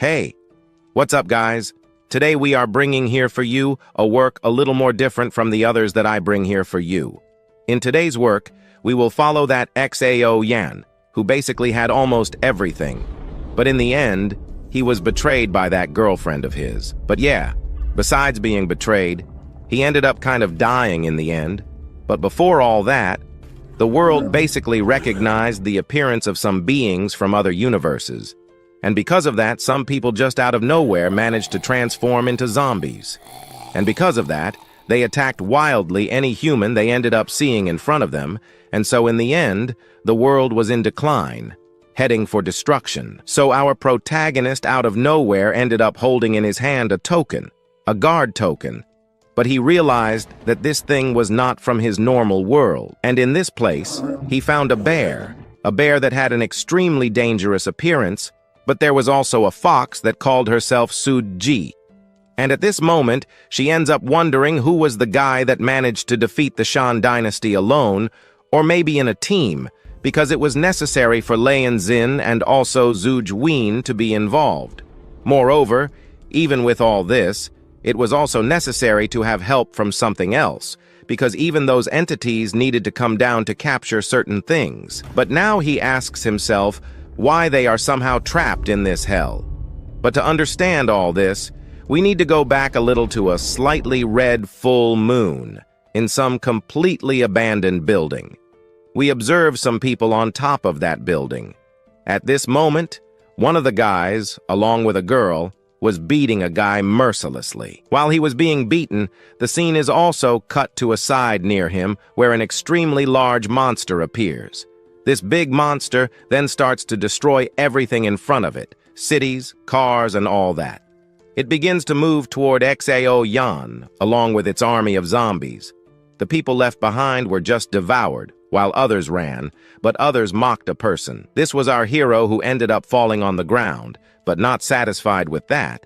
Hey, what's up guys? Today we are bringing here for you a work a little more different from the others that I bring here for you. In today's work, we will follow that XAO Yan, who basically had almost everything. But in the end, he was betrayed by that girlfriend of his. But yeah, besides being betrayed, he ended up kind of dying in the end. But before all that, the world basically recognized the appearance of some beings from other universes. And because of that, some people just out of nowhere managed to transform into zombies. And because of that, they attacked wildly any human they ended up seeing in front of them, and so in the end, the world was in decline, heading for destruction. So our protagonist out of nowhere ended up holding in his hand a token, a guard token. But he realized that this thing was not from his normal world. And in this place, he found a bear that had an extremely dangerous appearance, but there was also a fox that called herself Suji. And at this moment, she ends up wondering who was the guy that managed to defeat the Shan dynasty alone, or maybe in a team, because it was necessary for Lian Xin and also Zhuge Ween to be involved. Moreover, even with all this, it was also necessary to have help from something else, because even those entities needed to come down to capture certain things. But now he asks himself why they are somehow trapped in this hell. But to understand all this, we need to go back a little to a slightly red full moon in some completely abandoned building. We observe some people on top of that building. At this moment, one of the guys, along with a girl, was beating a guy mercilessly. While he was being beaten, the scene is also cut to a side near him where an extremely large monster appears. This big monster then starts to destroy everything in front of it, cities, cars, and all that. It begins to move toward XAO Yan, along with its army of zombies. The people left behind were just devoured, while others ran, but others mocked a person. This was our hero who ended up falling on the ground, but not satisfied with that.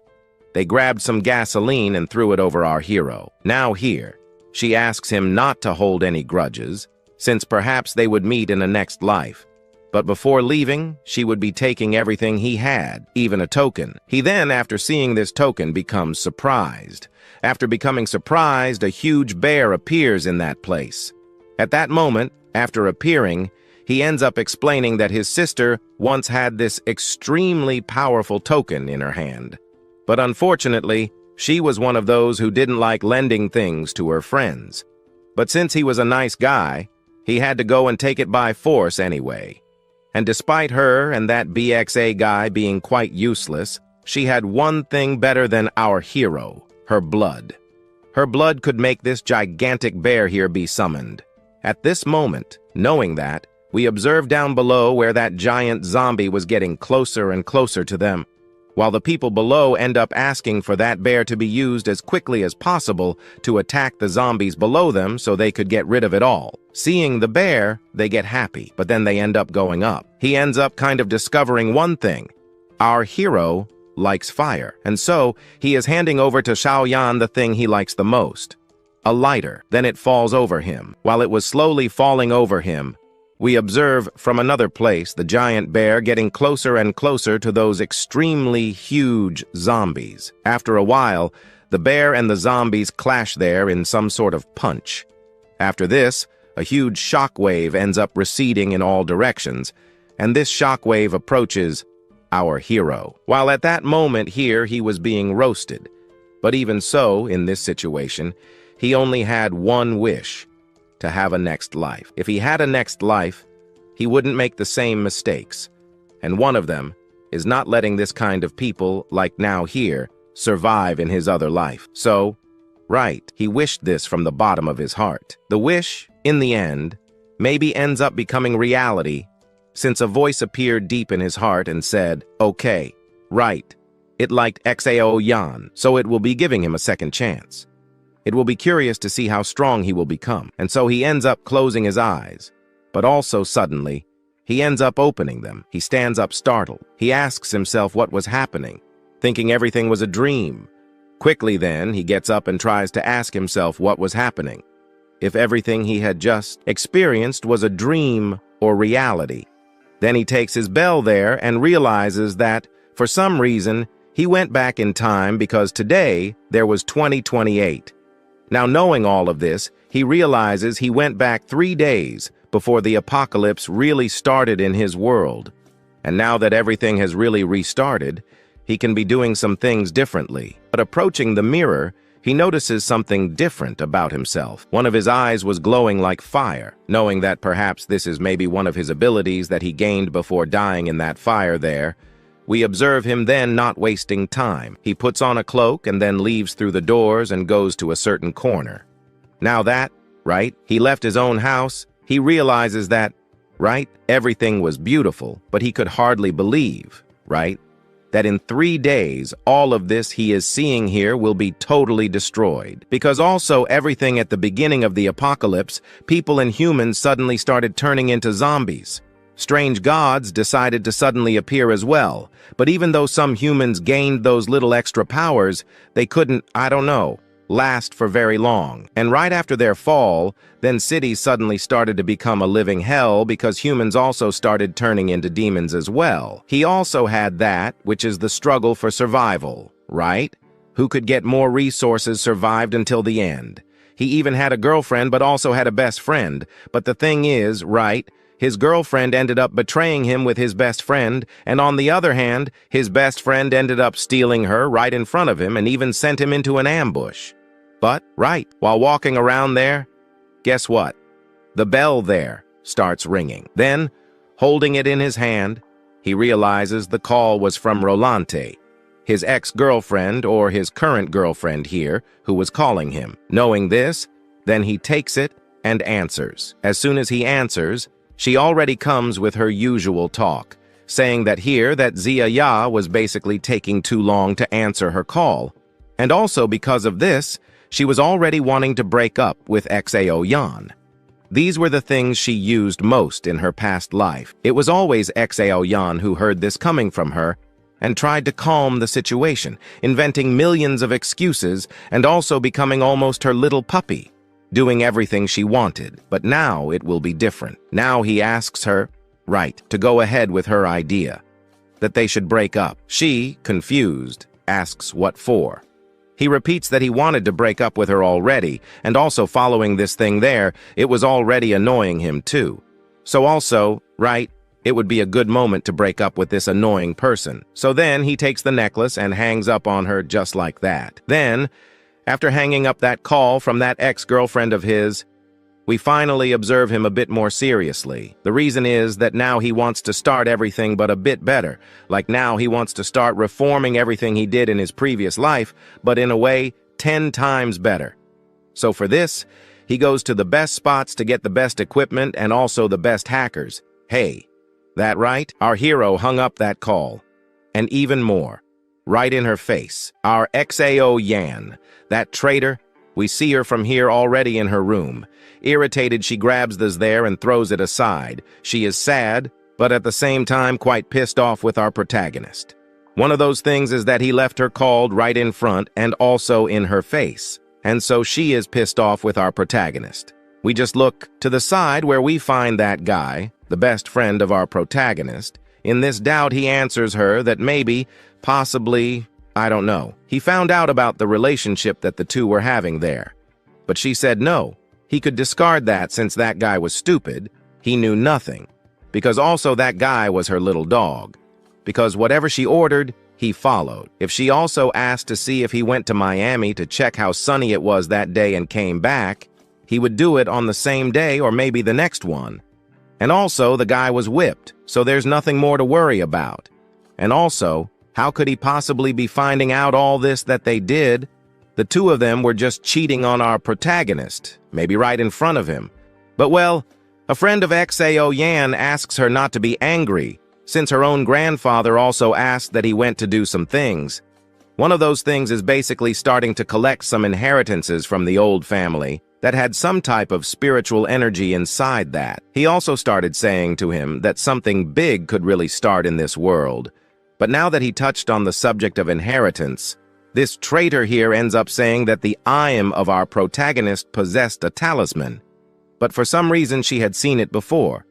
They grabbed some gasoline and threw it over our hero. Now here, she asks him not to hold any grudges, since perhaps they would meet in a next life. But before leaving, she would be taking everything he had, even a token. He then, after seeing this token, becomes surprised. After becoming surprised, a huge bear appears in that place. At that moment, after appearing, he ends up explaining that his sister once had this extremely powerful token in her hand. But unfortunately, she was one of those who didn't like lending things to her friends. But since he was a nice guy, he had to go and take it by force anyway. And despite her and that BXA guy being quite useless, she had one thing better than our hero, her blood. Her blood could make this gigantic bear here be summoned. At this moment, knowing that, we observe down below where that giant zombie was getting closer and closer to them, while the people below end up asking for that bear to be used as quickly as possible to attack the zombies below them so they could get rid of it all. Seeing the bear, they get happy, but then they end up going up. He ends up kind of discovering one thing. Our hero likes fire, and so he is handing over to Xiaoyan the thing he likes the most, a lighter. Then it falls over him. While it was slowly falling over him, we observe from another place the giant bear getting closer and closer to those extremely huge zombies. After a while, the bear and the zombies clash there in some sort of punch. After this, a huge shockwave ends up receding in all directions, and this shockwave approaches our hero. While at that moment here he was being roasted. But even so, in this situation, he only had one wish: to have a next life. If he had a next life, he wouldn't make the same mistakes. And one of them is not letting this kind of people, like now here, survive in his other life. So, right, he wished this from the bottom of his heart. The wish, in the end, maybe ends up becoming reality, since a voice appeared deep in his heart and said, okay, right, it liked XAO Yan, so it will be giving him a second chance. It will be curious to see how strong he will become, and so he ends up closing his eyes. But also suddenly, he ends up opening them. He stands up startled. He asks himself what was happening, thinking everything was a dream. Quickly then, he gets up and tries to ask himself what was happening. If everything he had just experienced was a dream or reality. Then he takes his bell there and realizes that, for some reason, He went back in time because today there was 2028. Now, knowing all of this, he realizes he went back 3 days before the apocalypse really started in his world. And now that everything has really restarted, he can be doing some things differently. But approaching the mirror, he notices something different about himself. One of his eyes was glowing like fire. Knowing that perhaps this is maybe one of his abilities that he gained before dying in that fire there, we observe him then not wasting time. He puts on a cloak and then leaves through the doors and goes to a certain corner. Now that, right, he left his own house, he realizes that, right, everything was beautiful, but he could hardly believe, right, that in 3 days, all of this he is seeing here will be totally destroyed. Because also everything at the beginning of the apocalypse, people and humans suddenly started turning into zombies. Strange gods decided to suddenly appear as well, but even though some humans gained those little extra powers, they couldn't, last for very long. And right after their fall, then cities suddenly started to become a living hell because humans also started turning into demons as well. He also had that, which is the struggle for survival, right? Who could get more resources survived until the end. He even had a girlfriend but also had a best friend. But the thing is, right, his girlfriend ended up betraying him with his best friend, and on the other hand, his best friend ended up stealing her right in front of him and even sent him into an ambush. But, right, while walking around there, guess what? The bell there starts ringing. Then, holding it in his hand, he realizes the call was from Rolante, his ex-girlfriend or his current girlfriend here, who was calling him. Knowing this, then he takes it and answers. As soon as he answers, she already comes with her usual talk, saying that here that Zia Ya was basically taking too long to answer her call. And also because of this, she was already wanting to break up with Xao Yan. These were the things she used most in her past life. It was always Xao Yan who heard this coming from her and tried to calm the situation, inventing millions of excuses and also becoming almost her little puppy, doing everything she wanted. But now it will be different. Now he asks her, right, to go ahead with her idea, that they should break up. She, confused, asks what for. He repeats that he wanted to break up with her already, and also following this thing there, it was already annoying him too. So also, right, it would be a good moment to break up with this annoying person. So then he takes the necklace and hangs up on her just like that. Then, after hanging up that call from that ex-girlfriend of his, we finally observe him a bit more seriously. The reason is that now he wants to start everything but a bit better. Like now he wants to start reforming everything he did in his previous life, but in a way, 10 times better. So for this, he goes to the best spots to get the best equipment and also the best hackers. Hey, that right? Our hero hung up that call. And even more. Right in her face. Our Xao Yan, that traitor, we see her from here already in her room. Irritated, she grabs this there and throws it aside. She is sad, but at the same time quite pissed off with our protagonist. One of those things is that he left her called right in front and also in her face. And so she is pissed off with our protagonist. We just look to the side where we find that guy, the best friend of our protagonist. In this doubt, he answers her that maybe, possibly, I don't know. He found out about the relationship that the two were having there. But she said no. He could discard that since that guy was stupid. He knew nothing. Because also that guy was her little dog. Because whatever she ordered, he followed. If she also asked to see if he went to Miami to check how sunny it was that day and came back, he would do it on the same day or maybe the next one. And also the guy was whipped, so there's nothing more to worry about. And also, how could he possibly be finding out all this that they did? The two of them were just cheating on our protagonist, maybe right in front of him. But well, a friend of Xao Yan asks her not to be angry, since her own grandfather also asked that he went to do some things. One of those things is basically starting to collect some inheritances from the old family that had some type of spiritual energy inside that. He also started saying to him that something big could really start in this world. But now that he touched on the subject of inheritance, this traitor here ends up saying that the Ayam of our protagonist possessed a talisman. But for some reason she had seen it before.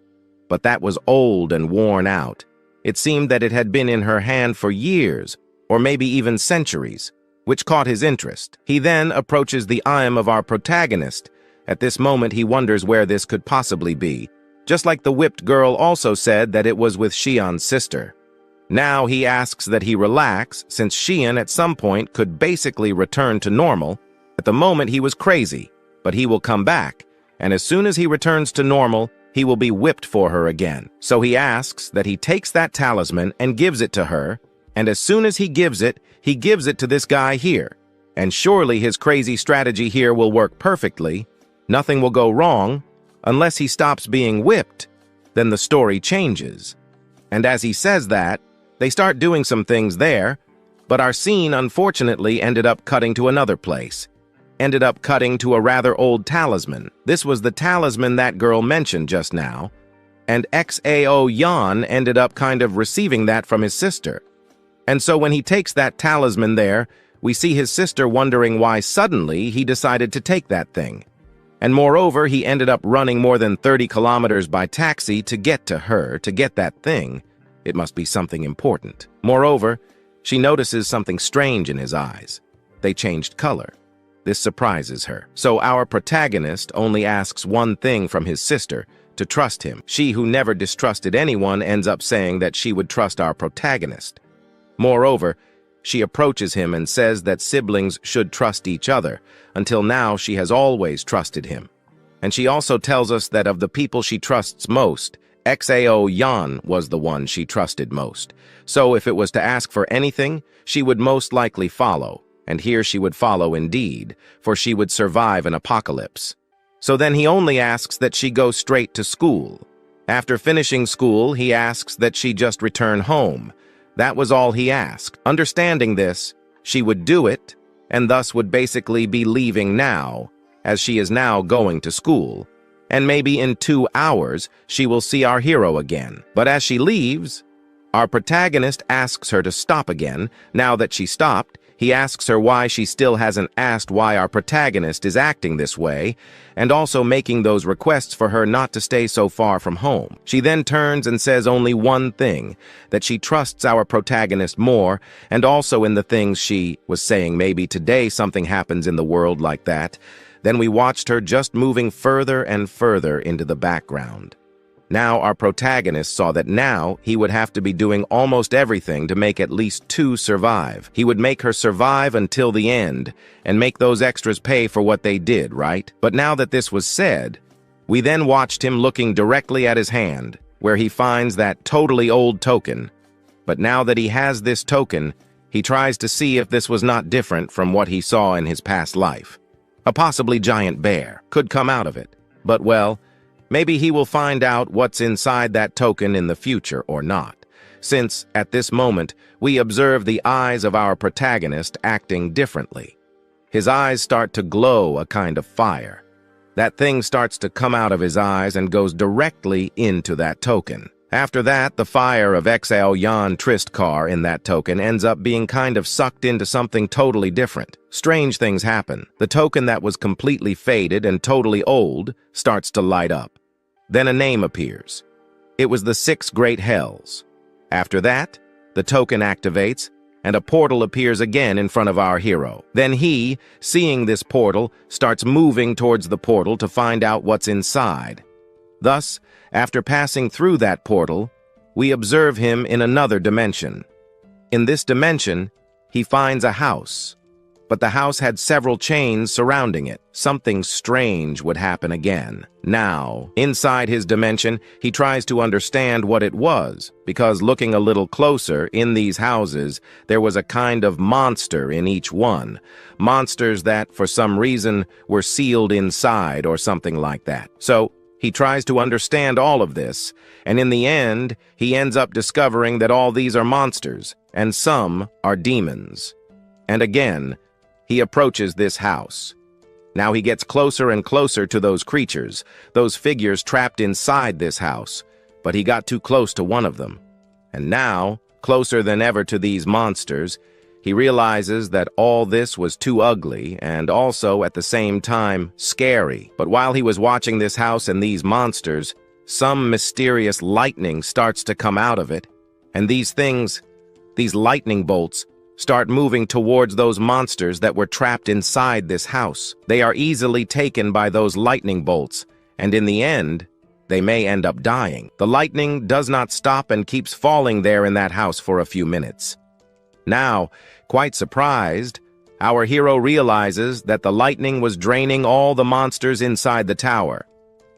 But that was old and worn out. It seemed that it had been in her hand for years, or maybe even centuries, which caught his interest. He then approaches the aim of our protagonist. At this moment, he wonders where this could possibly be, just like the whipped girl also said that it was with Xian's sister. Now he asks that he relax, since Xian at some point could basically return to normal. At the moment, he was crazy, but he will come back, and as soon as he returns to normal, he will be whipped for her again. So he asks that he takes that talisman and gives it to her, and as soon as he gives it to this guy here. And surely his crazy strategy here will work perfectly. Nothing will go wrong unless he stops being whipped. Then the story changes. And as he says that, they start doing some things there, but our scene unfortunately ended up cutting to another place. Ended up cutting to a rather old talisman. This was the talisman that girl mentioned just now, and XAO Yan ended up kind of receiving that from his sister. And so when he takes that talisman there, we see his sister wondering why suddenly he decided to take that thing. And moreover, he ended up running more than 30 kilometers by taxi to get to her, to get that thing. It must be something important. Moreover, she notices something strange in his eyes. They changed color. This surprises her. So our protagonist only asks one thing from his sister, to trust him. She, who never distrusted anyone, ends up saying that she would trust our protagonist. Moreover, she approaches him and says that siblings should trust each other. Until now, she has always trusted him. And she also tells us that of the people she trusts most, XAO Yan was the one she trusted most. So if it was to ask for anything, she would most likely follow. And here she would follow indeed, for she would survive an apocalypse. So then he only asks that she go straight to school. After finishing school, he asks that she just return home. That was all he asked. Understanding this, she would do it, and thus would basically be leaving now, as she is now going to school. And maybe in 2 hours, she will see our hero again. But as she leaves, our protagonist asks her to stop again. Now that she stopped, he asks her why she still hasn't asked why our protagonist is acting this way, and also making those requests for her not to stay so far from home. She then turns and says only one thing, that she trusts our protagonist more, and also in the things she was saying. Maybe today something happens in the world like that. Then we watched her just moving further and further into the background. Now our protagonist saw that now he would have to be doing almost everything to make at least 2 survive. He would make her survive until the end and make those extras pay for what they did, right? But now that this was said, we then watched him looking directly at his hand, where he finds that totally old token. But now that he has this token, he tries to see if this was not different from what he saw in his past life. A possibly giant bear could come out of it, but well, maybe he will find out what's inside that token in the future or not, since at this moment we observe the eyes of our protagonist acting differently. His eyes start to glow a kind of fire. That thing starts to come out of his eyes and goes directly into that token. After that, the fire of XL Yan Trist car in that token ends up being kind of sucked into something totally different. Strange things happen. The token that was completely faded and totally old starts to light up. Then a name appears. It was the 6 Great Hells. After that, the token activates, and a portal appears again in front of our hero. Then he, seeing this portal, starts moving towards the portal to find out what's inside. Thus, after passing through that portal, we observe him in another dimension. In this dimension, he finds a house, but the house had several chains surrounding it. Something strange would happen again. Now, inside his dimension, he tries to understand what it was, because looking a little closer in these houses, there was a kind of monster in each one. Monsters that, for some reason, were sealed inside or something like that. So, he tries to understand all of this, and in the end, he ends up discovering that all these are monsters, and some are demons. And again, he approaches this house. Now he gets closer and closer to those creatures, those figures trapped inside this house, but he got too close to one of them. And now, closer than ever to these monsters, he realizes that all this was too ugly and also at the same time scary. But while he was watching this house and these monsters, some mysterious lightning starts to come out of it, and these things, these lightning bolts, start moving towards those monsters that were trapped inside this house. They are easily taken by those lightning bolts, and in the end, they may end up dying. The lightning does not stop and keeps falling there in that house for a few minutes. Now, quite surprised, our hero realizes that the lightning was draining all the monsters inside the tower.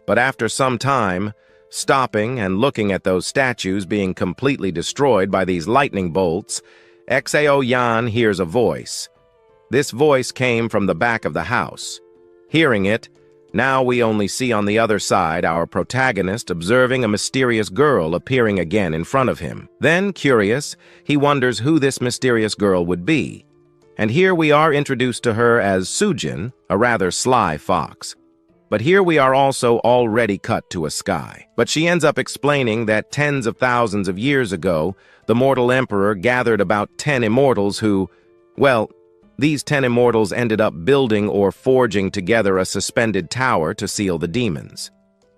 But after some time, stopping and looking at those statues being completely destroyed by these lightning bolts, Xao Yan hears a voice. This voice came from the back of the house. Hearing it, now we only see on the other side our protagonist observing a mysterious girl appearing again in front of him. Then, curious, he wonders who this mysterious girl would be. And here we are introduced to her as Sujin, a rather sly fox. But here we are also already cut to a sky. But she ends up explaining that tens of thousands of years ago, the mortal emperor gathered about 10 immortals who, well, these 10 immortals ended up building or forging together a suspended tower to seal the demons.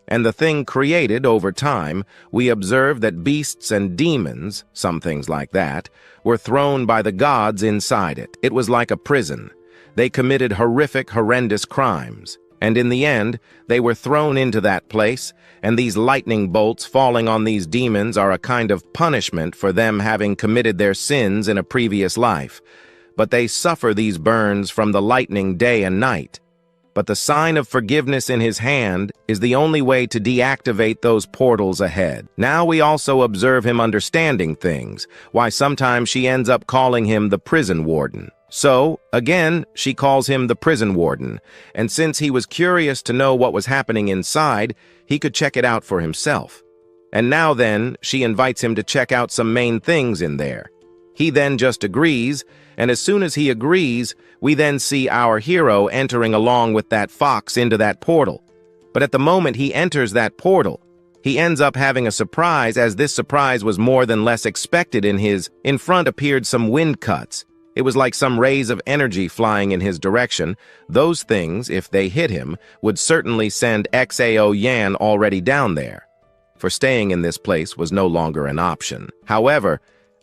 And the thing created over time, we observe that beasts and demons, some things like that, were thrown by the gods inside it. It was like a prison. They committed horrific, horrendous crimes. And in the end, they were thrown into that place, and these lightning bolts falling on these demons are a kind of punishment for them having committed their sins in a previous life. But they suffer these burns from the lightning day and night. But the sign of forgiveness in his hand is the only way to deactivate those portals ahead. Now we also observe him understanding things, why sometimes she ends up calling him the prison warden. So, again, she calls him the prison warden, and since he was curious to know what was happening inside, he could check it out for himself. And now then, she invites him to check out some main things in there. He then just agrees, and as soon as he agrees, we then see our hero entering along with that fox into that portal. But at the moment he enters that portal, he ends up having a surprise, as this surprise was more than less expected. In front appeared some wind cuts. It was like some rays of energy flying in his direction. Those things, if they hit him, would certainly send Xao Yan already down there. For staying in this place was no longer an option. However,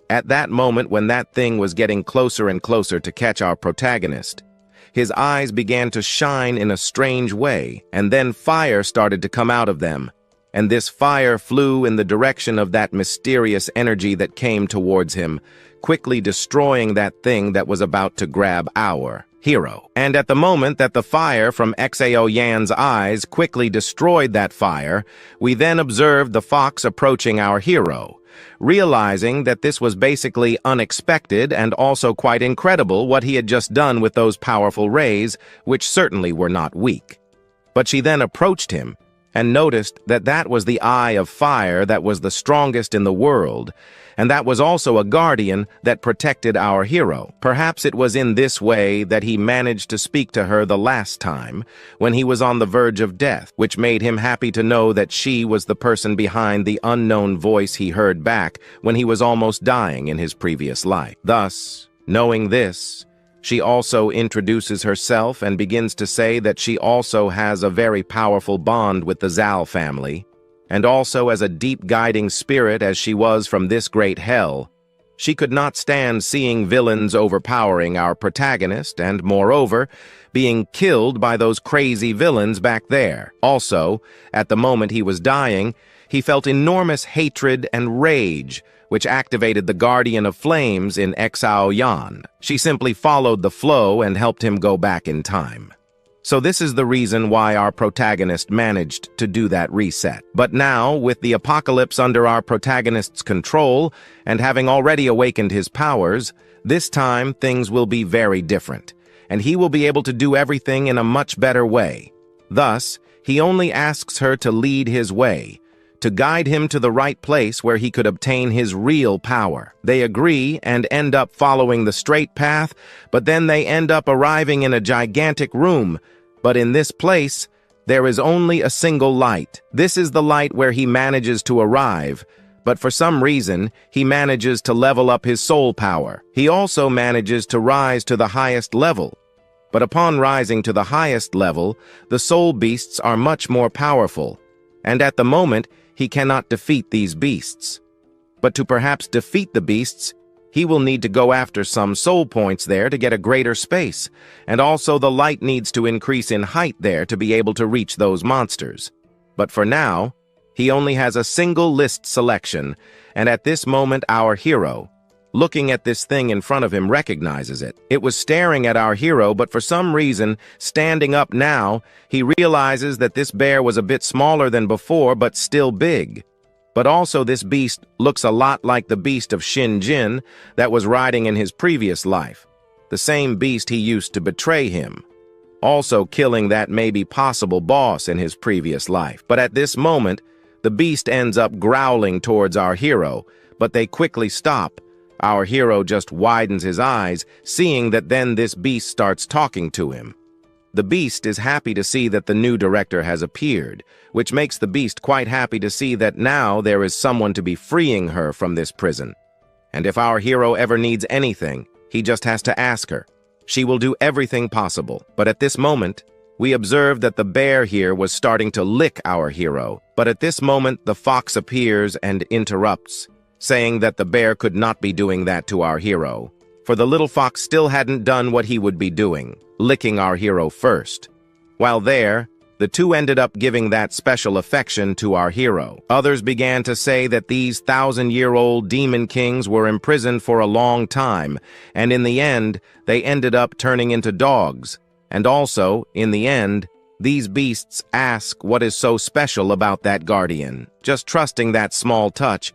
at that moment when that thing was getting closer and closer to catch our protagonist, his eyes began to shine in a strange way, and then fire started to come out of them. And this fire flew in the direction of that mysterious energy that came towards him, quickly destroying that thing that was about to grab our hero. And at the moment that the fire from Xao Yan's eyes quickly destroyed that fire, we then observed the fox approaching our hero. Realizing that this was basically unexpected and also quite incredible what he had just done with those powerful rays, which certainly were not weak. But she then approached him and noticed that that was the eye of fire that was the strongest in the world, and that was also a guardian that protected our hero. Perhaps it was in this way that he managed to speak to her the last time, when he was on the verge of death, which made him happy to know that she was the person behind the unknown voice he heard back when he was almost dying in his previous life. Thus, knowing this, she also introduces herself and begins to say that she also has a very powerful bond with the Zal family, and also as a deep guiding spirit as she was from this great hell. She could not stand seeing villains overpowering our protagonist and, moreover, being killed by those crazy villains back there. Also, at the moment he was dying, he felt enormous hatred and rage, which activated the Guardian of Flames in Xao Yan. She simply followed the flow and helped him go back in time. So this is the reason why our protagonist managed to do that reset. But now, with the apocalypse under our protagonist's control, and having already awakened his powers, this time things will be very different, and he will be able to do everything in a much better way. Thus, he only asks her to lead his way, to guide him to the right place where he could obtain his real power. They agree and end up following the straight path, but then they end up arriving in a gigantic room. But in this place, there is only a single light. This is the light where he manages to arrive, but for some reason, he manages to level up his soul power. He also manages to rise to the highest level. But upon rising to the highest level, the soul beasts are much more powerful, and at the moment, he cannot defeat these beasts. But to perhaps defeat the beasts, he will need to go after some soul points there to get a greater space, and also the light needs to increase in height there to be able to reach those monsters. But for now, he only has a single list selection, and at this moment our hero, looking at this thing in front of him, recognizes it. It was staring at our hero, but for some reason, standing up now, he realizes that this bear was a bit smaller than before, but still big. But also this beast looks a lot like the beast of Shinjin that was riding in his previous life, the same beast he used to betray him, also killing that maybe possible boss in his previous life. But at this moment, the beast ends up growling towards our hero, but they quickly stop. Our hero just widens his eyes, seeing that then this beast starts talking to him. The beast is happy to see that the new director has appeared, which makes the beast quite happy to see that now there is someone to be freeing her from this prison. And if our hero ever needs anything, he just has to ask her. She will do everything possible. But at this moment, we observe that the bear here was starting to lick our hero. But at this moment, the fox appears and interrupts, saying that the bear could not be doing that to our hero, for the little fox still hadn't done what he would be doing, licking our hero first. While there, the two ended up giving that special affection to our hero. Others began to say that these 1,000-year-old demon kings were imprisoned for a long time, and in the end, they ended up turning into dogs. And also, in the end, these beasts ask what is so special about that guardian, just trusting that small touch,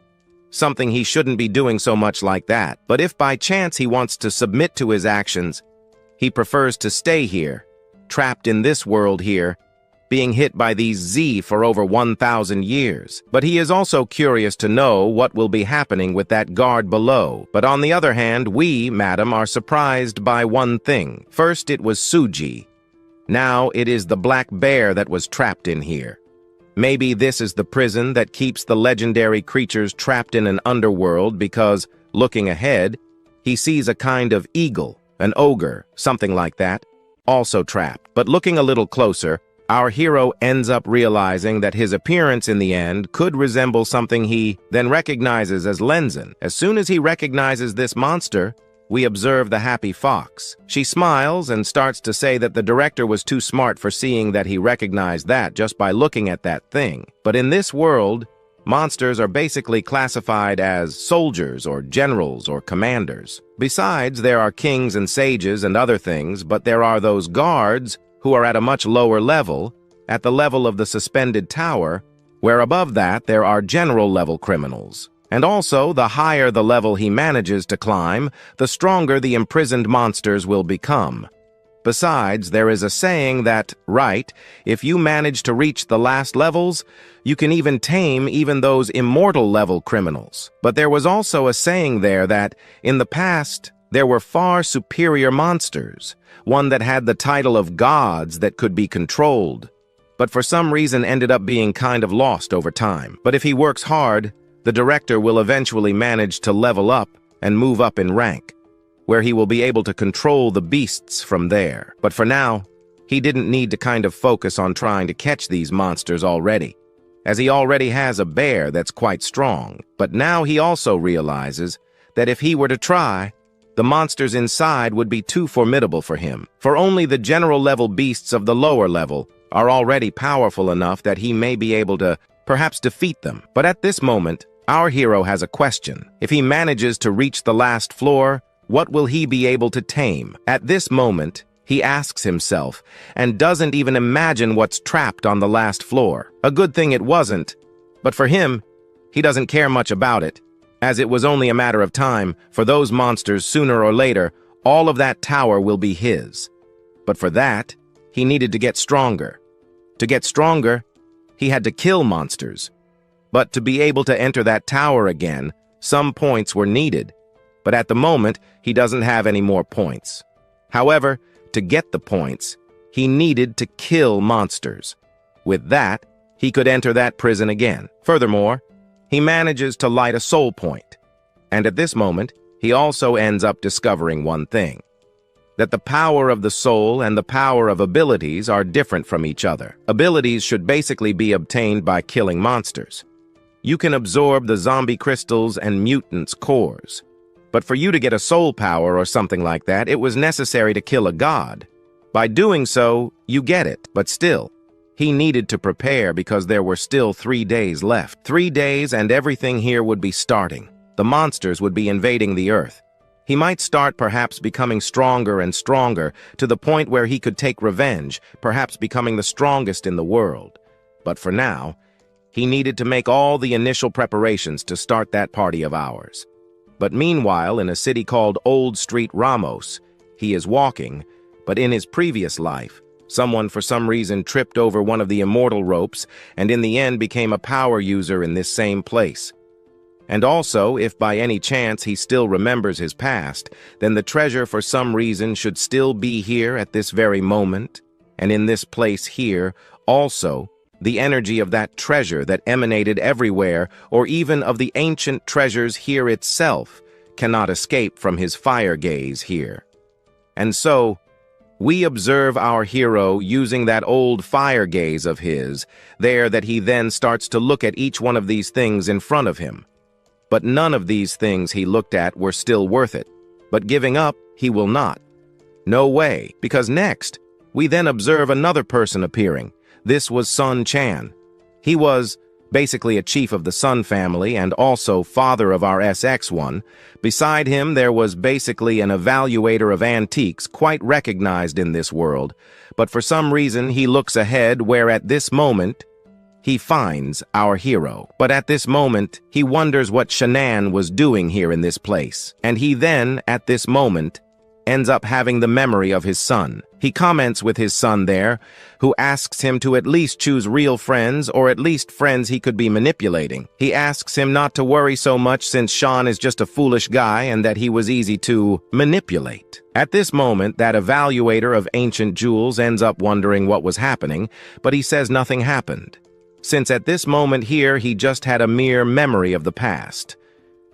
something he shouldn't be doing so much like that. But if by chance he wants to submit to his actions, he prefers to stay here, trapped in this world here, being hit by these Z for over 1,000 years. But he is also curious to know what will be happening with that guard below. But on the other hand, we, madam, are surprised by one thing. First it was Suji. Now it is the black bear that was trapped in here. Maybe this is the prison that keeps the legendary creatures trapped in an underworld because, looking ahead, he sees a kind of eagle, an ogre, something like that, also trapped. But looking a little closer, our hero ends up realizing that his appearance in the end could resemble something he then recognizes as Lenzen. As soon as he recognizes this monster, we observe the happy fox. She smiles and starts to say that the director was too smart for seeing that he recognized that just by looking at that thing. But in this world, monsters are basically classified as soldiers or generals or commanders. Besides, there are kings and sages and other things, but there are those guards who are at a much lower level, at the level of the suspended tower, where above that there are general-level criminals. And also, the higher the level he manages to climb, the stronger the imprisoned monsters will become. Besides, there is a saying that, right, if you manage to reach the last levels, you can even tame even those immortal-level criminals. But there was also a saying there that, in the past, there were far superior monsters, one that had the title of gods that could be controlled, but for some reason ended up being kind of lost over time. But if he works hard, the director will eventually manage to level up and move up in rank, where he will be able to control the beasts from there. But for now, he didn't need to kind of focus on trying to catch these monsters already, as he already has a bear that's quite strong. But now he also realizes that if he were to try, the monsters inside would be too formidable for him, for only the general-level beasts of the lower level are already powerful enough that he may be able to perhaps defeat them. But at this moment, our hero has a question. If he manages to reach the last floor, what will he be able to tame? At this moment, he asks himself, and doesn't even imagine what's trapped on the last floor. A good thing it wasn't, but for him, he doesn't care much about it, as it was only a matter of time for those monsters sooner or later, all of that tower will be his. But for that, he needed to get stronger. To get stronger, he had to kill monsters. But to be able to enter that tower again, some points were needed. But at the moment, he doesn't have any more points. However, to get the points, he needed to kill monsters. With that, he could enter that prison again. Furthermore, he manages to light a soul point. And at this moment, he also ends up discovering one thing: that the power of the soul and the power of abilities are different from each other. Abilities should basically be obtained by killing monsters. You can absorb the zombie crystals and mutants' cores. But for you to get a soul power or something like that, it was necessary to kill a god. By doing so, you get it, but still, he needed to prepare because there were still 3 days left. 3 days and everything here would be starting. The monsters would be invading the earth. He might start perhaps becoming stronger and stronger to the point where he could take revenge, perhaps becoming the strongest in the world. But for now, he needed to make all the initial preparations to start that party of ours. But meanwhile, in a city called Old Street Ramos, he is walking, but in his previous life, someone for some reason tripped over one of the immortal ropes and in the end became a power user in this same place. And also, if by any chance he still remembers his past, then the treasure for some reason should still be here at this very moment, and in this place here, also, the energy of that treasure that emanated everywhere, or even of the ancient treasures here itself, cannot escape from his fire gaze here. And so, we observe our hero using that old fire gaze of his, there that he then starts to look at each one of these things in front of him. But none of these things he looked at were still worth it. But giving up, he will not. No way, because next, we then observe another person appearing. This was Sun Chan. He was basically a chief of the Sun family and also father of our SX1. Beside him, there was basically an evaluator of antiques quite recognized in this world. But for some reason, he looks ahead where at this moment, he finds our hero. But at this moment, he wonders what Shanann was doing here in this place. And he then, at this moment, ends up having the memory of his son. He comments with his son there, who asks him to at least choose real friends, or at least friends he could be manipulating. He asks him not to worry so much since Sean is just a foolish guy and that he was easy to manipulate. At this moment, that evaluator of ancient jewels ends up wondering what was happening, but he says nothing happened. Since at this moment here, he just had a mere memory of the past.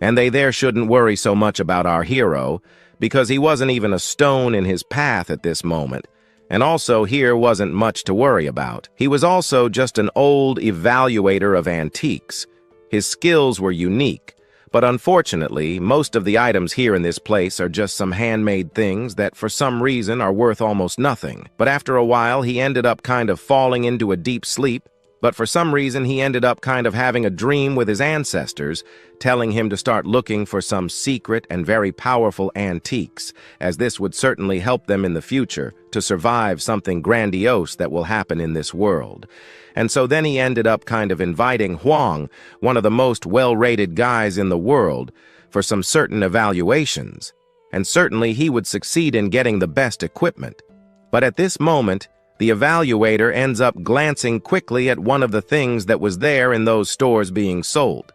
And they there shouldn't worry so much about our hero, because he wasn't even a stone in his path at this moment, and also here wasn't much to worry about. He was also just an old evaluator of antiques. His skills were unique, but unfortunately, most of the items here in this place are just some handmade things that for some reason are worth almost nothing. But after a while, he ended up kind of falling into a deep sleep, but for some reason he ended up kind of having a dream with his ancestors, telling him to start looking for some secret and very powerful antiques, as this would certainly help them in the future to survive something grandiose that will happen in this world. And so then he ended up kind of inviting Huang, one of the most well-rated guys in the world, for some certain evaluations. And certainly he would succeed in getting the best equipment. But at this moment, the evaluator ends up glancing quickly at one of the things that was there in those stores being sold.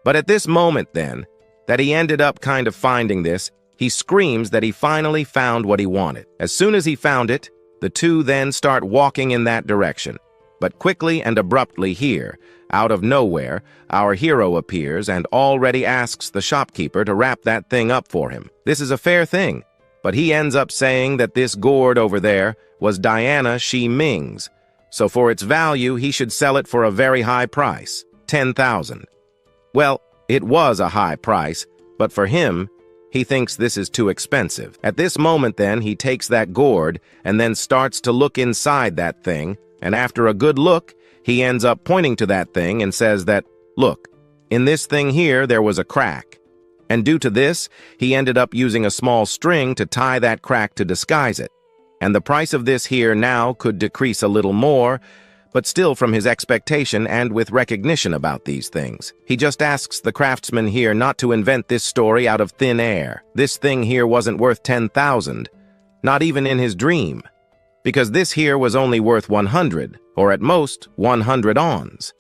But at this moment then, that he ended up kind of finding this, he screams that he finally found what he wanted. As soon as he found it, the two then start walking in that direction. But quickly and abruptly here, out of nowhere, our hero appears and already asks the shopkeeper to wrap that thing up for him. This is a fair thing, but he ends up saying that this gourd over there was Diana Shi Ming's, so for its value he should sell it for a very high price, 10,000. Well, it was a high price, but for him, he thinks this is too expensive. At this moment then, he takes that gourd and then starts to look inside that thing, and after a good look, he ends up pointing to that thing and says that, look, in this thing here there was a crack. And due to this, he ended up using a small string to tie that crack to disguise it. And the price of this here now could decrease a little more, but still from his expectation and with recognition about these things. He just asks the craftsman here not to invent this story out of thin air. This thing here wasn't worth 10,000, not even in his dream, because this here was only worth 100, or at most 100 ons.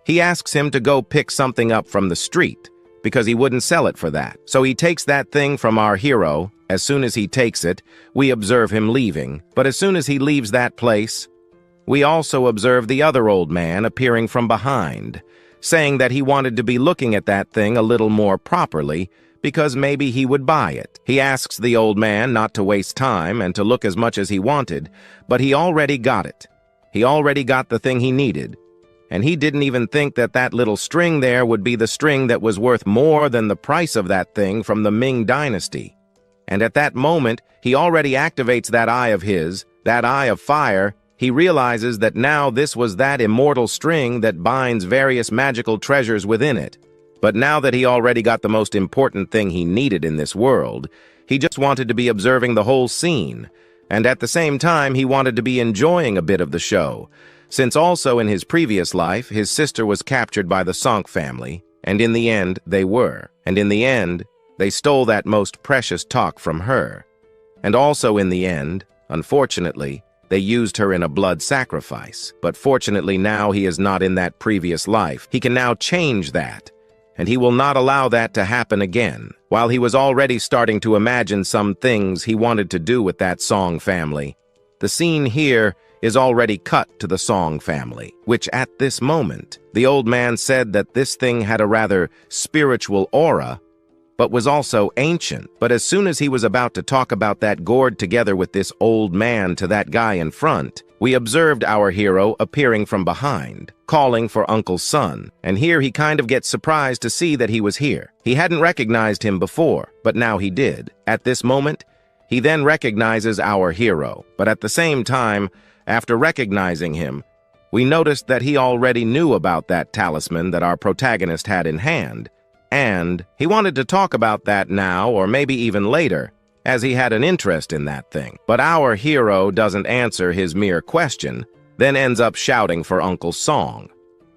He asks him to go pick something up from the street, because he wouldn't sell it for that. So he takes that thing from our hero. As soon as he takes it, we observe him leaving. But as soon as he leaves that place, we also observe the other old man appearing from behind, saying that he wanted to be looking at that thing a little more properly, because maybe he would buy it. He asks the old man not to waste time and to look as much as he wanted, but he already got it. He already got the thing he needed. and he didn't even think that that little string there would be the string that was worth more than the price of that thing from the Ming Dynasty. And at that moment, he already activates that eye of his, that eye of fire. He realizes that now this was that immortal string that binds various magical treasures within it. But now that he already got the most important thing he needed in this world, he just wanted to be observing the whole scene, and at the same time he wanted to be enjoying a bit of the show, since also in his previous life his sister was captured by the Sonk family, and in the end they were, and in the end they stole that most precious talk from her. And also in the end, unfortunately, they used her in a blood sacrifice. But fortunately now he is not in that previous life. He can now change that, and he will not allow that to happen again. While he was already starting to imagine some things he wanted to do with that Song family, the scene here is already cut to the Song family, which at this moment, the old man said that this thing had a rather spiritual aura, but was also ancient. But as soon as he was about to talk about that gourd together with this old man to that guy in front, we observed our hero appearing from behind, calling for Uncle's son, and here he kind of gets surprised to see that he was here. He hadn't recognized him before, but now he did. At this moment, he then recognizes our hero, but at the same time, after recognizing him, we noticed that he already knew about that talisman that our protagonist had in hand, and he wanted to talk about that now or maybe even later, as he had an interest in that thing. But our hero doesn't answer his mere question, then ends up shouting for Uncle Song.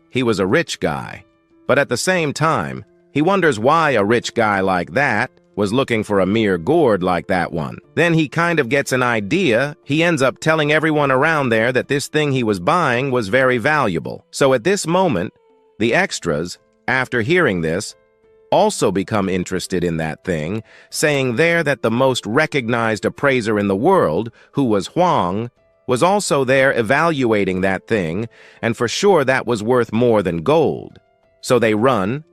He was a rich guy, but at the same time, he wonders why a rich guy like that was looking for a mere gourd like that one. Then he kind of gets an idea. He ends up telling everyone around there that this thing he was buying was very valuable. So at this moment, the extras, after hearing this, also become interested in that thing, saying there that the most recognized appraiser in the world, who was Huang, was also there evaluating that thing, and for sure that was worth more than gold. So they run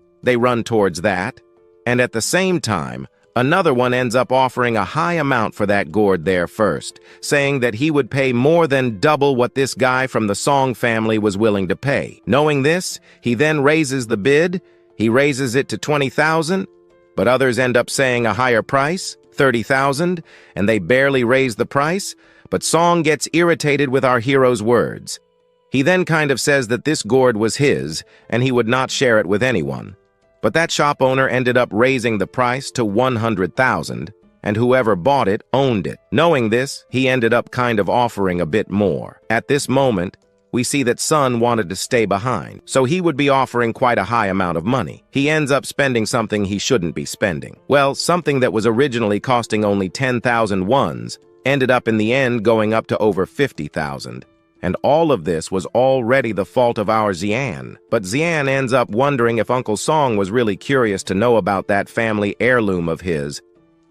towards that, and at the same time, another one ends up offering a high amount for that gourd there first, saying that he would pay more than double what this guy from the Song family was willing to pay. Knowing this, he then raises the bid. He raises it to 20,000, but others end up saying a higher price, 30,000, and they barely raise the price, but Song gets irritated with our hero's words. He then kind of says that this gourd was his, and he would not share it with anyone. But that shop owner ended up raising the price to 100,000, and whoever bought it owned it. Knowing this, he ended up kind of offering a bit more. At this moment, we see that Sun wanted to stay behind, so he would be offering quite a high amount of money. He ends up spending something he shouldn't be spending. Well, something that was originally costing only 10,000 wons ended up in the end going up to over 50,000. And all of this was already the fault of our Xian. But Xian ends up wondering if Uncle Song was really curious to know about that family heirloom of his,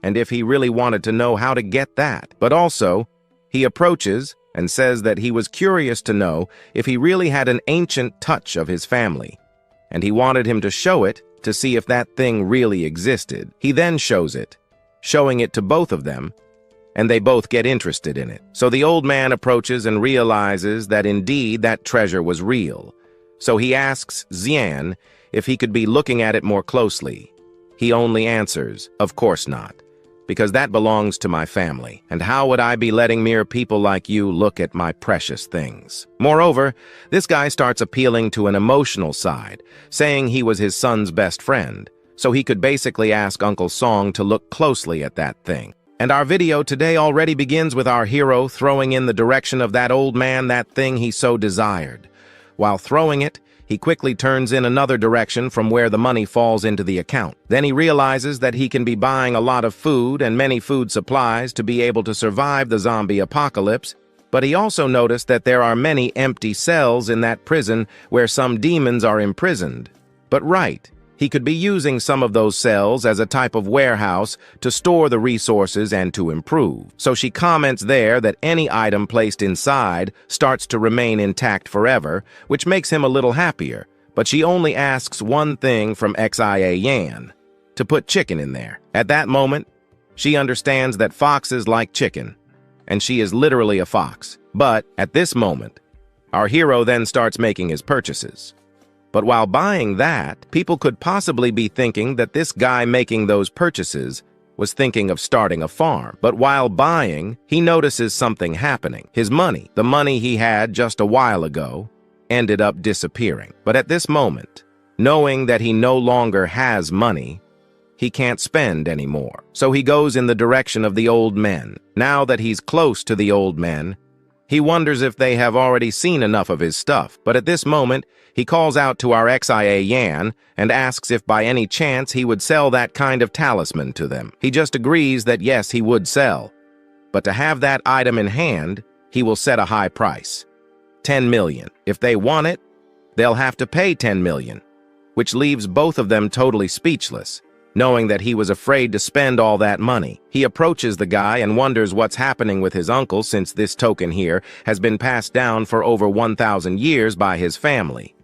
and if he really wanted to know how to get that. But also, he approaches and says that he was curious to know if he really had an ancient touch of his family, and he wanted him to show it to see if that thing really existed. He then shows it, showing it to both of them, and they both get interested in it. So the old man approaches and realizes that indeed that treasure was real. So he asks Xian if he could be looking at it more closely. He only answers, "Of course not, because that belongs to my family, and how would I be letting mere people like you look at my precious things?" Moreover, this guy starts appealing to an emotional side, saying he was his son's best friend, so he could basically ask Uncle Song to look closely at that thing. And our video today already begins with our hero throwing in the direction of that old man that thing he so desired. While throwing it, he quickly turns in another direction from where the money falls into the account. Then he realizes that he can be buying a lot of food and many food supplies to be able to survive the zombie apocalypse, but he also noticed that there are many empty cells in that prison where some demons are imprisoned. But he could be using some of those cells as a type of warehouse to store the resources and to improve. So she comments there that any item placed inside starts to remain intact forever, which makes him a little happier. But she only asks one thing from Xia Yan, to put chicken in there. At that moment, she understands that foxes like chicken, and she is literally a fox. But at this moment, Our hero then starts making his purchases. But while buying that, people could possibly be thinking that this guy making those purchases was thinking of starting a farm. But while buying, he notices something happening. His money, the money he had just a while ago, ended up disappearing. But at this moment, knowing that he no longer has money, he can't spend anymore. So he goes in the direction of the old men. Now that he's close to the old men, he wonders if they have already seen enough of his stuff. But at this moment, he calls out to our XIA Yan and asks if by any chance he would sell that kind of talisman to them. He just agrees that yes, he would sell. But to have that item in hand, he will set a high price. 10 million. If they want it, they'll have to pay 10 million, which leaves both of them totally speechless. Knowing that he was afraid to spend all that money, he approaches the guy and wonders what's happening with his uncle, since this token here has been passed down for over 1,000 years by his family.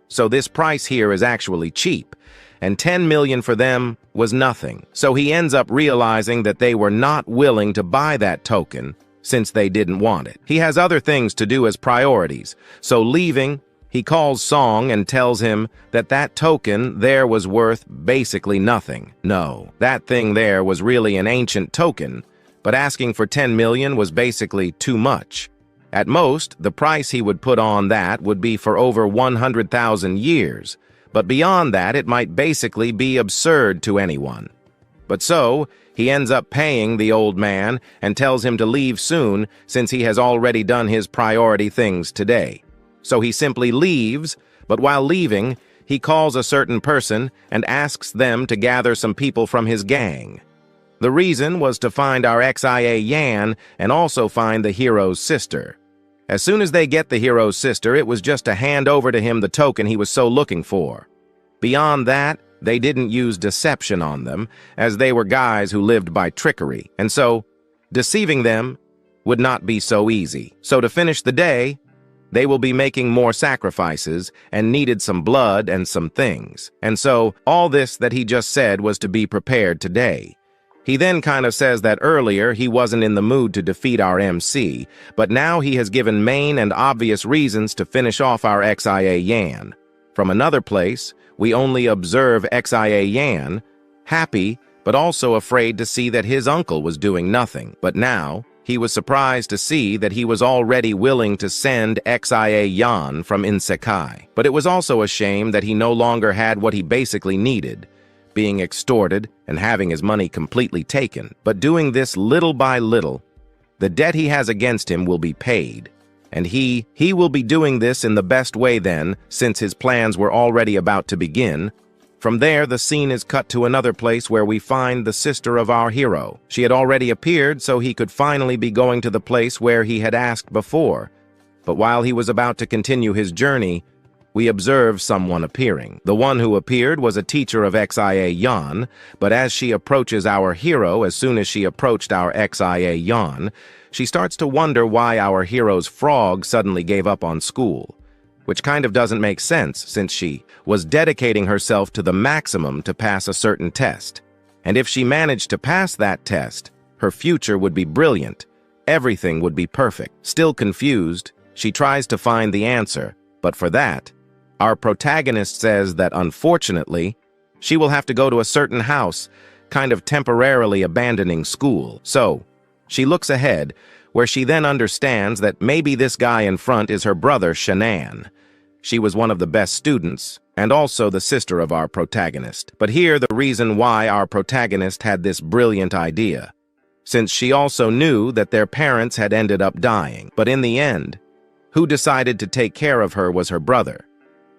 So this price here is actually cheap, and 10 million for them was nothing. So he ends up realizing that they were not willing to buy that token since they didn't want it. He has other things to do as priorities, so leaving, he calls Song and tells him that that token there was worth basically nothing. No, that thing there was really an ancient token, but asking for 10 million was basically too much. At most, the price he would put on that would be for over 100,000 years, but beyond that it might basically be absurd to anyone. But so, he ends up paying the old man and tells him to leave soon since he has already done his priority things today. So he simply leaves, but while leaving, he calls a certain person and asks them to gather some people from his gang. The reason was to find our XIA Yan and also find the hero's sister. As soon as they get the hero's sister, it was just to hand over to him the token he was so looking for. Beyond that, they didn't use deception on them, as they were guys who lived by trickery, and so deceiving them would not be so easy. So to finish the day, they will be making more sacrifices and needed some blood and some things. And so all this that he just said was to be prepared today. He then kind of says that earlier he wasn't in the mood to defeat our MC, but now he has given main and obvious reasons to finish off our XIA Yan. From another place, we only observe XIA Yan, happy but also afraid to see that his uncle was doing nothing. But now, he was surprised to see that he was already willing to send XIA Yan from Insekai. But it was also a shame that he no longer had what he basically needed, being extorted and having his money completely taken. But doing this little by little, the debt he has against him will be paid. And he will be doing this in the best way then, since his plans were already about to begin. From there, the scene is cut to another place where we find the sister of our hero. She had already appeared, so he could finally be going to the place where he had asked before. But while he was about to continue his journey, we observed someone appearing. The one who appeared was a teacher of XIA Yan, but as she approaches our hero, as soon as she approached our XIA Yan, she starts to wonder why our hero's frog suddenly gave up on school. Which kind of doesn't make sense since she was dedicating herself to the maximum to pass a certain test. And if she managed to pass that test, her future would be brilliant. Everything would be perfect. Still confused, she tries to find the answer, but for that, our protagonist says that unfortunately, she will have to go to a certain house, kind of temporarily abandoning school. So, she looks ahead, where she then understands that maybe this guy in front is her brother, Shanann. She was one of the best students, and also the sister of our protagonist. But here the reason why our protagonist had this brilliant idea, since she also knew that their parents had ended up dying. But in the end, who decided to take care of her was her brother.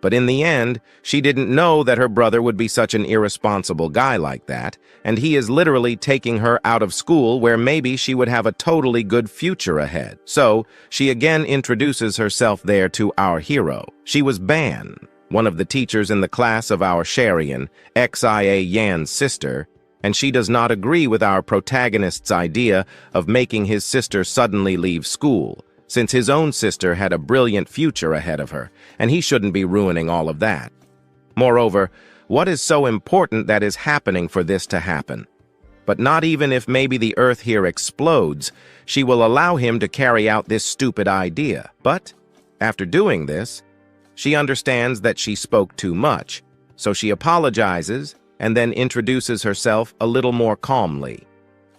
But in the end, she didn't know that her brother would be such an irresponsible guy like that, and he is literally taking her out of school where maybe she would have a totally good future ahead. So, she again introduces herself there to our hero. She was Ban, one of the teachers in the class of our Sharian, XIA Yan's sister, and she does not agree with our protagonist's idea of making his sister suddenly leave school, since his own sister had a brilliant future ahead of her, and he shouldn't be ruining all of that. Moreover, what is so important that is happening for this to happen? But not even if maybe the earth here explodes, she will allow him to carry out this stupid idea. But, After doing this, she understands that she spoke too much, so she apologizes and then introduces herself a little more calmly.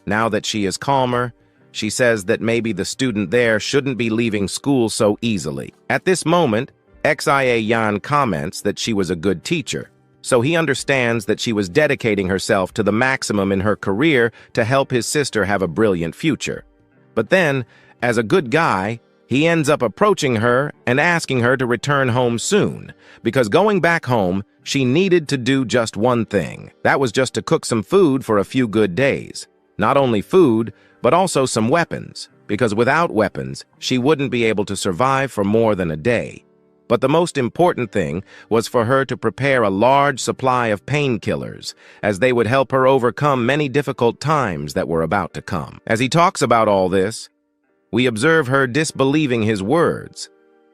Now that she is calmer, she says that maybe the student there shouldn't be leaving school so easily. At this moment, Xia Yan comments that she was a good teacher, so he understands that she was dedicating herself to the maximum in her career to help his sister have a brilliant future. But then, as a good guy, he ends up approaching her and asking her to return home soon, because going back home, she needed to do just one thing. That was just to cook some food for a few good days. Not only food, but also some weapons, because without weapons, she wouldn't be able to survive for more than a day. But the most important thing was for her to prepare a large supply of painkillers, as they would help her overcome many difficult times that were about to come. As he talks about all this, we observe her disbelieving his words,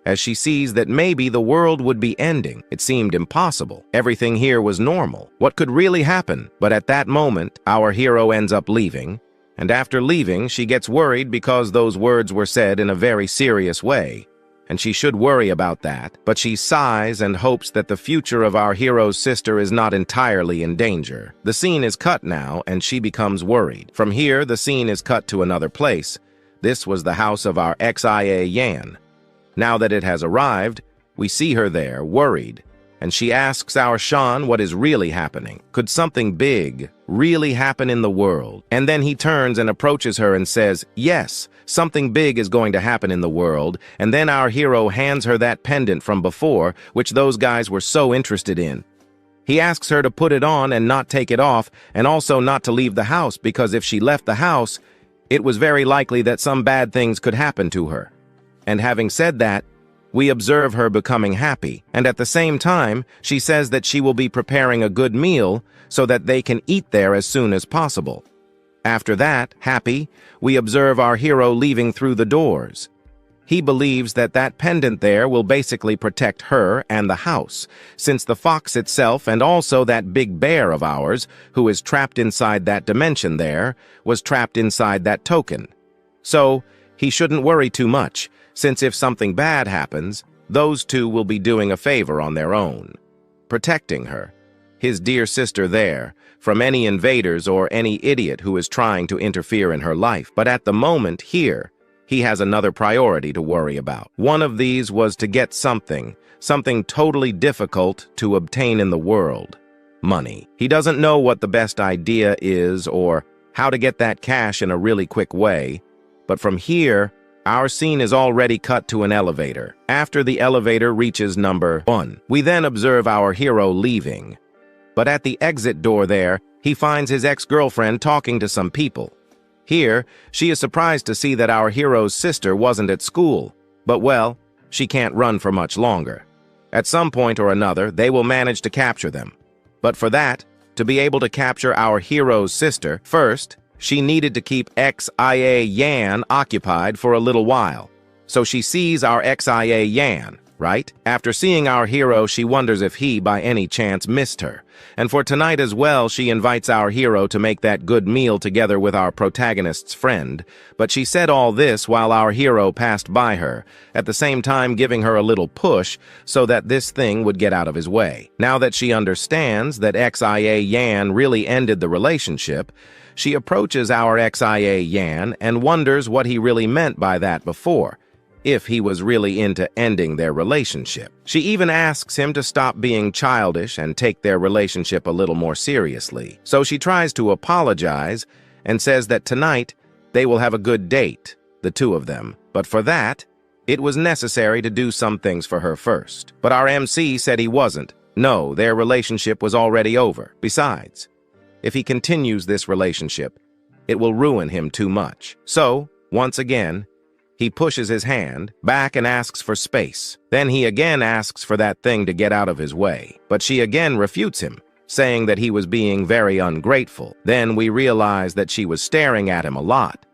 as she sees that maybe the world would be ending. It seemed impossible. Everything here was normal. What could really happen? But at that moment, our hero ends up leaving, and after leaving, she gets worried because those words were said in a very serious way, and she should worry about that, but she sighs and hopes that the future of our hero's sister is not entirely in danger. The scene is cut now, and she becomes worried. From here, the scene is cut to another place. This was the house of our Xia Yan. Now that it has arrived, we see her there, worried, and she asks our Shan what is really happening. Could something big really happen in the world? And then he turns and approaches her and says, yes, something big is going to happen in the world, and then our hero hands her that pendant from before, which those guys were so interested in. He asks her to put it on and not take it off, and also not to leave the house, because if she left the house, it was very likely that some bad things could happen to her. And having said that, we observe her becoming happy, and at the same time, she says that she will be preparing a good meal so that they can eat there as soon as possible. After that, happy, we observe our hero leaving through the doors. He believes that that pendant there will basically protect her and the house, since the fox itself and also that big bear of ours, who is trapped inside that dimension there, was trapped inside that token. So, he shouldn't worry too much, since if something bad happens, those two will be doing a favor on their own, protecting her, his dear sister there, from any invaders or any idiot who is trying to interfere in her life. But at the moment, here, he has another priority to worry about. One of these was to get something totally difficult to obtain in the world: money. He doesn't know what the best idea is or how to get that cash in a really quick way, but from here, our scene is already cut to an elevator. After the elevator reaches number 1, we then observe our hero leaving. But at the exit door there, he finds his ex-girlfriend talking to some people. Here, she is surprised to see that our hero's sister wasn't at school, but well, she can't run for much longer. At some point or another, they will manage to capture them. But for that, to be able to capture our hero's sister, first, she needed to keep Xia Yan occupied for a little while. So she sees our Xia Yan, right? After seeing our hero, she wonders if he, by any chance, missed her. And for tonight as well, she invites our hero to make that good meal together with our protagonist's friend. But she said all this while our hero passed by her, at the same time giving her a little push so that this thing would get out of his way. Now that she understands that Xia Yan really ended the relationship, she approaches our Xia Yan and wonders what he really meant by that before, if he was really into ending their relationship. She even asks him to stop being childish and take their relationship a little more seriously. So she tries to apologize and says that tonight they will have a good date, the two of them. But for that, it was necessary to do some things for her first. But our MC said he wasn't. No, their relationship was already over. Besides, if he continues this relationship, it will ruin him too much. So, once again, he pushes his hand back and asks for space. Then he again asks for that thing to get out of his way. But she again refutes him, saying that he was being very ungrateful. Then we realize that she was staring at him a lot,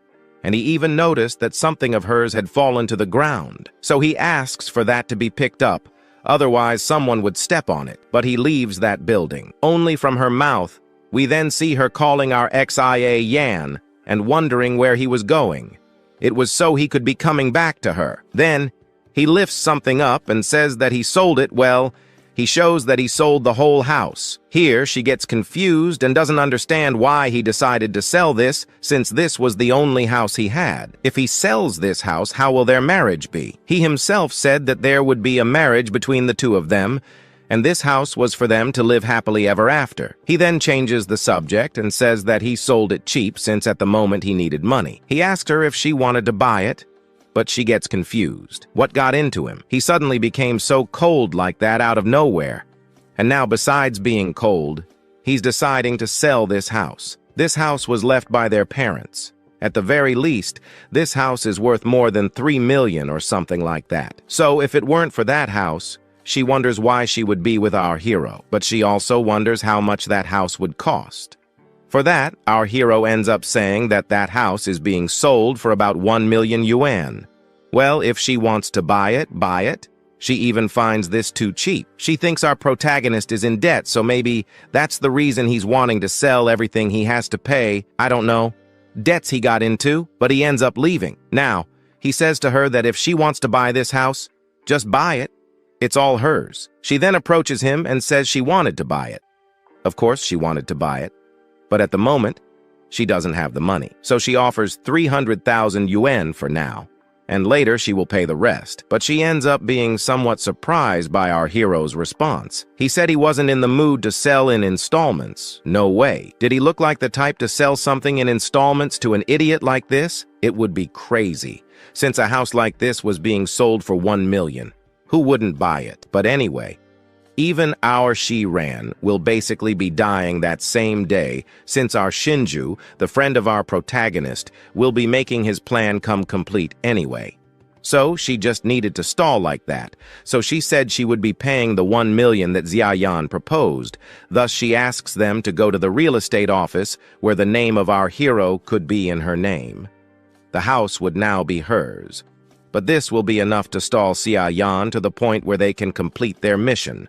and he even noticed that something of hers had fallen to the ground. So he asks for that to be picked up, otherwise someone would step on it. But he leaves that building. Only from her mouth, we then see her calling our Xia Yan and wondering where he was going. It was so he could be coming back to her. Then, He lifts something up and says that he sold it. Well, he shows that he sold the whole house. Here, she gets confused and doesn't understand why he decided to sell this, since this was the only house he had. If he sells this house, how will their marriage be? He himself said that there would be a marriage between the two of them, and this house was for them to live happily ever after. He then changes the subject and says that he sold it cheap since at the moment he needed money. He asked her if she wanted to buy it, but she gets confused. What got into him? He suddenly became so cold like that out of nowhere. And now, besides being cold, he's deciding to sell this house. This house was left by their parents. At the very least, this house is worth more than 3 million or something like that. So if it weren't for that house, she wonders why she would be with our hero. But she also wonders how much that house would cost. For that, our hero ends up saying that that house is being sold for about 1 million yuan. Well, if she wants to buy it, buy it. She even finds this too cheap. She thinks our protagonist is in debt, so maybe that's the reason he's wanting to sell everything he has to pay. I don't know. Debts he got into, but he ends up leaving. Now, he says to her that if she wants to buy this house, just buy it. It's all hers. She then approaches him and says she wanted to buy it. Of course, she wanted to buy it. But at the moment, she doesn't have the money. So she offers 300,000 yuan for now, and later she will pay the rest. But she ends up being somewhat surprised by our hero's response. He said he wasn't in the mood to sell in installments. No way. Did he look like the type to sell something in installments to an idiot like this? It would be crazy, since a house like this was being sold for 1 million. Who wouldn't buy it? But anyway, even our Shiran will basically be dying that same day, since our Shinju, the friend of our protagonist, will be making his plan come complete anyway. So she just needed to stall like that. So she said she would be paying the 1 million that Xiaoyan proposed. Thus she asks them to go to the real estate office where the name of our hero could be in her name. The house would now be hers. But this will be enough to stall Xiaoyan to the point where they can complete their mission,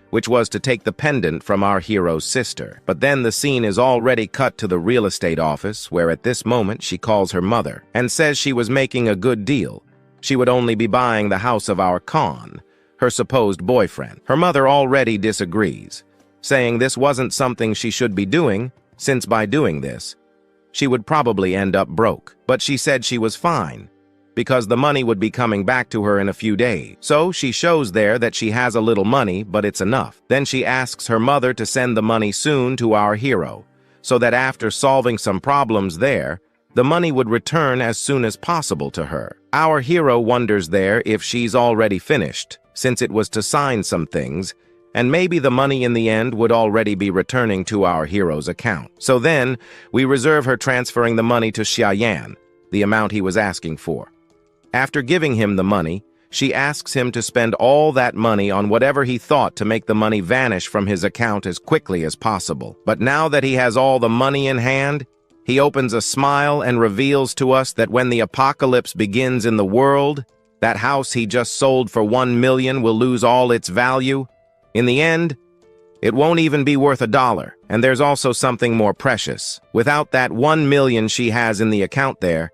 which was to take the pendant from our hero's sister. But then the scene is already cut to the real estate office, where at this moment she calls her mother and says she was making a good deal. She would only be buying the house of our Khan, her supposed boyfriend. Her mother already disagrees, saying this wasn't something she should be doing, since by doing this, she would probably end up broke. But she said she was fine, because the money would be coming back to her in a few days. So she shows there that she has a little money, but it's enough. Then she asks her mother to send the money soon to our hero, so that after solving some problems there, the money would return as soon as possible to her. Our hero wonders there if she's already finished, since it was to sign some things, and maybe the money in the end would already be returning to our hero's account. So then, we reserve her transferring the money to Xiaoyan, the amount he was asking for. After giving him the money, she asks him to spend all that money on whatever he thought to make the money vanish from his account as quickly as possible. But now that he has all the money in hand, he opens a smile and reveals to us that when the apocalypse begins in the world, that house he just sold for 1 million will lose all its value. In the end, it won't even be worth $1. And there's also something more precious. Without that 1 million she has in the account there,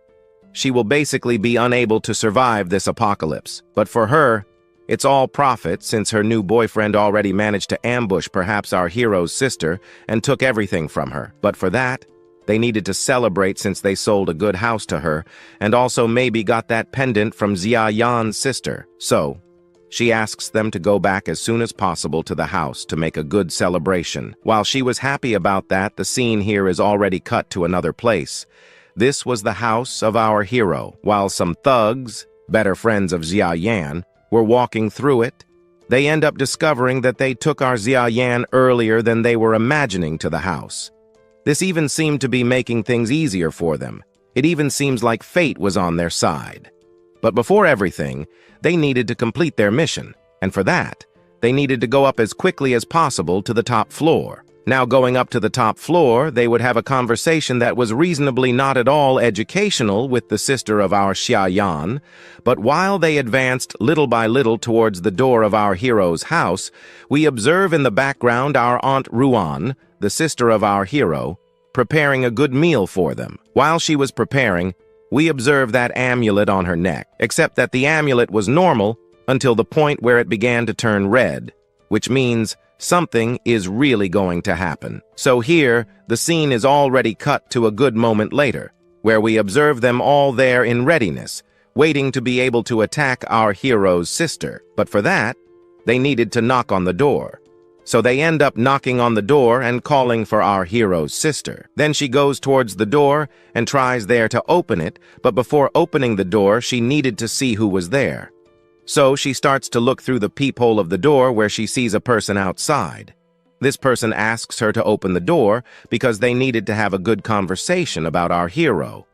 she will basically be unable to survive this apocalypse. But for her, it's all profit, since her new boyfriend already managed to ambush perhaps our hero's sister and took everything from her. But for that, they needed to celebrate, since they sold a good house to her and also maybe got that pendant from Xiaoyan's sister. So she asks them to go back as soon as possible to the house to make a good celebration. While she was happy about that, the scene here is already cut to another place. This was the house of our hero. While some thugs, better friends of Xiaoyan, were walking through it, they end up discovering that they took our Xiaoyan earlier than they were imagining to the house. This even seemed to be making things easier for them. It even seems like fate was on their side. But before everything, they needed to complete their mission, and for that, they needed to go up as quickly as possible to the top floor. Now, going up to the top floor, they would have a conversation that was reasonably not at all educational with the sister of our Xiaoyan, but while they advanced little by little towards the door of our hero's house, we observe in the background our Aunt Ruan, the sister of our hero, preparing a good meal for them. While she was preparing, we observe that amulet on her neck, except that the amulet was normal until the point where it began to turn red, which means something is really going to happen. So here, the scene is already cut to a good moment later, where we observe them all there in readiness, waiting to be able to attack our hero's sister. But for that, they needed to knock on the door. So they end up knocking on the door and calling for our hero's sister. Then she goes towards the door and tries there to open it, but before opening the door, she needed to see who was there. So she starts to look through the peephole of the door where she sees a person outside. This person asks her to open the door because they needed to have a good conversation about our hero.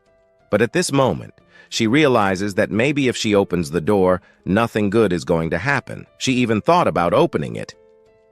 But at this moment, she realizes that maybe if she opens the door, nothing good is going to happen. She even thought about opening it.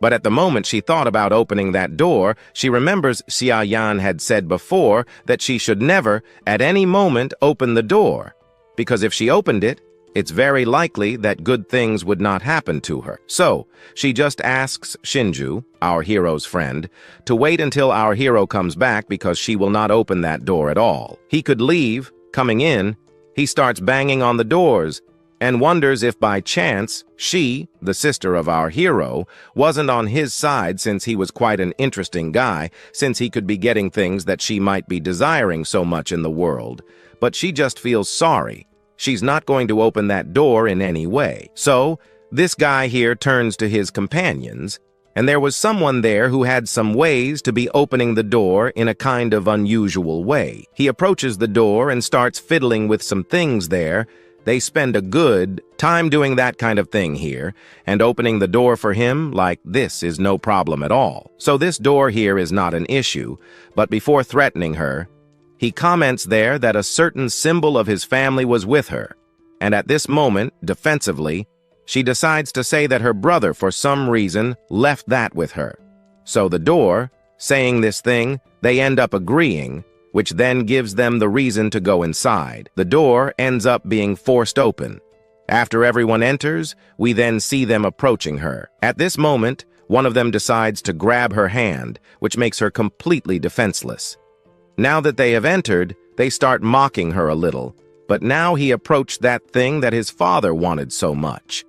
But at the moment she thought about opening that door, she remembers Xia Yan had said before that she should never, at any moment, open the door, because if she opened it, it's very likely that good things would not happen to her. So, she just asks Shinju, our hero's friend, to wait until our hero comes back because she will not open that door at all. He could leave. Coming in, he starts banging on the doors and wonders if by chance she, the sister of our hero, wasn't on his side since he was quite an interesting guy, since he could be getting things that she might be desiring so much in the world. But she just feels sorry. She's not going to open that door in any way. So, this guy here turns to his companions, and there was someone there who had some ways to be opening the door in a kind of unusual way. He approaches the door and starts fiddling with some things there. They spend a good time doing that kind of thing here, and opening the door for him like this is no problem at all. So this door here is not an issue, but before threatening her, he comments there that a certain symbol of his family was with her, and at this moment, defensively, she decides to say that her brother, for some reason, left that with her. So the door, saying this thing, they end up agreeing, which then gives them the reason to go inside. The door ends up being forced open. After everyone enters, we then see them approaching her. At this moment, one of them decides to grab her hand, which makes her completely defenseless. Now that they have entered, they start mocking her a little, but now he approached that thing that his father wanted so much.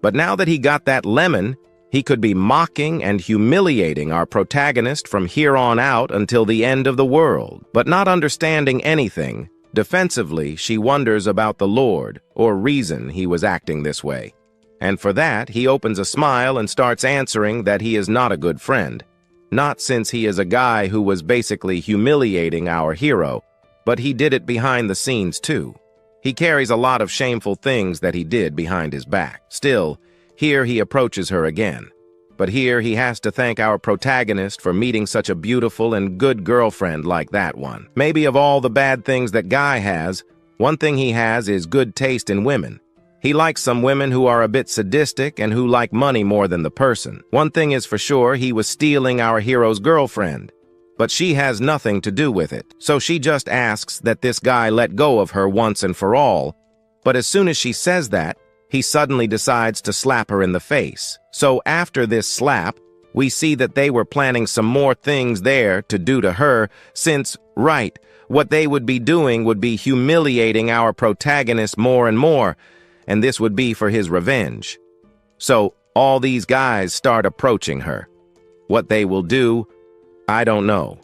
But now that he got that lemon, he could be mocking and humiliating our protagonist from here on out until the end of the world. But not understanding anything, defensively she wonders about the Lord, or reason he was acting this way. And for that, he opens a smile and starts answering that he is not a good friend. Not since he is a guy who was basically humiliating our hero, but he did it behind the scenes too. He carries a lot of shameful things that he did behind his back. Still, here he approaches her again. But here he has to thank our protagonist for meeting such a beautiful and good girlfriend like that one. Maybe of all the bad things that guy has, one thing he has is good taste in women. He likes some women who are a bit sadistic and who like money more than the person. One thing is for sure, he was stealing our hero's girlfriend. But she has nothing to do with it. So she just asks that this guy let go of her once and for all. But as soon as she says that, he suddenly decides to slap her in the face. So after this slap, we see that they were planning some more things there to do to her, since, right, what they would be doing would be humiliating our protagonist more and more, and this would be for his revenge. So all these guys start approaching her. What they will do, I don't know.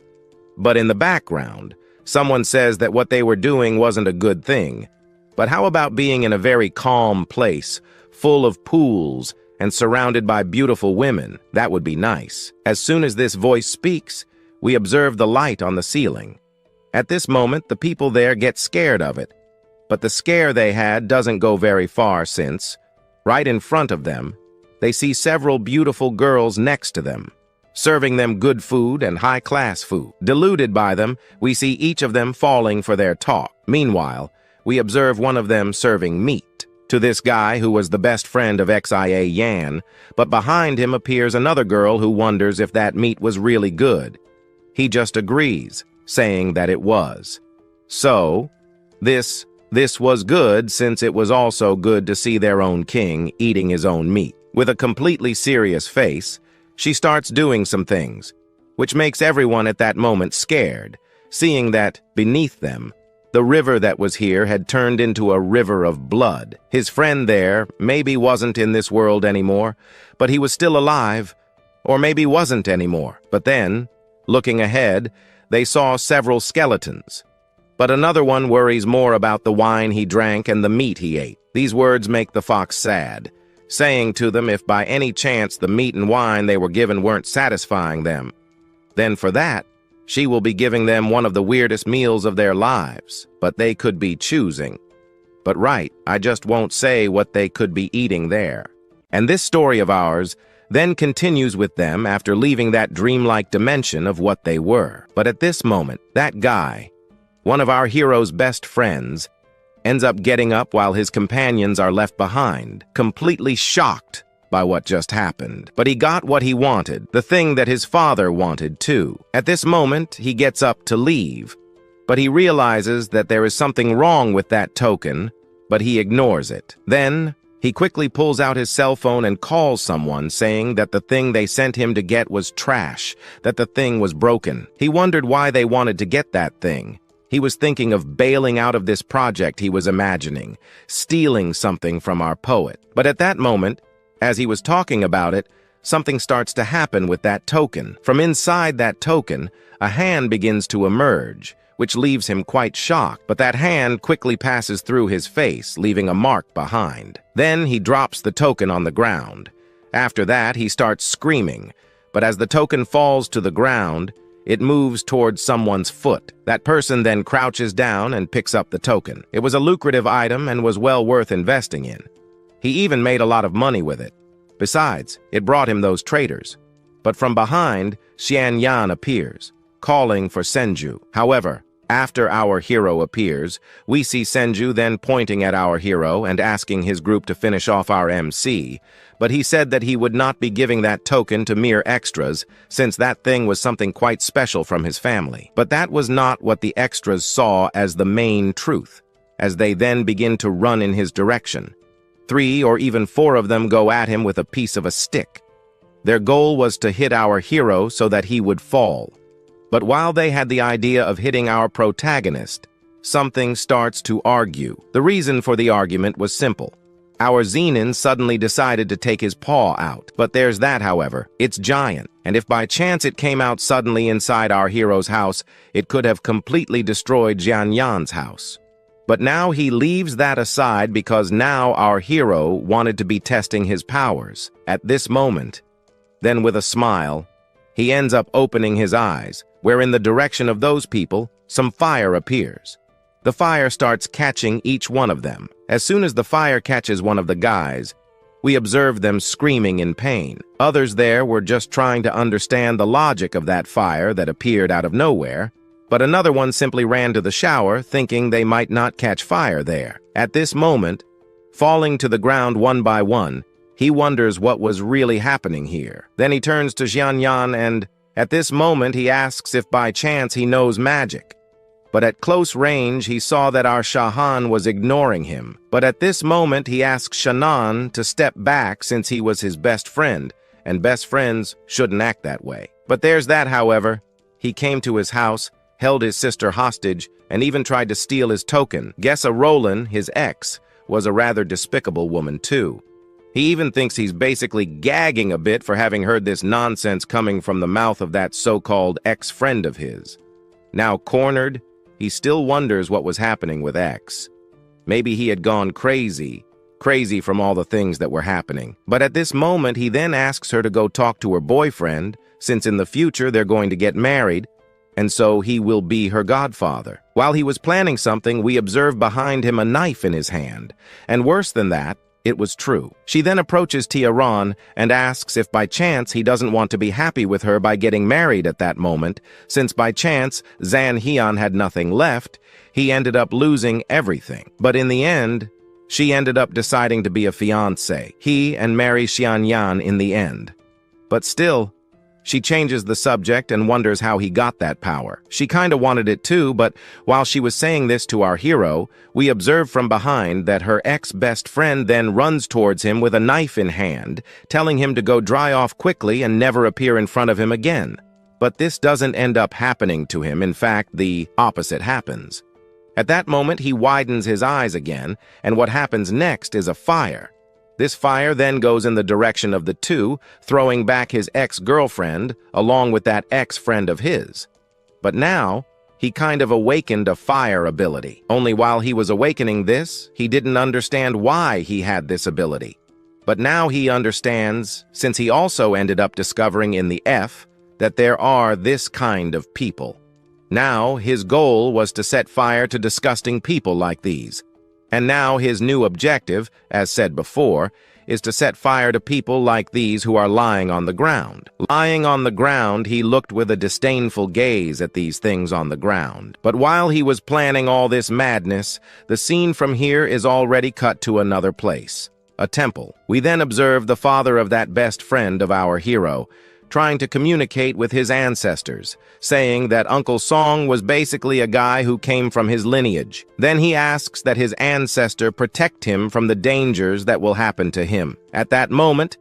But in the background, someone says that what they were doing wasn't a good thing. But how about being in a very calm place, full of pools, and surrounded by beautiful women? That would be nice. As soon as this voice speaks, we observe the light on the ceiling. At this moment, the people there get scared of it. But the scare they had doesn't go very far since, right in front of them, they see several beautiful girls next to them, serving them good food and high-class food. Deluded by them, we see each of them falling for their talk. Meanwhile, we observe one of them serving meat to this guy who was the best friend of Xia Yan, but behind him appears another girl who wonders if that meat was really good. He just agrees, saying that it was. So, this was good since it was also good to see their own king eating his own meat. With a completely serious face, she starts doing some things, which makes everyone at that moment scared, seeing that, beneath them, The river that was here had turned into a river of blood. His friend there maybe wasn't in this world anymore, but he was still alive, or maybe wasn't anymore. But then, looking ahead, they saw several skeletons. But another one worries more about the wine he drank and the meat he ate. These words make the fox sad, saying to them if by any chance the meat and wine they were given weren't satisfying them, then for that, she will be giving them one of the weirdest meals of their lives, but they could be choosing. But right, I just won't say what they could be eating there. And this story of ours then continues with them after leaving that dreamlike dimension of what they were. But at this moment, that guy, one of our hero's best friends, ends up getting up while his companions are left behind, completely shocked by what just happened. But he got what he wanted, the thing that his father wanted too. At this moment, he gets up to leave, but he realizes that there is something wrong with that token, but he ignores it. Then, he quickly pulls out his cell phone and calls someone, saying that the thing they sent him to get was trash, that the thing was broken. He wondered why they wanted to get that thing. He was thinking of bailing out of this project he was imagining, stealing something from our poet. But at that moment, as he was talking about it, something starts to happen with that token. From inside that token, a hand begins to emerge, which leaves him quite shocked, but that hand quickly passes through his face, leaving a mark behind. Then he drops the token on the ground. After that, he starts screaming, but as the token falls to the ground, it moves towards someone's foot. That person then crouches down and picks up the token. It was a lucrative item and was well worth investing in. He even made a lot of money with it. Besides, it brought him those traders. But from behind, Xianyan appears, calling for Senju. However, after our hero appears, we see Senju then pointing at our hero and asking his group to finish off our MC, but he said that he would not be giving that token to mere extras, since that thing was something quite special from his family. But that was not what the extras saw as the main truth, as they then begin to run in his direction. 3 or even 4 of them go at him with a piece of a stick. Their goal was to hit our hero so that he would fall. But while they had the idea of hitting our protagonist, something starts to argue. The reason for the argument was simple. Our Zenin suddenly decided to take his paw out. But there's that, however. It's giant, and if by chance it came out suddenly inside our hero's house, it could have completely destroyed Jianyan's house. But now he leaves that aside because now our hero wanted to be testing his powers. At this moment, then with a smile, he ends up opening his eyes, where in the direction of those people, some fire appears. The fire starts catching each one of them. As soon as the fire catches one of the guys, we observe them screaming in pain. Others there were just trying to understand the logic of that fire that appeared out of nowhere, but another one simply ran to the shower, thinking they might not catch fire there. At this moment, falling to the ground one by one, he wonders what was really happening here. Then he turns to Xianyan and, at this moment, he asks if by chance he knows magic. But at close range, he saw that our Shahan was ignoring him. But at this moment, he asks Shannon to step back since he was his best friend, and best friends shouldn't act that way. But there's that, however. He came to his house, held his sister hostage, and even tried to steal his token. Guess Roland, his ex, was a rather despicable woman too. He even thinks he's basically gagging a bit for having heard this nonsense coming from the mouth of that so-called ex-friend of his. Now cornered, he still wonders what was happening with X. Maybe he had gone crazy from all the things that were happening. But at this moment, he then asks her to go talk to her boyfriend, since in the future they're going to get married, and so he will be her godfather. While he was planning something, we observed behind him a knife in his hand, and worse than that, it was true. She then approaches Tiaran and asks if by chance he doesn't want to be happy with her by getting married at that moment, since by chance Zan Hyun had nothing left, he ended up losing everything. But in the end, she ended up deciding to be a fiancé. He and marry Xianyan in the end. But still, she changes the subject and wonders how he got that power. She kinda wanted it too, but while she was saying this to our hero, we observe from behind that her ex-best friend then runs towards him with a knife in hand, telling him to go dry off quickly and never appear in front of him again. But this doesn't end up happening to him. In fact, the opposite happens. At that moment, he widens his eyes again, and what happens next is a fire. This fire then goes in the direction of the two, throwing back his ex-girlfriend, along with that ex-friend of his. But now, he kind of awakened a fire ability. Only while he was awakening this, he didn't understand why he had this ability. But now he understands, since he also ended up discovering in the F, that there are this kind of people. Now, his goal was to set fire to disgusting people like these. And now his new objective, as said before, is to set fire to people like these who are lying on the ground. Lying on the ground, he looked with a disdainful gaze at these things on the ground. But while he was planning all this madness, the scene from here is already cut to another place, a temple. We then observe the father of that best friend of our hero, trying to communicate with his ancestors, saying that Uncle Song was basically a guy who came from his lineage. Then he asks that his ancestor protect him from the dangers that will happen to him. At that moment,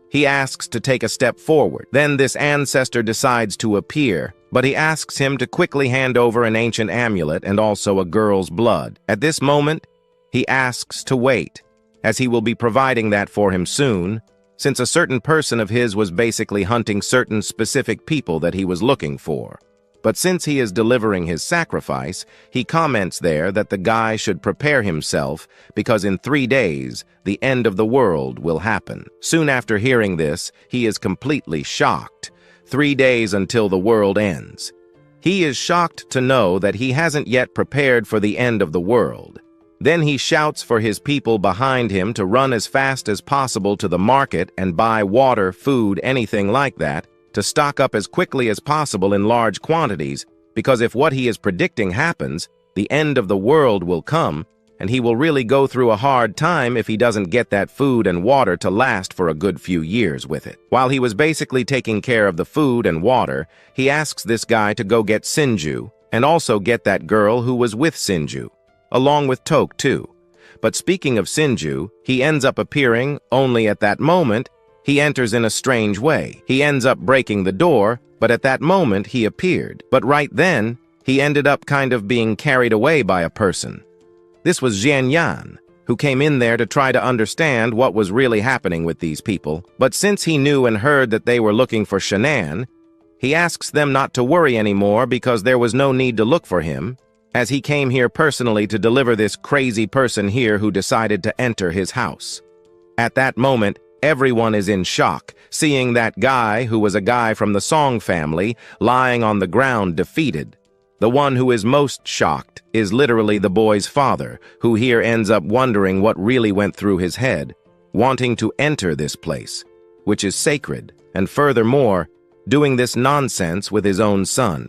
he asks to take a step forward. Then this ancestor decides to appear, but he asks him to quickly hand over an ancient amulet and also a girl's blood. At this moment, he asks to wait, as he will be providing that for him soon, since a certain person of his was basically hunting certain specific people that he was looking for. But since he is delivering his sacrifice, he comments there that the guy should prepare himself because in 3 days, the end of the world will happen. Soon after hearing this, he is completely shocked. 3 days until the world ends. He is shocked to know that he hasn't yet prepared for the end of the world. Then he shouts for his people behind him to run as fast as possible to the market and buy water, food, anything like that, to stock up as quickly as possible in large quantities, because if what he is predicting happens, the end of the world will come, and he will really go through a hard time if he doesn't get that food and water to last for a good few years with it. While he was basically taking care of the food and water, he asks this guy to go get Sinju, and also get that girl who was with Sinju, along with Tok too. But speaking of Sinju, he ends up appearing, only at that moment, he enters in a strange way. He ends up breaking the door, but at that moment he appeared. But right then, he ended up kind of being carried away by a person. This was Jian Yan, who came in there to try to understand what was really happening with these people. But since he knew and heard that they were looking for Shan'an, he asks them not to worry anymore because there was no need to look for him, as he came here personally to deliver this crazy person here who decided to enter his house. At that moment, everyone is in shock, seeing that guy, who was a guy from the Song family, lying on the ground defeated. The one who is most shocked is literally the boy's father, who here ends up wondering what really went through his head, wanting to enter this place, which is sacred, and furthermore, doing this nonsense with his own son,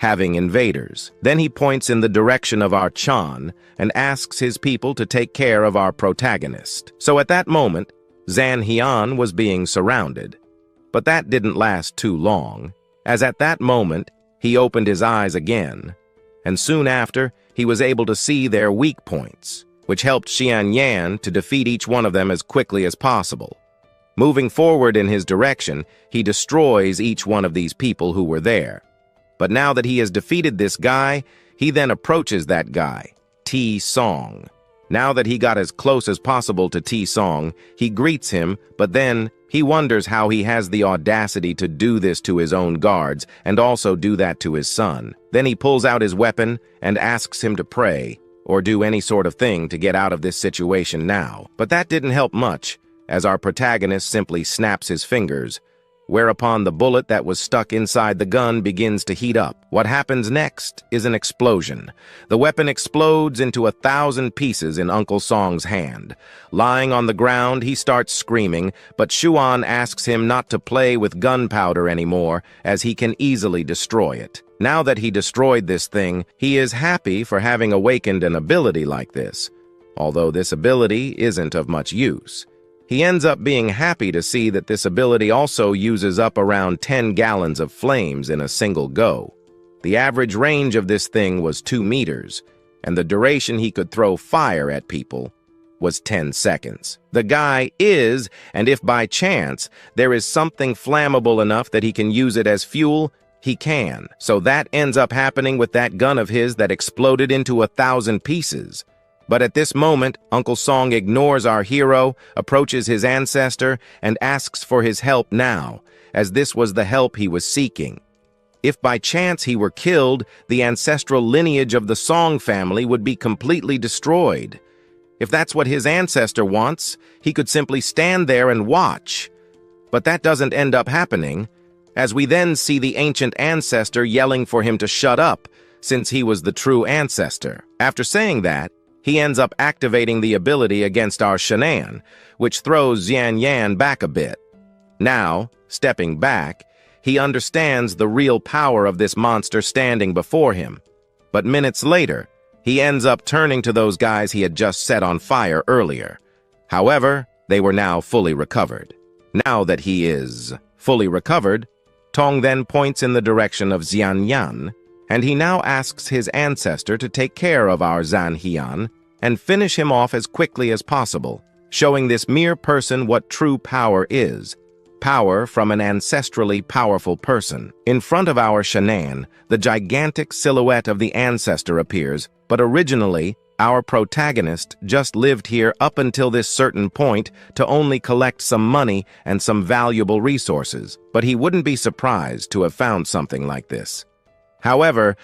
having invaders. Then he points in the direction of our Chan and asks his people to take care of our protagonist. So at that moment, Zan Hian was being surrounded. But that didn't last too long, as at that moment, he opened his eyes again, and soon after, he was able to see their weak points, which helped Xian Yan to defeat each one of them as quickly as possible. Moving forward in his direction, he destroys each one of these people who were there. But now that he has defeated this guy, he then approaches that guy, T Song. Now that he got as close as possible to T Song, he greets him, but then he wonders how he has the audacity to do this to his own guards and also do that to his son. Then he pulls out his weapon and asks him to pray or do any sort of thing to get out of this situation now. But that didn't help much, as our protagonist simply snaps his fingers, whereupon the bullet that was stuck inside the gun begins to heat up. What happens next is an explosion. The weapon explodes into 1,000 pieces in Uncle Song's hand. Lying on the ground, he starts screaming, but Xuan asks him not to play with gunpowder anymore, as he can easily destroy it. Now that he destroyed this thing, he is happy for having awakened an ability like this, although this ability isn't of much use. He ends up being happy to see that this ability also uses up around 10 gallons of flames in a single go. The average range of this thing was 2 meters, and the duration he could throw fire at people was 10 seconds. The guy is, and if by chance there is something flammable enough that he can use it as fuel, he can. So that ends up happening with that gun of his that exploded into 1,000 pieces. But at this moment, Uncle Song ignores our hero, approaches his ancestor, and asks for his help now, as this was the help he was seeking. If by chance he were killed, the ancestral lineage of the Song family would be completely destroyed. If that's what his ancestor wants, he could simply stand there and watch. But that doesn't end up happening, as we then see the ancient ancestor yelling for him to shut up, since he was the true ancestor. After saying that, he ends up activating the ability against our Shan'an, which throws Xian Yan back a bit. Now, stepping back, he understands the real power of this monster standing before him. But minutes later, he ends up turning to those guys he had just set on fire earlier. However, they were now fully recovered. Now that he is fully recovered, Tong then points in the direction of Xian Yan, and he now asks his ancestor to take care of our Zan Hian and finish him off as quickly as possible, showing this mere person what true power is. Power from an ancestrally powerful person. In front of our Shan'an, the gigantic silhouette of the ancestor appears, but originally, our protagonist just lived here up until this certain point to only collect some money and some valuable resources, but he wouldn't be surprised to have found something like this. However,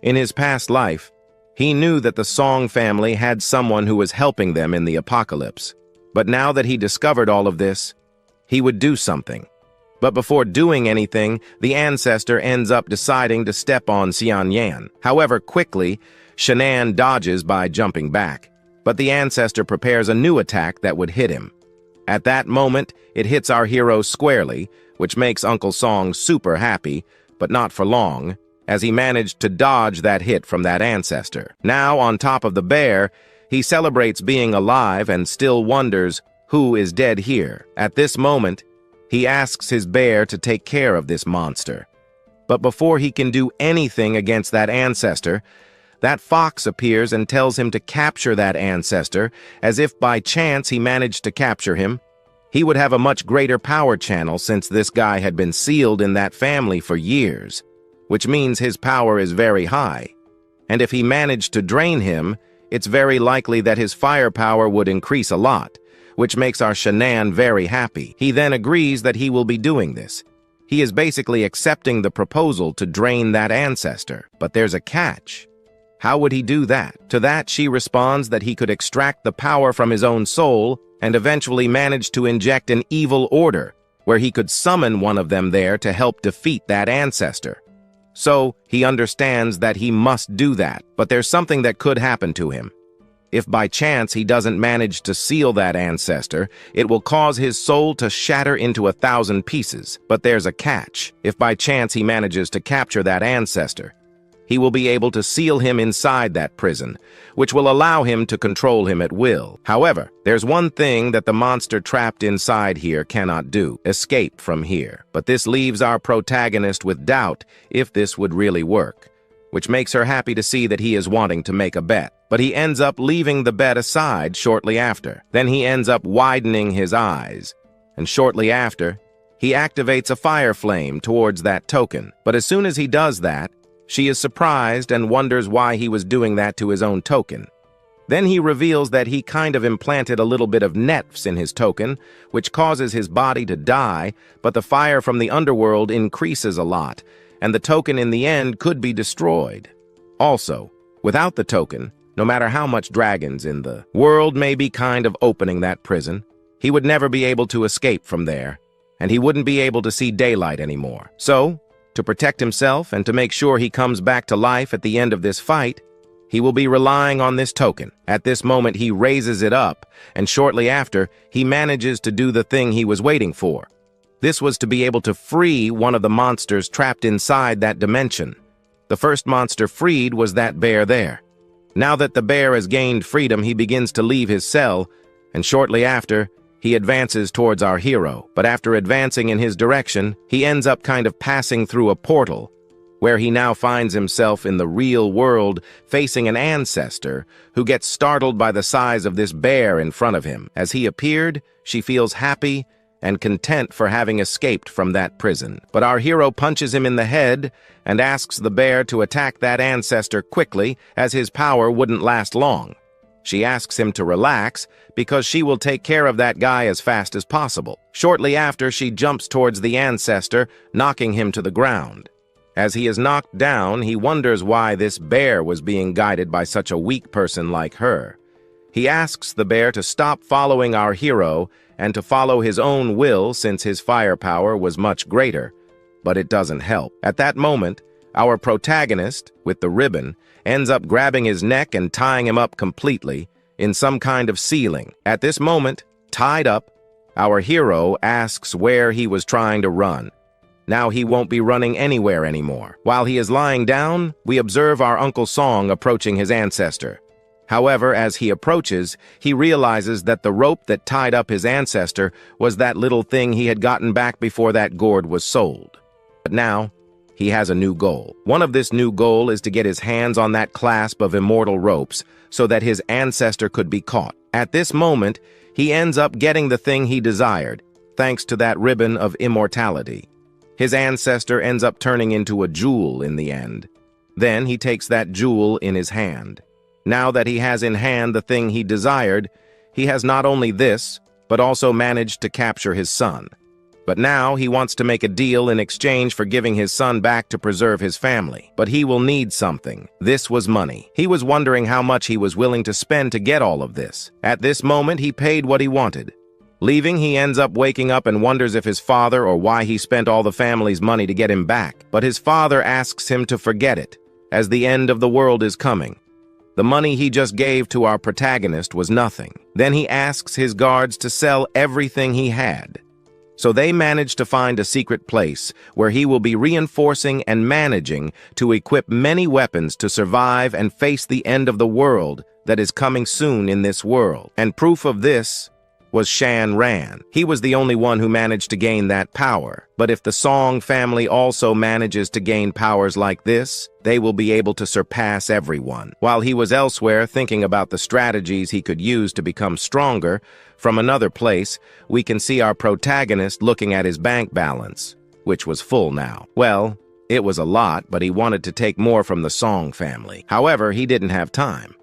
in his past life, he knew that the Song family had someone who was helping them in the apocalypse. But now that he discovered all of this, he would do something. But before doing anything, the ancestor ends up deciding to step on Xian Yan. However, quickly, Shan'an dodges by jumping back, but the ancestor prepares a new attack that would hit him. At that moment, it hits our hero squarely, which makes Uncle Song super happy, but not for long, as he managed to dodge that hit from that ancestor. Now, on top of the bear, he celebrates being alive and still wonders who is dead here. At this moment, he asks his bear to take care of this monster. But before he can do anything against that ancestor, that fox appears and tells him to capture that ancestor, as if by chance he managed to capture him. He would have a much greater power channel since this guy had been sealed in that family for years, which means his power is very high. And if he managed to drain him, it's very likely that his firepower would increase a lot, which makes our Shan'an very happy. He then agrees that he will be doing this. He is basically accepting the proposal to drain that ancestor. But there's a catch. How would he do that? To that, she responds that he could extract the power from his own soul and eventually manage to inject an evil order, where he could summon one of them there to help defeat that ancestor. So, he understands that he must do that, but there's something that could happen to him. If by chance he doesn't manage to seal that ancestor, it will cause his soul to shatter into 1,000 pieces. But there's a catch. If by chance he manages to capture that ancestor, he will be able to seal him inside that prison, which will allow him to control him at will. However, there's one thing that the monster trapped inside here cannot do: escape from here. But this leaves our protagonist with doubt if this would really work, which makes her happy to see that he is wanting to make a bet. But he ends up leaving the bet aside shortly after. Then he ends up widening his eyes, and shortly after, he activates a fire flame towards that token. But as soon as he does that, she is surprised and wonders why he was doing that to his own token. Then he reveals that he kind of implanted a little bit of nets in his token, which causes his body to die, but the fire from the underworld increases a lot, and the token in the end could be destroyed. Also, without the token, no matter how much dragons in the world may be kind of opening that prison, he would never be able to escape from there, and he wouldn't be able to see daylight anymore. So, to protect himself and to make sure he comes back to life at the end of this fight, he will be relying on this token. At this moment, he raises it up, and shortly after, he manages to do the thing he was waiting for. This was to be able to free one of the monsters trapped inside that dimension. The first monster freed was that bear there. Now that the bear has gained freedom, he begins to leave his cell, and shortly after, he advances towards our hero. But after advancing in his direction, he ends up kind of passing through a portal, where he now finds himself in the real world facing an ancestor who gets startled by the size of this bear in front of him. As he appeared, she feels happy and content for having escaped from that prison. But our hero punches him in the head and asks the bear to attack that ancestor quickly, as his power wouldn't last long. She asks him to relax because she will take care of that guy as fast as possible. Shortly after, she jumps towards the ancestor, knocking him to the ground. As he is knocked down, he wonders why this bear was being guided by such a weak person like her. He asks the bear to stop following our hero and to follow his own will, since his firepower was much greater. But it doesn't help. At that moment, our protagonist, with the ribbon, ends up grabbing his neck and tying him up completely in some kind of ceiling. At this moment, tied up, our hero asks where he was trying to run. Now he won't be running anywhere anymore. While he is lying down, we observe our Uncle Song approaching his ancestor. However, as he approaches, he realizes that the rope that tied up his ancestor was that little thing he had gotten back before that gourd was sold. But now, he has a new goal. One of this new goal is to get his hands on that clasp of immortal ropes so that his ancestor could be caught. At this moment, he ends up getting the thing he desired, thanks to that ribbon of immortality. His ancestor ends up turning into a jewel in the end. Then he takes that jewel in his hand. Now that he has in hand the thing he desired, he has not only this, but also managed to capture his son. But now he wants to make a deal in exchange for giving his son back to preserve his family. But he will need something. This was money. He was wondering how much he was willing to spend to get all of this. At this moment, he paid what he wanted. Leaving, he ends up waking up and wonders if his father or why he spent all the family's money to get him back. But his father asks him to forget it, as the end of the world is coming. The money he just gave to our protagonist was nothing. Then he asks his guards to sell everything he had. So they manage to find a secret place where he will be reinforcing and managing to equip many weapons to survive and face the end of the world that is coming soon in this world. And proof of this was Shan Ran. He was the only one who managed to gain that power. But if the Song family also manages to gain powers like this, they will be able to surpass everyone. While he was elsewhere thinking about the strategies he could use to become stronger, from another place, we can see our protagonist looking at his bank balance, which was full now. Well, it was a lot, but he wanted to take more from the Song family. However, he didn't have time.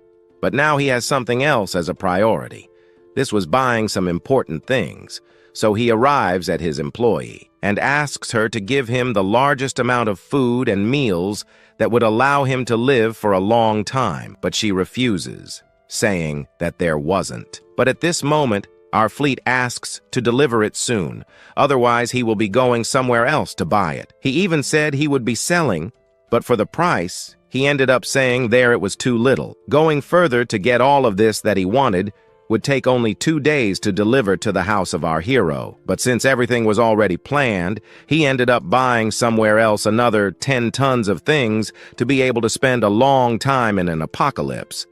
But now he has something else as a priority. This was buying some important things, so he arrives at his employee and asks her to give him the largest amount of food and meals that would allow him to live for a long time, but she refuses, saying that there wasn't. But at this moment, our fleet asks to deliver it soon, otherwise he will be going somewhere else to buy it. He even said he would be selling, but for the price, he ended up saying there it was too little. Going further to get all of this that he wanted would take only 2 days to deliver to the house of our hero. But since everything was already planned, he ended up buying somewhere else another 10 tons of things to be able to spend a long time in an apocalypse.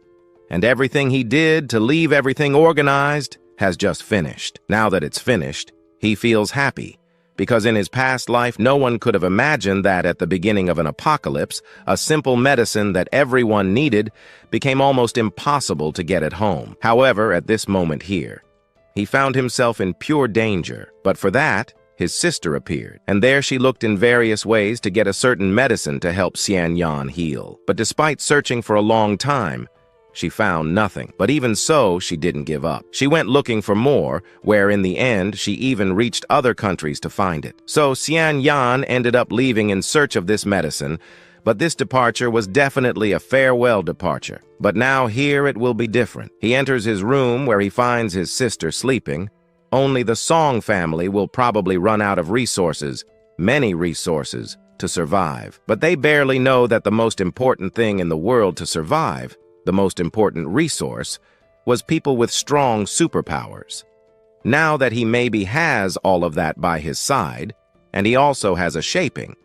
And everything he did to leave everything organized has just finished. Now that it's finished, he feels happy, because in his past life, no one could have imagined that at the beginning of an apocalypse, a simple medicine that everyone needed became almost impossible to get at home. However, at this moment here, he found himself in pure danger. But for that, his sister appeared, and there she looked in various ways to get a certain medicine to help Xian Yan heal. But despite searching for a long time, she found nothing. But even so, she didn't give up. She went looking for more, where in the end, she even reached other countries to find it. So Xian Yan ended up leaving in search of this medicine, but this departure was definitely a farewell departure. But now here it will be different. He enters his room where he finds his sister sleeping. Only the Song family will probably run out of resources, many resources, to survive. But they barely know that the most important thing in the world to survive, the most important resource, was people with strong superpowers. Now that he maybe has all of that by his side, and he also has a shaping,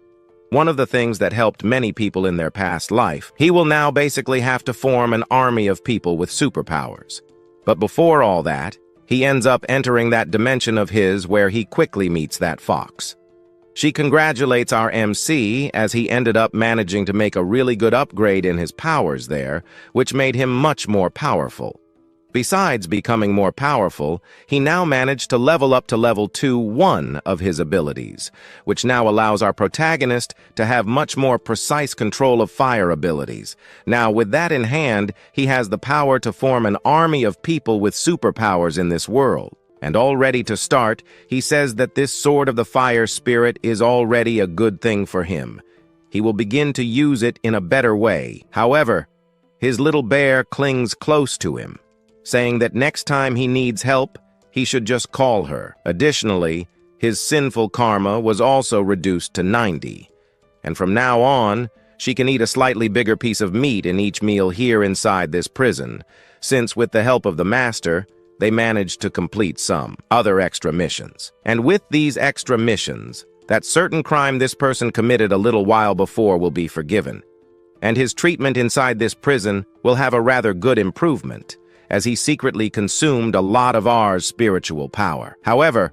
one of the things that helped many people in their past life, he will now basically have to form an army of people with superpowers. But before all that, he ends up entering that dimension of his where he quickly meets that fox. She congratulates our MC as he ended up managing to make a really good upgrade in his powers there, which made him much more powerful. Besides becoming more powerful, he now managed to level up to level 2-1 of his abilities, which now allows our protagonist to have much more precise control of fire abilities. Now, with that in hand, he has the power to form an army of people with superpowers in this world. And already to start, he says that this Sword of the Fire Spirit is already a good thing for him. He will begin to use it in a better way. However, his little bear clings close to him, saying that next time he needs help, he should just call her. Additionally, his sinful karma was also reduced to 90. And from now on, she can eat a slightly bigger piece of meat in each meal here inside this prison, since with the help of the master, they managed to complete some other extra missions. And with these extra missions, that certain crime this person committed a little while before will be forgiven. And his treatment inside this prison will have a rather good improvement, as he secretly consumed a lot of our spiritual power. However,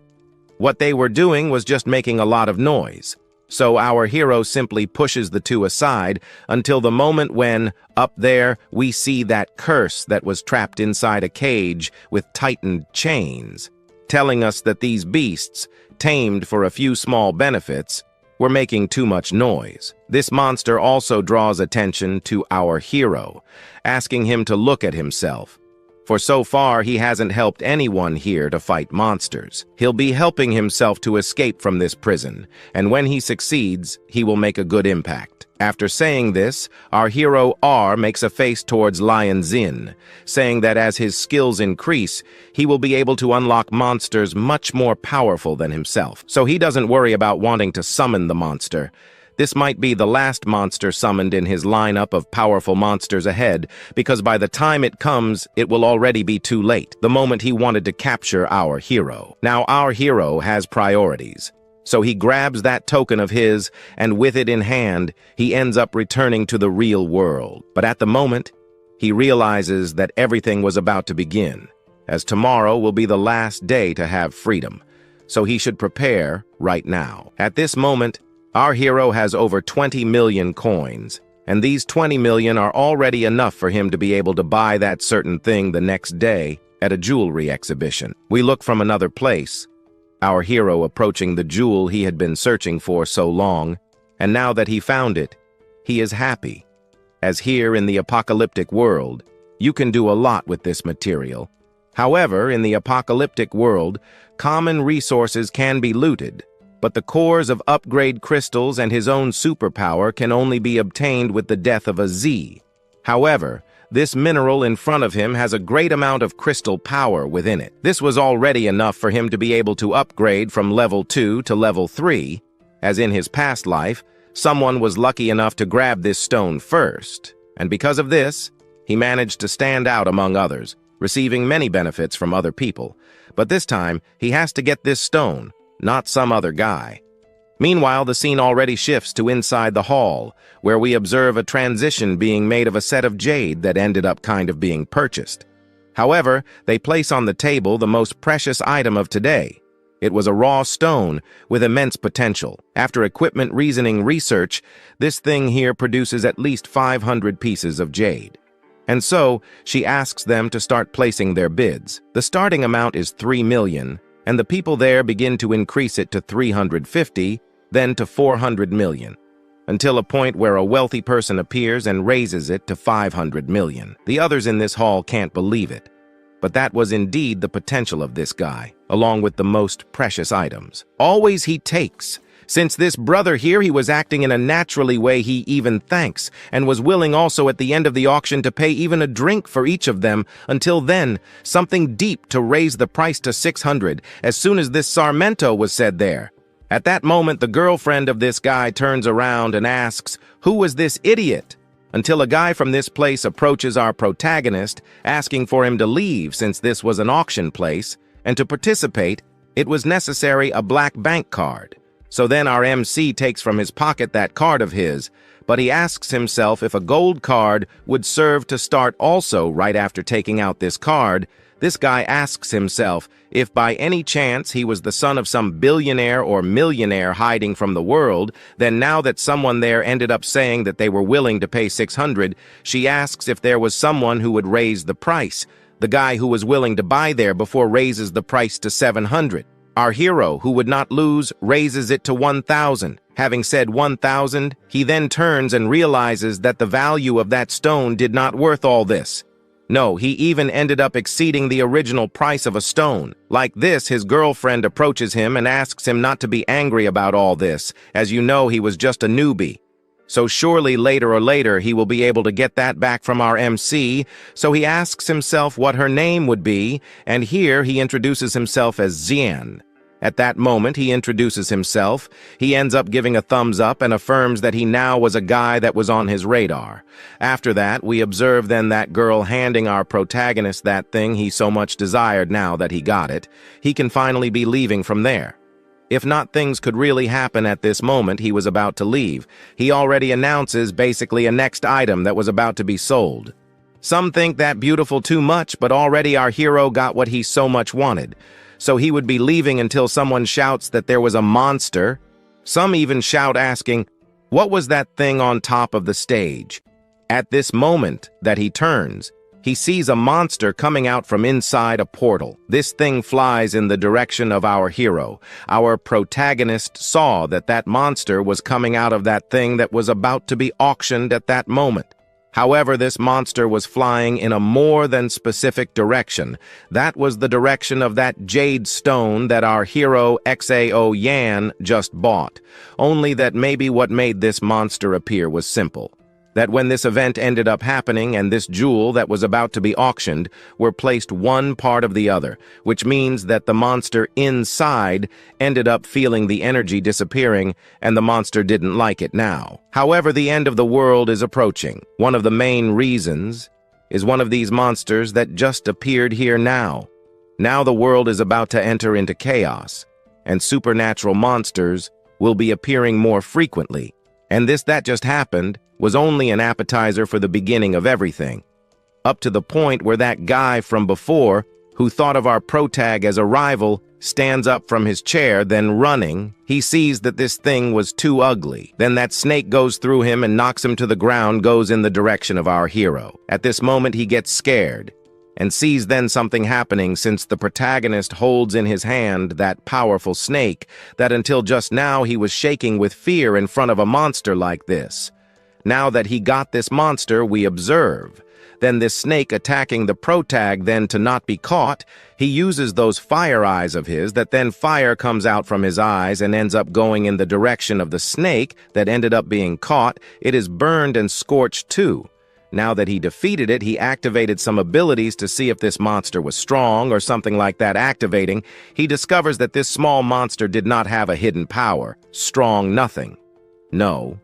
what they were doing was just making a lot of noise. So our hero simply pushes the two aside until the moment when, up there, we see that curse that was trapped inside a cage with tightened chains, telling us that these beasts, tamed for a few small benefits, were making too much noise. This monster also draws attention to our hero, asking him to look at himself. For so far, he hasn't helped anyone here to fight monsters. He'll be helping himself to escape from this prison, and when he succeeds, he will make a good impact. After saying this, our hero R makes a face towards Lion Zin, saying that as his skills increase, he will be able to unlock monsters much more powerful than himself. So he doesn't worry about wanting to summon the monster. This might be the last monster summoned in his lineup of powerful monsters ahead, because by the time it comes, it will already be too late, the moment he wanted to capture our hero. Now, our hero has priorities, so he grabs that token of his, and with it in hand, he ends up returning to the real world. But at the moment, he realizes that everything was about to begin, as tomorrow will be the last day to have freedom, so he should prepare right now. At this moment, our hero has over 20 million coins, and these 20 million are already enough for him to be able to buy that certain thing the next day at a jewelry exhibition. We look from another place, our hero approaching the jewel he had been searching for so long, and now that he found it, he is happy. As here in the apocalyptic world, you can do a lot with this material. However, in the apocalyptic world, common resources can be looted, but the cores of upgrade crystals and his own superpower can only be obtained with the death of a Z. However, this mineral in front of him has a great amount of crystal power within it. This was already enough for him to be able to upgrade from level 2 to level 3, as in his past life, someone was lucky enough to grab this stone first, and because of this, he managed to stand out among others, receiving many benefits from other people. But this time, he has to get this stone, not some other guy. Meanwhile, the scene already shifts to inside the hall, where we observe a transition being made of a set of jade that ended up kind of being purchased. However, they place on the table the most precious item of today. It was a raw stone with immense potential. After equipment reasoning research, this thing here produces at least 500 pieces of jade. And so, she asks them to start placing their bids. The starting amount is 3 million, and the people there begin to increase it to 350, then to 400 million, until a point where a wealthy person appears and raises it to 500 million. The others in this hall can't believe it, but that was indeed the potential of this guy, along with the most precious items. Always he takes. Since this brother here, he was acting in a naturally way, he even thanks, and was willing also at the end of the auction to pay even a drink for each of them. Until then, something deep to raise the price to 600, as soon as this Sarmento was said there. At that moment, the girlfriend of this guy turns around and asks, "Who was this idiot?" Until a guy from this place approaches our protagonist, asking for him to leave since this was an auction place, and to participate, it was necessary a black bank card. So then our MC takes from his pocket that card of his, but he asks himself if a gold card would serve to start also. Right after taking out this card, this guy asks himself if by any chance he was the son of some billionaire or millionaire hiding from the world. Then now that someone there ended up saying that they were willing to pay 600, she asks if there was someone who would raise the price. The guy who was willing to buy there before raises the price to 700. Our hero, who would not lose, raises it to 1,000. Having said 1,000, he then turns and realizes that the value of that stone did not worth all this. No, he even ended up exceeding the original price of a stone. Like this, his girlfriend approaches him and asks him not to be angry about all this. As you know, he was just a newbie. So surely later or later he will be able to get that back from our MC, so he asks himself what her name would be, and here he introduces himself as Xian. At that moment he introduces himself, he ends up giving a thumbs up and affirms that he now was a guy that was on his radar. After that, we observe then that girl handing our protagonist that thing he so much desired now that he got it. He can finally be leaving from there. If not, things could really happen at this moment he was about to leave. He already announces basically a next item that was about to be sold. Some think that beautiful too much, but already our hero got what he so much wanted. So he would be leaving until someone shouts that there was a monster. Some even shout asking, what was that thing on top of the stage? At this moment that he turns, he sees a monster coming out from inside a portal. This thing flies in the direction of our hero. Our protagonist saw that that monster was coming out of that thing that was about to be auctioned at that moment. However, this monster was flying in a more than specific direction. That was the direction of that jade stone that our hero XAO Yan just bought. Only that maybe what made this monster appear was simple. That when this event ended up happening and this jewel that was about to be auctioned were placed one part of the other, which means that the monster inside ended up feeling the energy disappearing and the monster didn't like it now. However, the end of the world is approaching. One of the main reasons is one of these monsters that just appeared here now. Now the world is about to enter into chaos, and supernatural monsters will be appearing more frequently. And that just happened was only an appetizer for the beginning of everything. Up to the point where that guy from before, who thought of our protag as a rival, stands up from his chair, then running, he sees that this thing was too ugly. Then that snake goes through him and knocks him to the ground, goes in the direction of our hero. At this moment he gets scared, and sees then something happening since the protagonist holds in his hand that powerful snake that until just now he was shaking with fear in front of a monster like this. Now that he got this monster, we observe. Then this snake attacking the protag, then to not be caught, he uses those fire eyes of his that then fire comes out from his eyes and ends up going in the direction of the snake that ended up being caught. It is burned and scorched too. Now that he defeated it, he activated some abilities to see if this monster was strong or something like that. Activating, he discovers that this small monster did not have a hidden power. Strong nothing. No.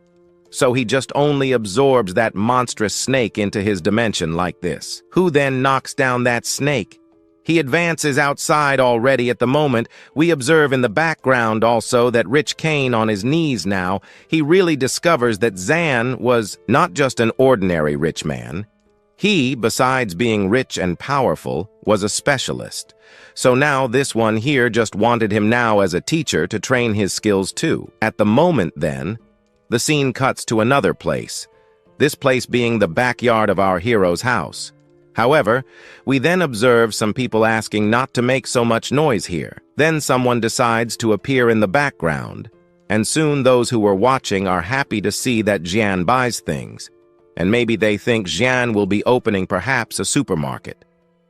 So he just only absorbs that monstrous snake into his dimension like this. Who then knocks down that snake? He advances outside already at the moment. We observe in the background also that Rich Kane on his knees now. He really discovers that Zan was not just an ordinary rich man. He, besides being rich and powerful, was a specialist. So now this one here just wanted him now as a teacher to train his skills too. At the moment then, the scene cuts to another place, this place being the backyard of our hero's house. However, we then observe some people asking not to make so much noise here. Then someone decides to appear in the background, and soon those who were watching are happy to see that Jian buys things, and maybe they think Jian will be opening perhaps a supermarket.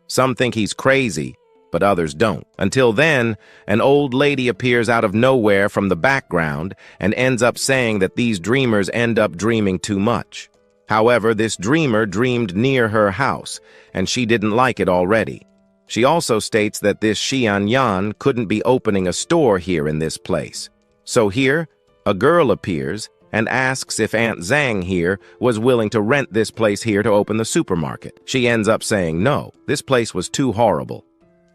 Some think he's crazy, but others don't. Until then, an old lady appears out of nowhere from the background and ends up saying that these dreamers end up dreaming too much. However, this dreamer dreamed near her house, and she didn't like it already. She also states that this Xian Yan couldn't be opening a store here in this place. So here, a girl appears and asks if Aunt Zhang here was willing to rent this place here to open the supermarket. She ends up saying no, this place was too horrible.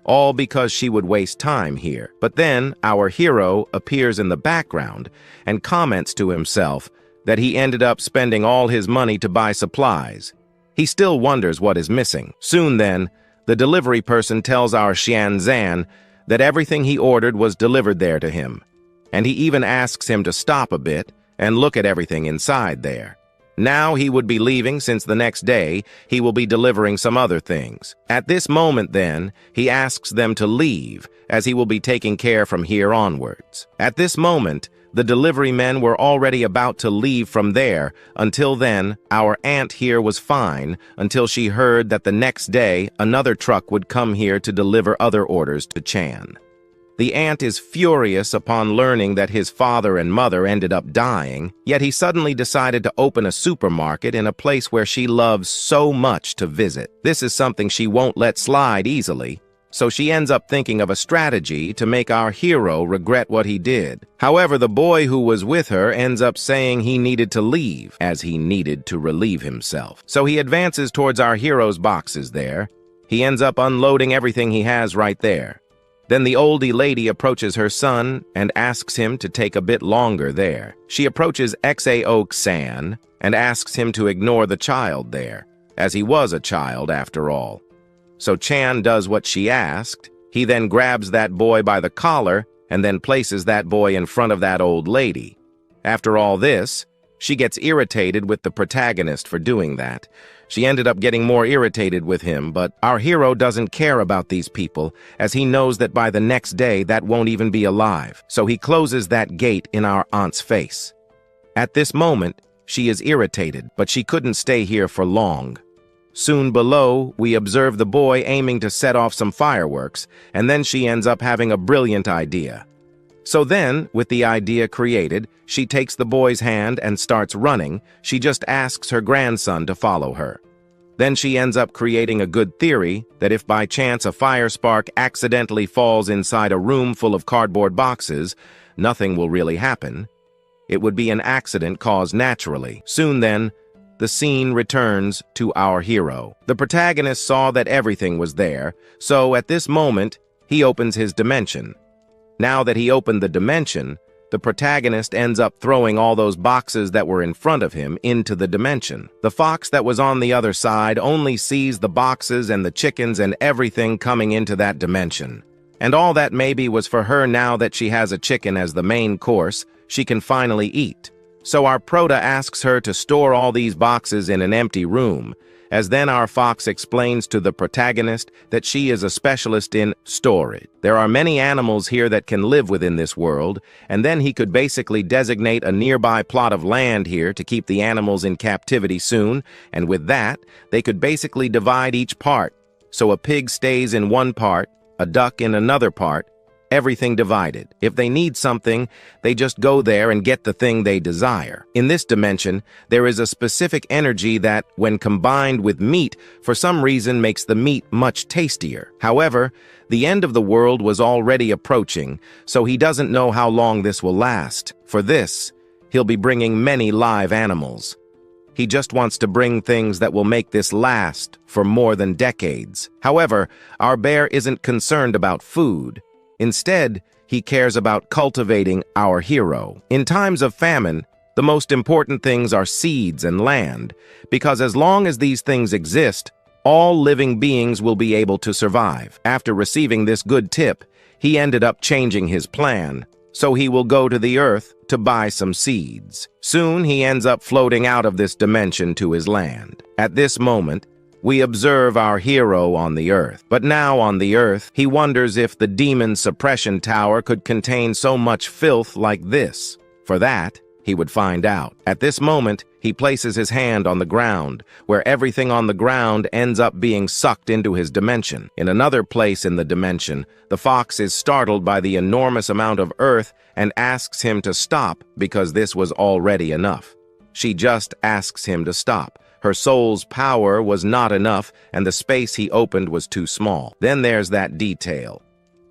All because she would waste time here. But then our hero appears in the background and comments to himself that he ended up spending all his money to buy supplies. He still wonders what is missing. Soon then, the delivery person tells our Xian Zan that everything he ordered was delivered there to him, and he even asks him to stop a bit and look at everything inside there. Now he would be leaving since the next day he will be delivering some other things. At this moment then, he asks them to leave as he will be taking care from here onwards. At this moment, the delivery men were already about to leave from there. Until then, our aunt here was fine until she heard that the next day another truck would come here to deliver other orders to Chan. The aunt is furious upon learning that his father and mother ended up dying, yet he suddenly decided to open a supermarket in a place where she loves so much to visit. This is something she won't let slide easily, so she ends up thinking of a strategy to make our hero regret what he did. However, the boy who was with her ends up saying he needed to leave, as he needed to relieve himself. So he advances towards our hero's boxes there. He ends up unloading everything he has right there. Then the oldie lady approaches her son and asks him to take a bit longer there. She approaches Xao-san and asks him to ignore the child there, as he was a child after all. So Chan does what she asked. He then grabs that boy by the collar and then places that boy in front of that old lady. After all this, she gets irritated with the protagonist for doing that. She ended up getting more irritated with him, but our hero doesn't care about these people, as he knows that by the next day that won't even be alive. So he closes that gate in our aunt's face. At this moment, she is irritated, but she couldn't stay here for long. Soon below, we observe the boy aiming to set off some fireworks, and then she ends up having a brilliant idea. So then, with the idea created, she takes the boy's hand and starts running. She just asks her grandson to follow her. Then she ends up creating a good theory that if by chance a fire spark accidentally falls inside a room full of cardboard boxes, nothing will really happen. It would be an accident caused naturally. Soon then, the scene returns to our hero. The protagonist saw that everything was there, so at this moment, he opens his dimension. Now that he opened the dimension, the protagonist ends up throwing all those boxes that were in front of him into the dimension. The fox that was on the other side only sees the boxes and the chickens and everything coming into that dimension. And all that maybe was for her now that she has a chicken as the main course, she can finally eat. So our prota asks her to store all these boxes in an empty room, as then our fox explains to the protagonist that she is a specialist in storage. There are many animals here that can live within this world, and then he could basically designate a nearby plot of land here to keep the animals in captivity soon, and with that, they could basically divide each part. So a pig stays in one part, a duck in another part, everything divided. If they need something, they just go there and get the thing they desire. In this dimension, there is a specific energy that, when combined with meat, for some reason makes the meat much tastier. However, the end of the world was already approaching, so he doesn't know how long this will last. For this, he'll be bringing many live animals. He just wants to bring things that will make this last for more than decades. However, our bear isn't concerned about food. Instead, he cares about cultivating our hero. In times of famine, the most important things are seeds and land, because as long as these things exist, all living beings will be able to survive. After receiving this good tip, he ended up changing his plan, so he will go to the earth to buy some seeds. Soon, he ends up floating out of this dimension to his land. At this moment, we observe our hero on the earth. But now on the earth, he wonders if the demon suppression tower could contain so much filth like this. For that, he would find out. At this moment, he places his hand on the ground, where everything on the ground ends up being sucked into his dimension. In another place in the dimension, the fox is startled by the enormous amount of earth and asks him to stop because this was already enough. She just asks him to stop. Her soul's power was not enough, and the space he opened was too small. Then there's that detail.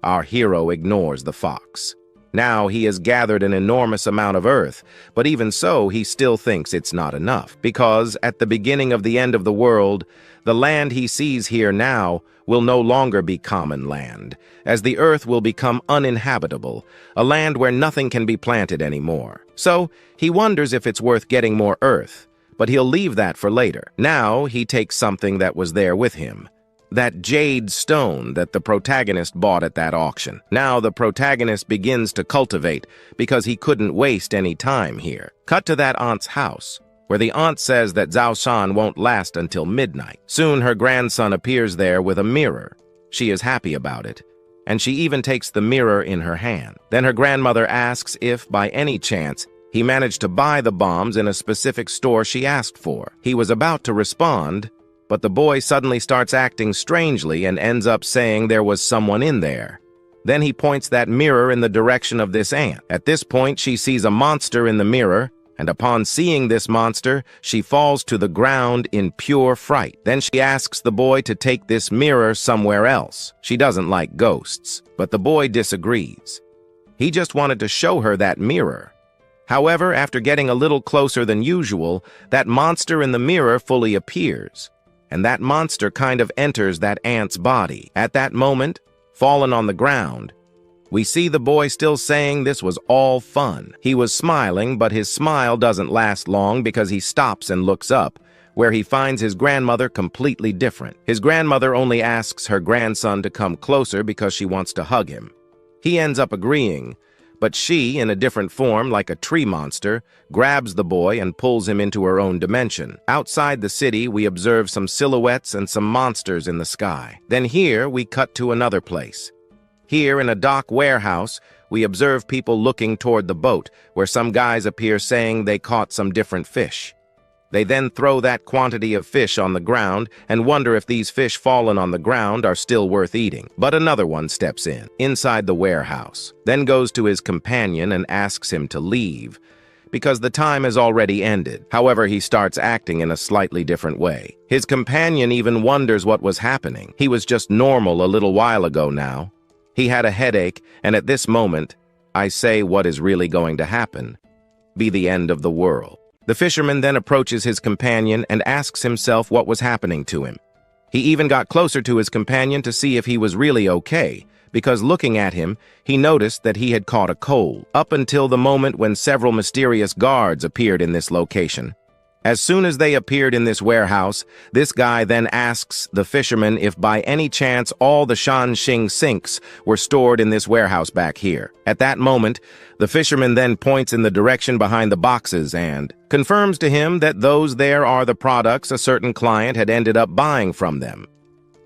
Our hero ignores the fox. Now he has gathered an enormous amount of earth, but even so, he still thinks it's not enough. Because at the beginning of the end of the world, the land he sees here now will no longer be common land, as the earth will become uninhabitable, a land where nothing can be planted anymore. So he wonders if it's worth getting more earth, but he'll leave that for later. Now he takes something that was there with him. That jade stone that the protagonist bought at that auction. Now the protagonist begins to cultivate because he couldn't waste any time here. Cut to that aunt's house. where the aunt says that Zhao Shan won't last until midnight. Soon her grandson appears there with a mirror. She is happy about it, and she even takes the mirror in her hand. Then her grandmother asks if, by any chance, he managed to buy the bombs in a specific store she asked for. He was about to respond, but the boy suddenly starts acting strangely and ends up saying there was someone in there. Then he points that mirror in the direction of this aunt. At this point, she sees a monster in the mirror, and upon seeing this monster, she falls to the ground in pure fright. Then she asks the boy to take this mirror somewhere else. She doesn't like ghosts, but the boy disagrees. He just wanted to show her that mirror. However, after getting a little closer than usual, that monster in the mirror fully appears, and that monster kind of enters that aunt's body. At that moment, fallen on the ground, we see the boy still saying this was all fun. He was smiling, but his smile doesn't last long because he stops and looks up, where he finds his grandmother completely different. His grandmother only asks her grandson to come closer because she wants to hug him. He ends up agreeing, but she, in a different form like a tree monster, grabs the boy and pulls him into her own dimension. Outside the city, we observe some silhouettes and some monsters in the sky. Then here, we cut to another place. Here, in a dock warehouse, we observe people looking toward the boat, where some guys appear saying they caught some different fish. They then throw that quantity of fish on the ground and wonder if these fish fallen on the ground are still worth eating. But another one steps in, inside the warehouse, then goes to his companion and asks him to leave, because the time has already ended. However, he starts acting in a slightly different way. His companion even wonders what was happening. He was just normal a little while ago now. He had a headache, and at this moment, I say what is really going to happen. Be the end of the world. The fisherman then approaches his companion and asks himself what was happening to him. He even got closer to his companion to see if he was really okay, because looking at him, he noticed that he had caught a cold, up until the moment when several mysterious guards appeared in this location. As soon as they appeared in this warehouse, this guy then asks the fisherman if by any chance all the Shanxing sinks were stored in this warehouse back here. At that moment, the fisherman then points in the direction behind the boxes and confirms to him that those there are the products a certain client had ended up buying from them.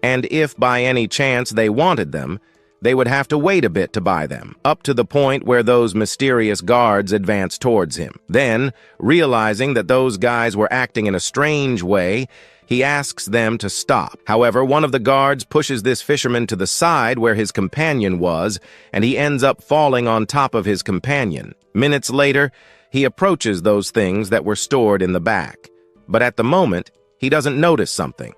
And if by any chance they wanted them, they would have to wait a bit to buy them, up to the point where those mysterious guards advance towards him. Then, realizing that those guys were acting in a strange way, he asks them to stop. However, one of the guards pushes this fisherman to the side where his companion was, and he ends up falling on top of his companion. Minutes later, he approaches those things that were stored in the back. But at the moment, he doesn't notice something.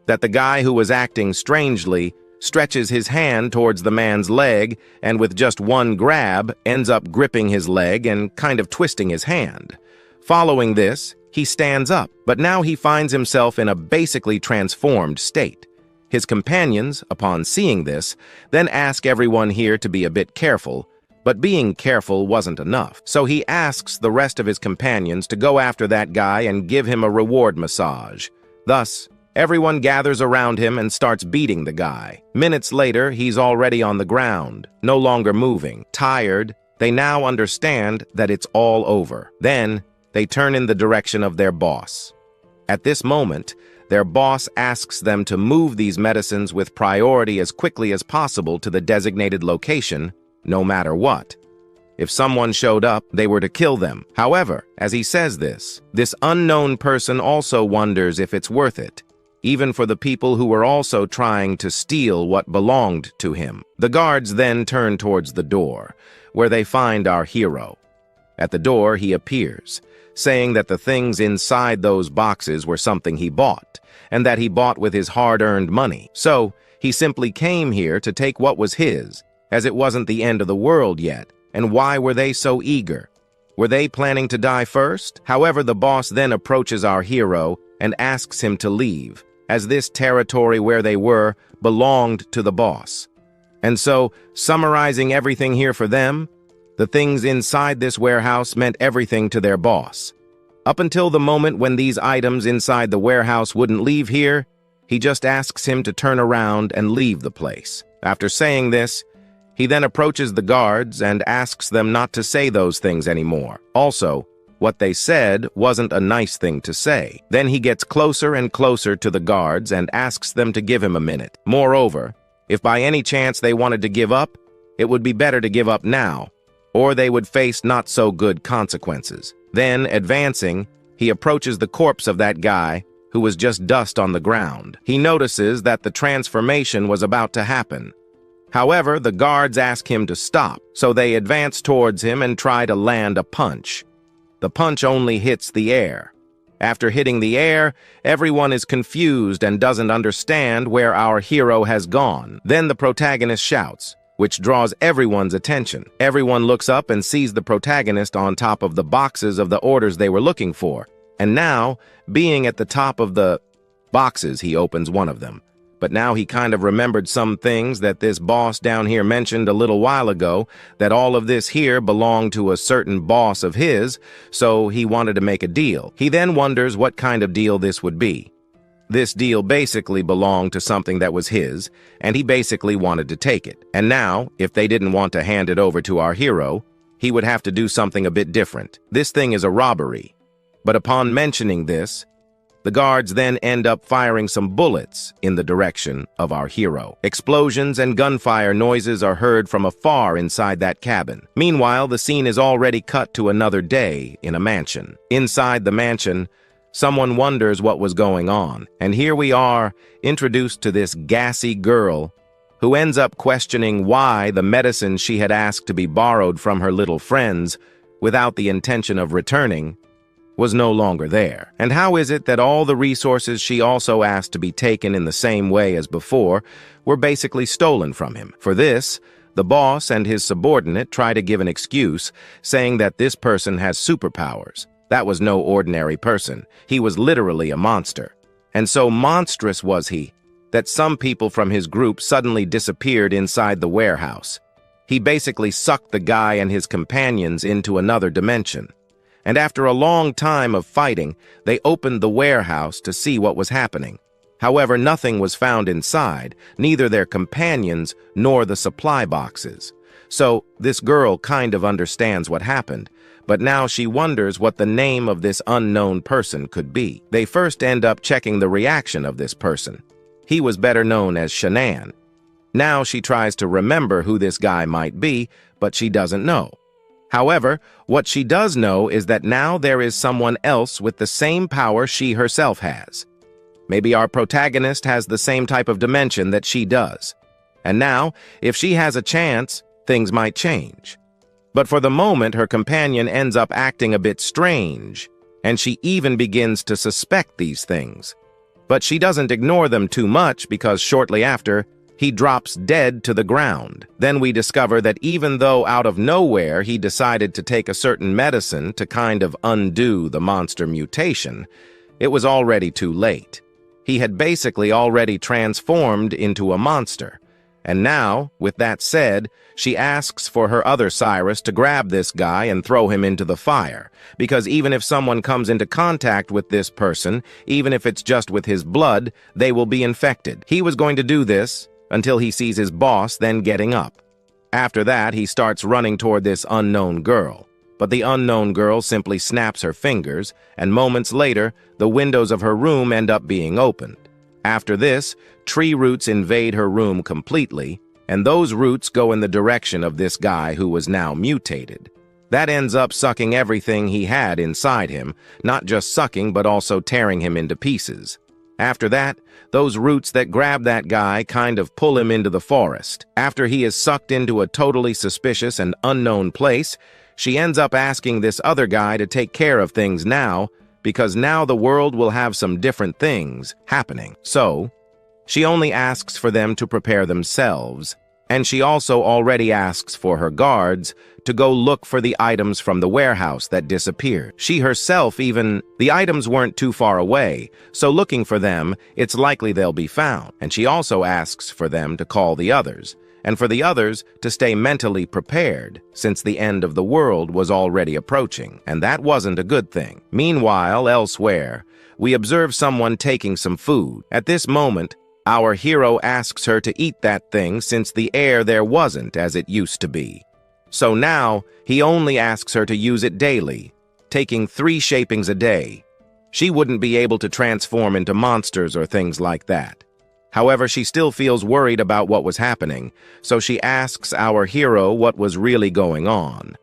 That the guy who was acting strangely stretches his hand towards the man's leg, and with just one grab, ends up gripping his leg and kind of twisting his hand. Following this, he stands up, but now he finds himself in a basically transformed state. His companions, upon seeing this, then ask everyone here to be a bit careful, but being careful wasn't enough. So he asks the rest of his companions to go after that guy and give him a reward massage. Thus, everyone gathers around him and starts beating the guy. Minutes later, he's already on the ground, no longer moving. Tired, they now understand that it's all over. Then, they turn in the direction of their boss. At this moment, their boss asks them to move these medicines with priority as quickly as possible to the designated location, no matter what. If someone showed up, they were to kill them. However, as he says this unknown person also wonders if it's worth it, even for the people who were also trying to steal what belonged to him. The guards then turn towards the door, where they find our hero. At the door, he appears, saying that the things inside those boxes were something he bought, and that he bought with his hard-earned money. So, he simply came here to take what was his, as it wasn't the end of the world yet. And why were they so eager? Were they planning to die first? However, the boss then approaches our hero and asks him to leave, as this territory where they were belonged to the boss. And so, summarizing everything here for them, the things inside this warehouse meant everything to their boss. Up until the moment when these items inside the warehouse wouldn't leave here, he just asks him to turn around and leave the place. After saying this, he then approaches the guards and asks them not to say those things anymore. Also, What they said wasn't a nice thing to say. Then he gets closer and closer to the guards and asks them to give him a minute. Moreover, if by any chance they wanted to give up, it would be better to give up now, or they would face not-so-good consequences. Then, advancing, he approaches the corpse of that guy who was just dust on the ground. He notices that the transformation was about to happen. However, the guards ask him to stop, so they advance towards him and try to land a punch. The punch only hits the air. After hitting the air, everyone is confused and doesn't understand where our hero has gone. Then the protagonist shouts, which draws everyone's attention. Everyone looks up and sees the protagonist on top of the boxes of the orders they were looking for. And now, being at the top of the boxes, he opens one of them. But now he kind of remembered some things that this boss down here mentioned a little while ago, that all of this here belonged to a certain boss of his, so he wanted to make a deal. He then wonders what kind of deal this would be. This deal basically belonged to something that was his, and he basically wanted to take it. And now, if they didn't want to hand it over to our hero, he would have to do something a bit different. This thing is a robbery. But upon mentioning this, the guards then end up firing some bullets in the direction of our hero. Explosions and gunfire noises are heard from afar inside that cabin. Meanwhile, the scene is already cut to another day in a mansion. Inside the mansion, someone wonders what was going on, and here we are, introduced to this gassy girl who ends up questioning why the medicine she had asked to be borrowed from her little friends without the intention of returning was no longer there. And how is it that all the resources she also asked to be taken in the same way as before were basically stolen from him? For this, the boss and his subordinate try to give an excuse, saying that this person has superpowers. That was no ordinary person. He was literally a monster. And so monstrous was he that some people from his group suddenly disappeared inside the warehouse. He basically sucked the guy and his companions into another dimension. And after a long time of fighting, they opened the warehouse to see what was happening. However, nothing was found inside, neither their companions nor the supply boxes. So this girl kind of understands what happened, but now she wonders what the name of this unknown person could be. They first end up checking the reaction of this person. He was better known as Shanann. Now she tries to remember who this guy might be, but she doesn't know. However, what she does know is that now there is someone else with the same power she herself has. Maybe our protagonist has the same type of dimension that she does. And now, if she has a chance, things might change. But for the moment, her companion ends up acting a bit strange, and she even begins to suspect these things. But she doesn't ignore them too much because shortly after, he drops dead to the ground. Then we discover that even though out of nowhere he decided to take a certain medicine to kind of undo the monster mutation, it was already too late. He had basically already transformed into a monster. And now, with that said, she asks for her other Cyrus to grab this guy and throw him into the fire, because even if someone comes into contact with this person, even if it's just with his blood, they will be infected. He was going to do this until he sees his boss then getting up. After that, he starts running toward this unknown girl. But the unknown girl simply snaps her fingers, and moments later, the windows of her room end up being opened. After this, tree roots invade her room completely, and those roots go in the direction of this guy who was now mutated. That ends up sucking everything he had inside him, not just sucking but also tearing him into pieces. After that, those roots that grab that guy kind of pull him into the forest. After he is sucked into a totally suspicious and unknown place, she ends up asking this other guy to take care of things now, because now the world will have some different things happening. So, she only asks for them to prepare themselves, and she also already asks for her guards to go look for the items from the warehouse that disappeared. She herself the items weren't too far away, so looking for them, it's likely they'll be found. And she also asks for them to call the others, and for the others to stay mentally prepared, since the end of the world was already approaching, and that wasn't a good thing. Meanwhile, elsewhere, we observe someone taking some food. At this moment, our hero asks her to eat that thing since the air there wasn't as it used to be. So now, he only asks her to use it daily, taking 3 shapings a day. She wouldn't be able to transform into monsters or things like that. However, she still feels worried about what was happening, so she asks our hero what was really going on.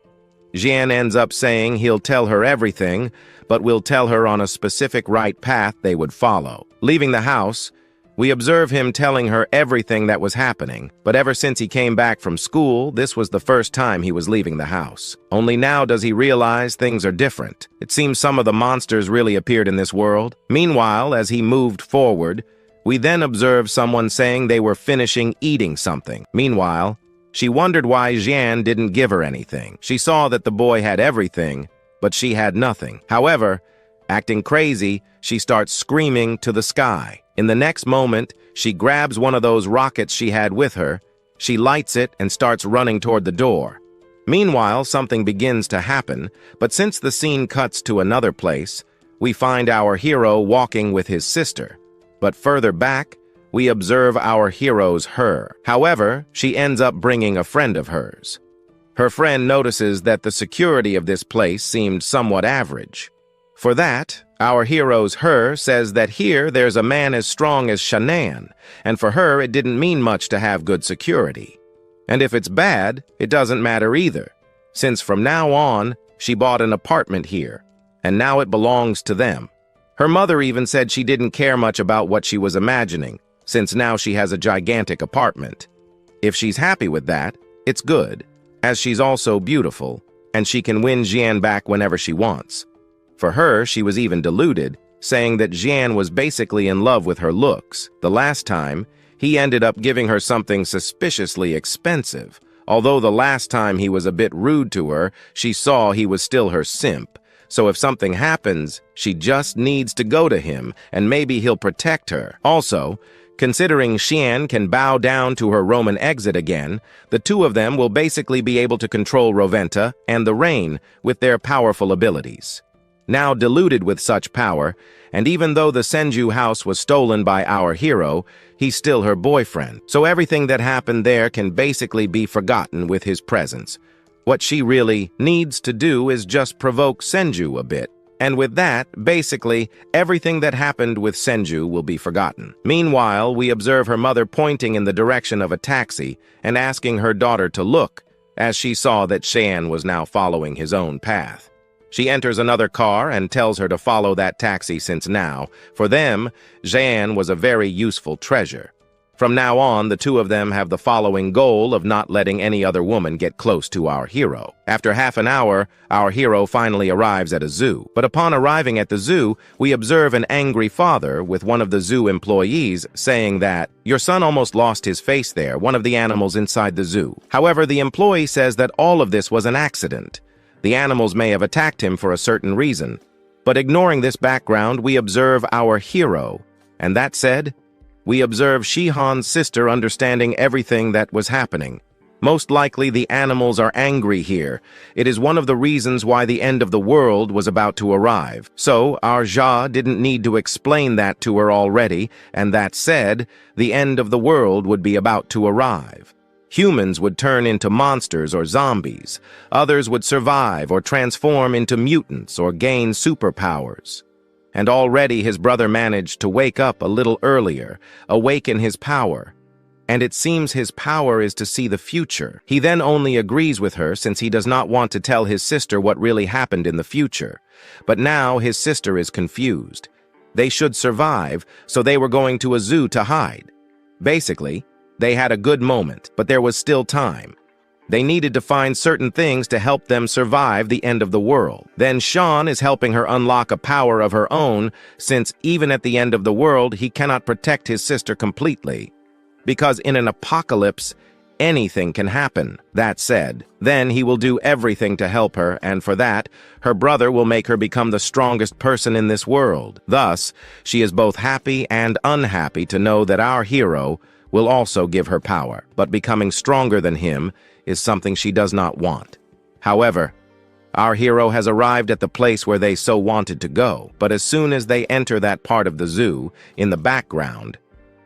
Jian ends up saying he'll tell her everything, but will tell her on a specific right path they would follow. Leaving the house, we observe him telling her everything that was happening, but ever since he came back from school, this was the first time he was leaving the house. Only now does he realize things are different. It seems some of the monsters really appeared in this world. Meanwhile, as he moved forward, we then observe someone saying they were finishing eating something. Meanwhile, she wondered why Jian didn't give her anything. She saw that the boy had everything, but she had nothing. However, acting crazy, she starts screaming to the sky. In the next moment, she grabs one of those rockets she had with her, she lights it and starts running toward the door. Meanwhile, something begins to happen, but since the scene cuts to another place, we find our hero walking with his sister. But further back, we observe our hero's her. However, she ends up bringing a friend of hers. Her friend notices that the security of this place seemed somewhat average. For that, our hero's her says that here there's a man as strong as Shannon, and for her it didn't mean much to have good security. And if it's bad, it doesn't matter either, since from now on, she bought an apartment here, and now it belongs to them. Her mother even said she didn't care much about what she was imagining, since now she has a gigantic apartment. If she's happy with that, it's good, as she's also beautiful, and she can win Jian back whenever she wants. For her, she was even deluded, saying that Jian was basically in love with her looks. The last time, he ended up giving her something suspiciously expensive. Although the last time he was a bit rude to her, she saw he was still her simp. So if something happens, she just needs to go to him, and maybe he'll protect her. Also, considering Xian can bow down to her Roman exit again, the two of them will basically be able to control Roventa and the Rain with their powerful abilities. Now deluded with such power, and even though the Senju house was stolen by our hero, he's still her boyfriend, so everything that happened there can basically be forgotten with his presence. What she really needs to do is just provoke Senju a bit, and with that, basically, everything that happened with Senju will be forgotten. Meanwhile, we observe her mother pointing in the direction of a taxi and asking her daughter to look, as she saw that Shan was now following his own path. She enters another car and tells her to follow that taxi since now, for them, Jian was a very useful treasure. From now on, the two of them have the following goal of not letting any other woman get close to our hero. After half an hour, our hero finally arrives at a zoo. But upon arriving at the zoo, we observe an angry father with one of the zoo employees saying that, "Your son almost lost his face there, one of the animals inside the zoo." However, the employee says that all of this was an accident. The animals may have attacked him for a certain reason. But ignoring this background, we observe our hero. And that said, we observe Shihan's sister understanding everything that was happening. Most likely the animals are angry here. It is one of the reasons why the end of the world was about to arrive. So, our Jia didn't need to explain that to her already, and that said, the end of the world would be about to arrive. Humans would turn into monsters or zombies. Others would survive or transform into mutants or gain superpowers. And already his brother managed to wake up a little earlier, awaken his power. And it seems his power is to see the future. He then only agrees with her since he does not want to tell his sister what really happened in the future. But now his sister is confused. They should survive, so they were going to a zoo to hide. Basically, they had a good moment, but there was still time. They needed to find certain things to help them survive the end of the world. Then Sean is helping her unlock a power of her own, since even at the end of the world, he cannot protect his sister completely. Because in an apocalypse, anything can happen. That said, then he will do everything to help her, and for that, her brother will make her become the strongest person in this world. Thus, she is both happy and unhappy to know that our hero will also give her power, but becoming stronger than him is something she does not want. However, our hero has arrived at the place where they so wanted to go, but as soon as they enter that part of the zoo, in the background,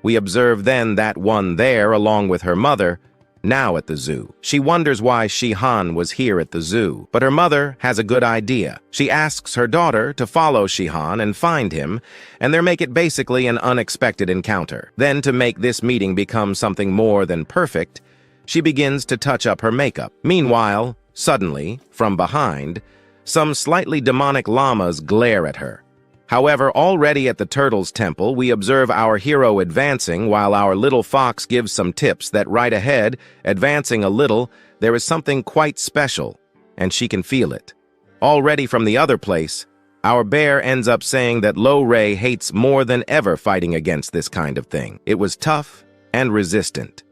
we observe then that one there, along with her mother, now at the zoo. She wonders why Shihan was here at the zoo, but her mother has a good idea. She asks her daughter to follow Shihan and find him, and they make it basically an unexpected encounter. Then, to make this meeting become something more than perfect, she begins to touch up her makeup. Meanwhile, suddenly, from behind, some slightly demonic llamas glare at her. However, already at the turtle's temple, we observe our hero advancing while our little fox gives some tips that right ahead, advancing a little, there is something quite special, and she can feel it. Already from the other place, our bear ends up saying that Lo Ray hates more than ever fighting against this kind of thing. It was tough and resistant.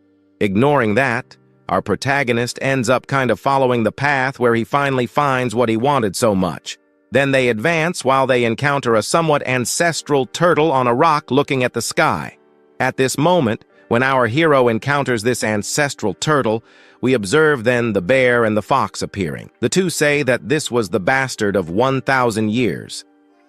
Ignoring that, our protagonist ends up kind of following the path where he finally finds what he wanted so much. Then they advance while they encounter a somewhat ancestral turtle on a rock looking at the sky. At this moment, when our hero encounters this ancestral turtle, we observe then the bear and the fox appearing. The two say that this was the bastard of 1,000 years.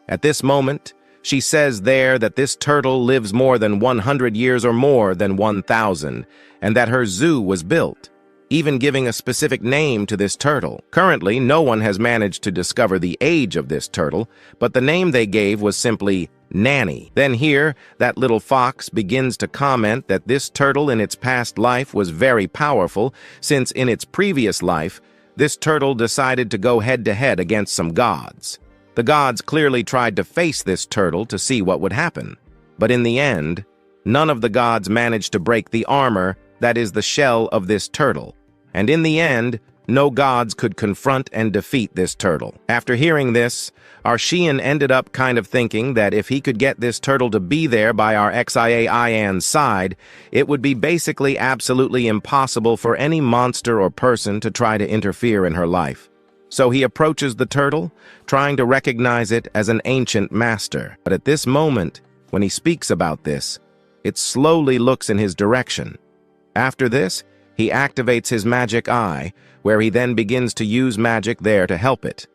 At this moment, she says there that this turtle lives more than 100 years or more than 1,000, and that her zoo was built, even giving a specific name to this turtle. Currently, no one has managed to discover the age of this turtle, but the name they gave was simply Nanny. Then here, that little fox begins to comment that this turtle in its past life was very powerful, since in its previous life, this turtle decided to go head-to-head against some gods. The gods clearly tried to face this turtle to see what would happen, but in the end, none of the gods managed to break the armor that is the shell of this turtle, and in the end, no gods could confront and defeat this turtle. After hearing this, our Shian ended up kind of thinking that if he could get this turtle to be there by our Xiaoyan's side, it would be basically absolutely impossible for any monster or person to try to interfere in her life. So he approaches the turtle, trying to recognize it as an ancient master. But at this moment, when he speaks about this, it slowly looks in his direction. After this, he activates his magic eye, where he then begins to use magic there to help it.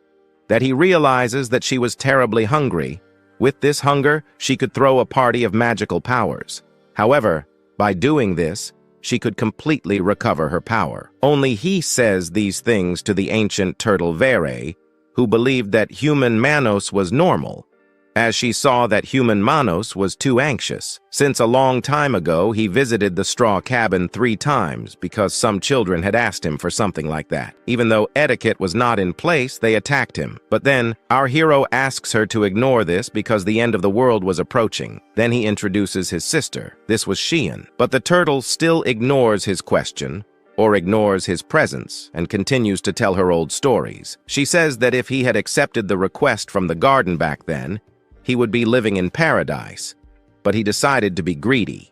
That he realizes that she was terribly hungry. With this hunger, she could throw a party of magical powers. However, by doing this, she could completely recover her power. Only he says these things to the ancient turtle Vere, who believed that human Manos was normal, as she saw that human Manos was too anxious. Since a long time ago, he visited the straw cabin 3 times because some children had asked him for something like that. Even though etiquette was not in place, they attacked him. But then, our hero asks her to ignore this because the end of the world was approaching. Then he introduces his sister. This was Shian. But the turtle still ignores his question, or ignores his presence, and continues to tell her old stories. She says that if he had accepted the request from the garden back then, he would be living in paradise, but he decided to be greedy.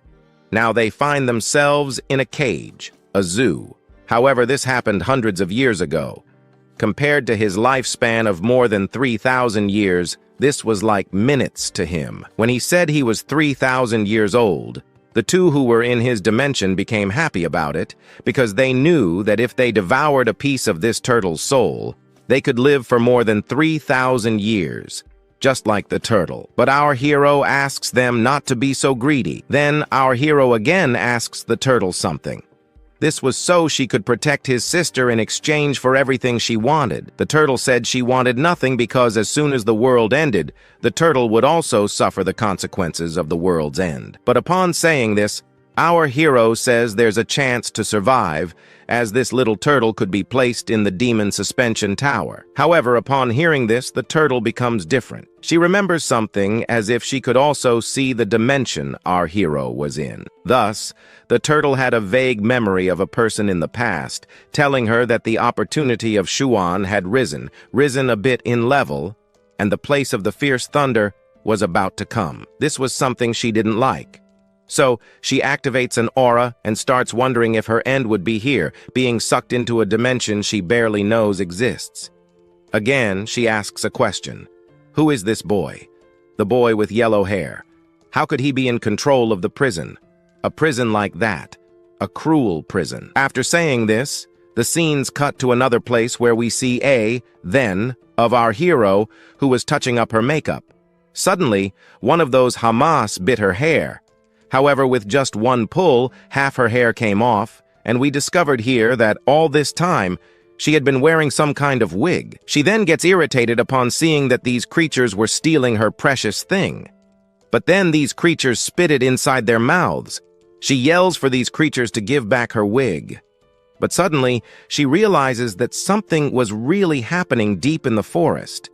Now they find themselves in a cage, a zoo. However, this happened hundreds of years ago. Compared to his lifespan of more than 3,000 years, this was like minutes to him. When he said he was 3,000 years old, the two who were in his dimension became happy about it because they knew that if they devoured a piece of this turtle's soul, they could live for more than 3,000 years. Just like the turtle. But our hero asks them not to be so greedy. Then our hero again asks the turtle something. This was so she could protect his sister in exchange for everything she wanted. The turtle said she wanted nothing because as soon as the world ended, the turtle would also suffer the consequences of the world's end. But upon saying this, our hero says there's a chance to survive, as this little turtle could be placed in the demon suspension tower. However, upon hearing this, the turtle becomes different. She remembers something as if she could also see the dimension our hero was in. Thus, the turtle had a vague memory of a person in the past, telling her that the opportunity of Shuan had risen a bit in level, and the place of the fierce thunder was about to come. This was something she didn't like. So, she activates an aura and starts wondering if her end would be here, being sucked into a dimension she barely knows exists. Again, she asks a question. Who is this boy? The boy with yellow hair. How could he be in control of the prison? A prison like that. A cruel prison. After saying this, the scenes cut to another place where we see of our hero, who was touching up her makeup. Suddenly, one of those Hamas bit her hair. However, with just one pull, half her hair came off, and we discovered here that all this time, she had been wearing some kind of wig. She then gets irritated upon seeing that these creatures were stealing her precious thing. But then these creatures spit it inside their mouths. She yells for these creatures to give back her wig. But suddenly, she realizes that something was really happening deep in the forest.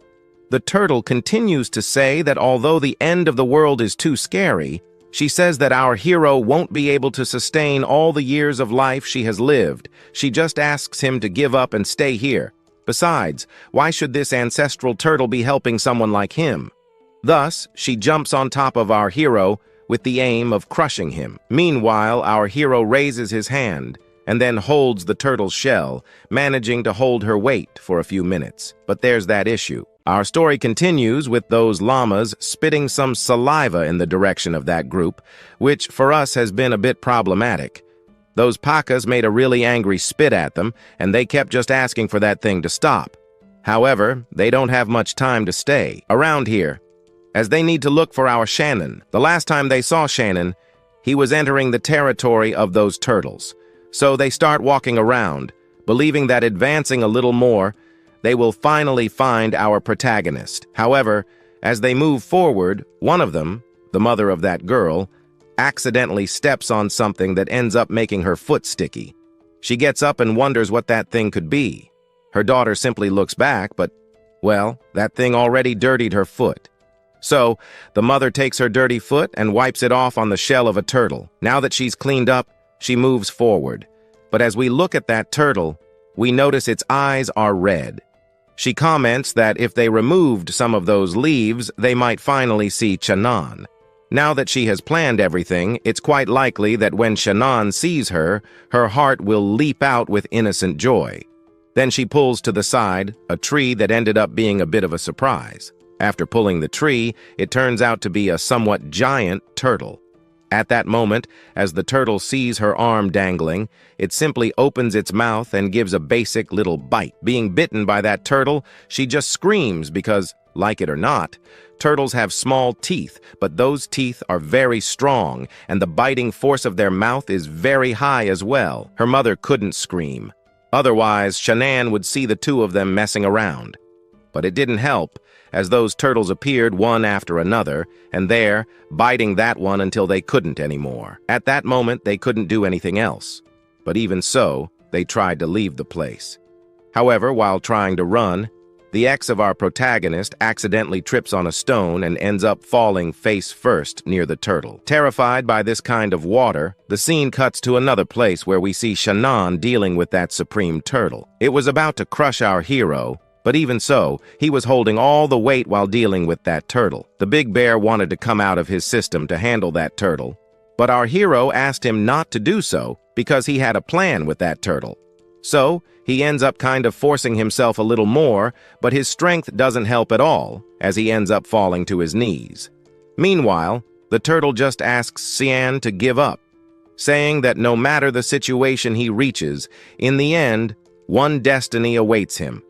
The turtle continues to say that although the end of the world is too scary, she says that our hero won't be able to sustain all the years of life she has lived. She just asks him to give up and stay here. Besides, why should this ancestral turtle be helping someone like him? Thus, she jumps on top of our hero with the aim of crushing him. Meanwhile, our hero raises his hand and then holds the turtle's shell, managing to hold her weight for a few minutes. But there's that issue. Our story continues with those llamas spitting some saliva in the direction of that group, which for us has been a bit problematic. Those pakas made a really angry spit at them, and they kept just asking for that thing to stop. However, they don't have much time to stay around here, as they need to look for our Shannon. The last time they saw Shannon, he was entering the territory of those turtles. So they start walking around, believing that advancing a little more, they will finally find our protagonist. However, as they move forward, one of them, the mother of that girl, accidentally steps on something that ends up making her foot sticky. She gets up and wonders what that thing could be. Her daughter simply looks back, but, well, that thing already dirtied her foot. So, the mother takes her dirty foot and wipes it off on the shell of a turtle. Now that she's cleaned up, she moves forward. But as we look at that turtle, we notice its eyes are red. She comments that if they removed some of those leaves, they might finally see Shannon. Now that she has planned everything, it's quite likely that when Shannon sees her, her heart will leap out with innocent joy. Then she pulls to the side a tree that ended up being a bit of a surprise. After pulling the tree, it turns out to be a somewhat giant turtle. At that moment, as the turtle sees her arm dangling, it simply opens its mouth and gives a basic little bite. Being bitten by that turtle, she just screams because, like it or not, turtles have small teeth, but those teeth are very strong, and the biting force of their mouth is very high as well. Her mother couldn't scream. Otherwise, Shannon would see the two of them messing around. But it didn't help, as those turtles appeared one after another, and there, biting that one until they couldn't anymore. At that moment, they couldn't do anything else. But even so, they tried to leave the place. However, while trying to run, the ex of our protagonist accidentally trips on a stone and ends up falling face first near the turtle. Terrified by this kind of water, the scene cuts to another place where we see Shannon dealing with that supreme turtle. It was about to crush our hero, but even so, he was holding all the weight while dealing with that turtle. The big bear wanted to come out of his system to handle that turtle, but our hero asked him not to do so because he had a plan with that turtle. So, he ends up kind of forcing himself a little more, but his strength doesn't help at all, as he ends up falling to his knees. Meanwhile, the turtle just asks Cian to give up, saying that no matter the situation he reaches, in the end, one destiny awaits him.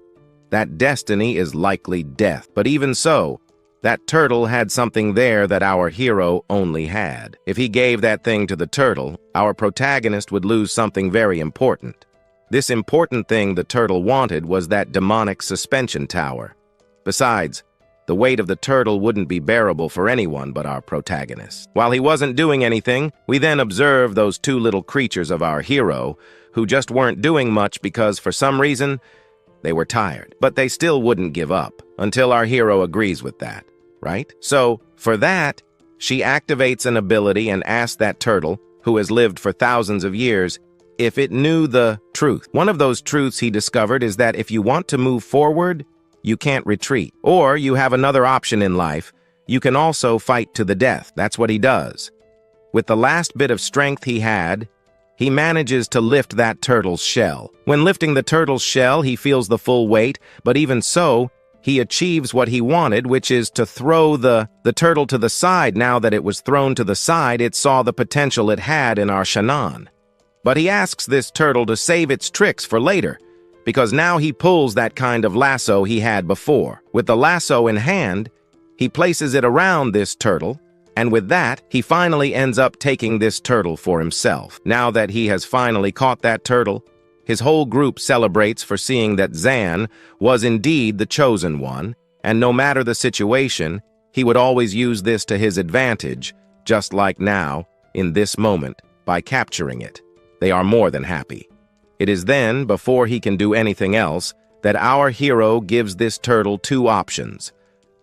That destiny is likely death. But even so, that turtle had something there that our hero only had. If he gave that thing to the turtle, our protagonist would lose something very important. This important thing the turtle wanted was that demonic suspension tower. Besides, the weight of the turtle wouldn't be bearable for anyone but our protagonist. While he wasn't doing anything, we then observe those two little creatures of our hero, who just weren't doing much because, for some reason, they were tired. But they still wouldn't give up, until our hero agrees with that, right? So, for that, she activates an ability and asks that turtle, who has lived for thousands of years, if it knew the truth. One of those truths he discovered is that if you want to move forward, you can't retreat. Or you have another option in life. You can also fight to the death. That's what he does. With the last bit of strength he had, he manages to lift that turtle's shell. When lifting the turtle's shell, he feels the full weight, but even so, he achieves what he wanted, which is to throw the turtle to the side. Now that it was thrown to the side, it saw the potential it had in our Shannon. But he asks this turtle to save its tricks for later, because now he pulls that kind of lasso he had before. With the lasso in hand, he places it around this turtle, And with that, he finally ends up taking this turtle for himself. Now that he has finally caught that turtle, his whole group celebrates for seeing that Zan was indeed the chosen one, and no matter the situation, he would always use this to his advantage, just like now, in this moment, by capturing it. They are more than happy. It is then, before he can do anything else, that our hero gives this turtle two options.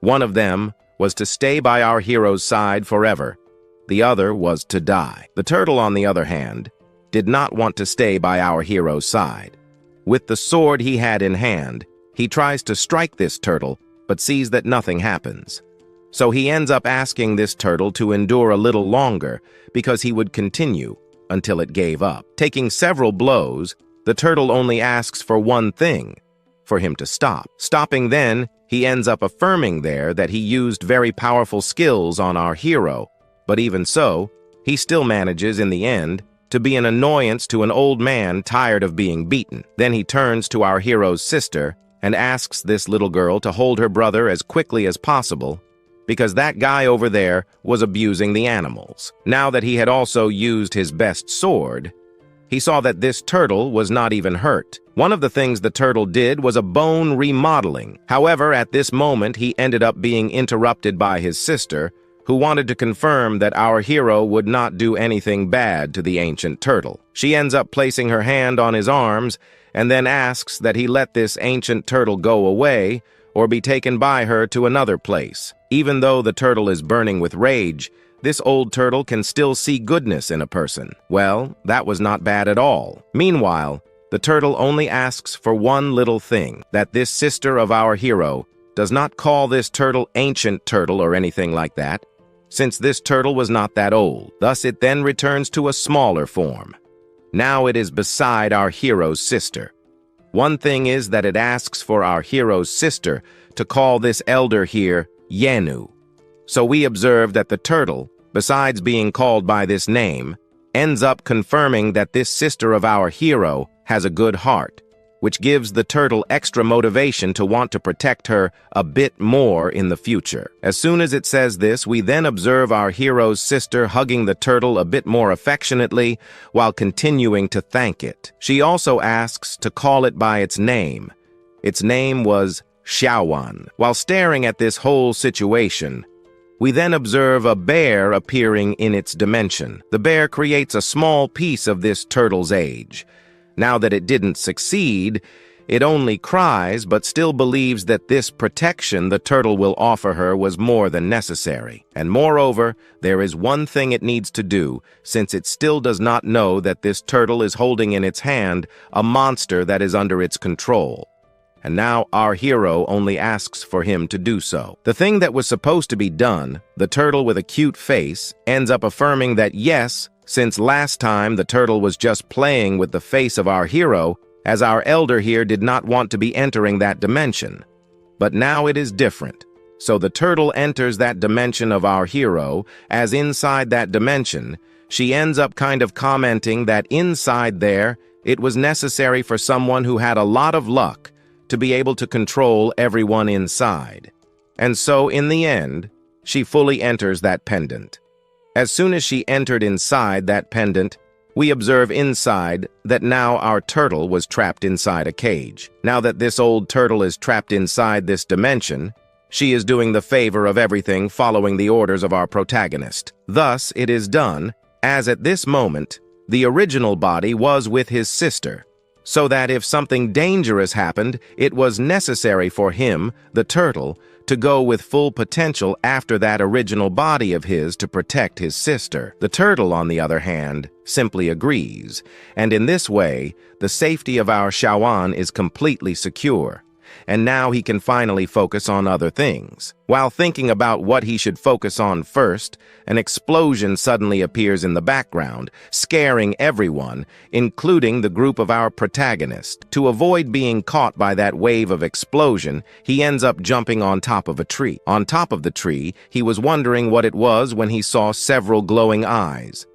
One of them was to stay by our hero's side forever. The other was to die. The turtle, on the other hand, did not want to stay by our hero's side. With the sword he had in hand, he tries to strike this turtle, but sees that nothing happens. So he ends up asking this turtle to endure a little longer because he would continue until it gave up. Taking several blows, the turtle only asks for one thing, for him to stop. Stopping then, he ends up affirming there that he used very powerful skills on our hero, but even so, he still manages in the end to be an annoyance to an old man tired of being beaten. Then he turns to our hero's sister and asks this little girl to hold her brother as quickly as possible because that guy over there was abusing the animals. Now that he had also used his best sword, he saw that this turtle was not even hurt. One of the things the turtle did was a bone remodeling. However, at this moment, he ended up being interrupted by his sister, who wanted to confirm that our hero would not do anything bad to the ancient turtle. She ends up placing her hand on his arms and then asks that he let this ancient turtle go away or be taken by her to another place. Even though the turtle is burning with rage, this old turtle can still see goodness in a person. Well, that was not bad at all. Meanwhile, the turtle only asks for one little thing, that this sister of our hero does not call this turtle ancient turtle or anything like that, since this turtle was not that old. Thus it then returns to a smaller form. Now it is beside our hero's sister. One thing is that it asks for our hero's sister to call this elder here Yenu. So we observe that the turtle, besides being called by this name, ends up confirming that this sister of our hero has a good heart, which gives the turtle extra motivation to want to protect her a bit more in the future. As soon as it says this, we then observe our hero's sister hugging the turtle a bit more affectionately while continuing to thank it. She also asks to call it by its name. Its name was Xiaowan. While staring at this whole situation, we then observe a bear appearing in its dimension. The bear creates a small piece of this turtle's age. Now that it didn't succeed, it only cries but still believes that this protection the turtle will offer her was more than necessary. And moreover, there is one thing it needs to do, since it still does not know that this turtle is holding in its hand a monster that is under its control. And now our hero only asks for him to do so. The thing that was supposed to be done, the turtle with a cute face, ends up affirming that yes, since last time the turtle was just playing with the face of our hero, as our elder here did not want to be entering that dimension. But now it is different. So the turtle enters that dimension of our hero, as inside that dimension, she ends up kind of commenting that inside there, it was necessary for someone who had a lot of luck to be able to control everyone inside. And so in the end, she fully enters that pendant. As soon as she entered inside that pendant, we observe inside that now our turtle was trapped inside a cage. Now that this old turtle is trapped inside this dimension, she is doing the favor of everything following the orders of our protagonist. Thus, it is done, as at this moment, the original body was with his sister, so that if something dangerous happened, it was necessary for him, the turtle, to go with full potential after that original body of his to protect his sister. The turtle, on the other hand, simply agrees, and in this way, the safety of our Xiaowan is completely secure, and now he can finally focus on other things. While thinking about what he should focus on first, an explosion suddenly appears in the background, scaring everyone, including the group of our protagonist. To avoid being caught by that wave of explosion, he ends up jumping on top of a tree. On top of the tree, he was wondering what it was when he saw several glowing eyes.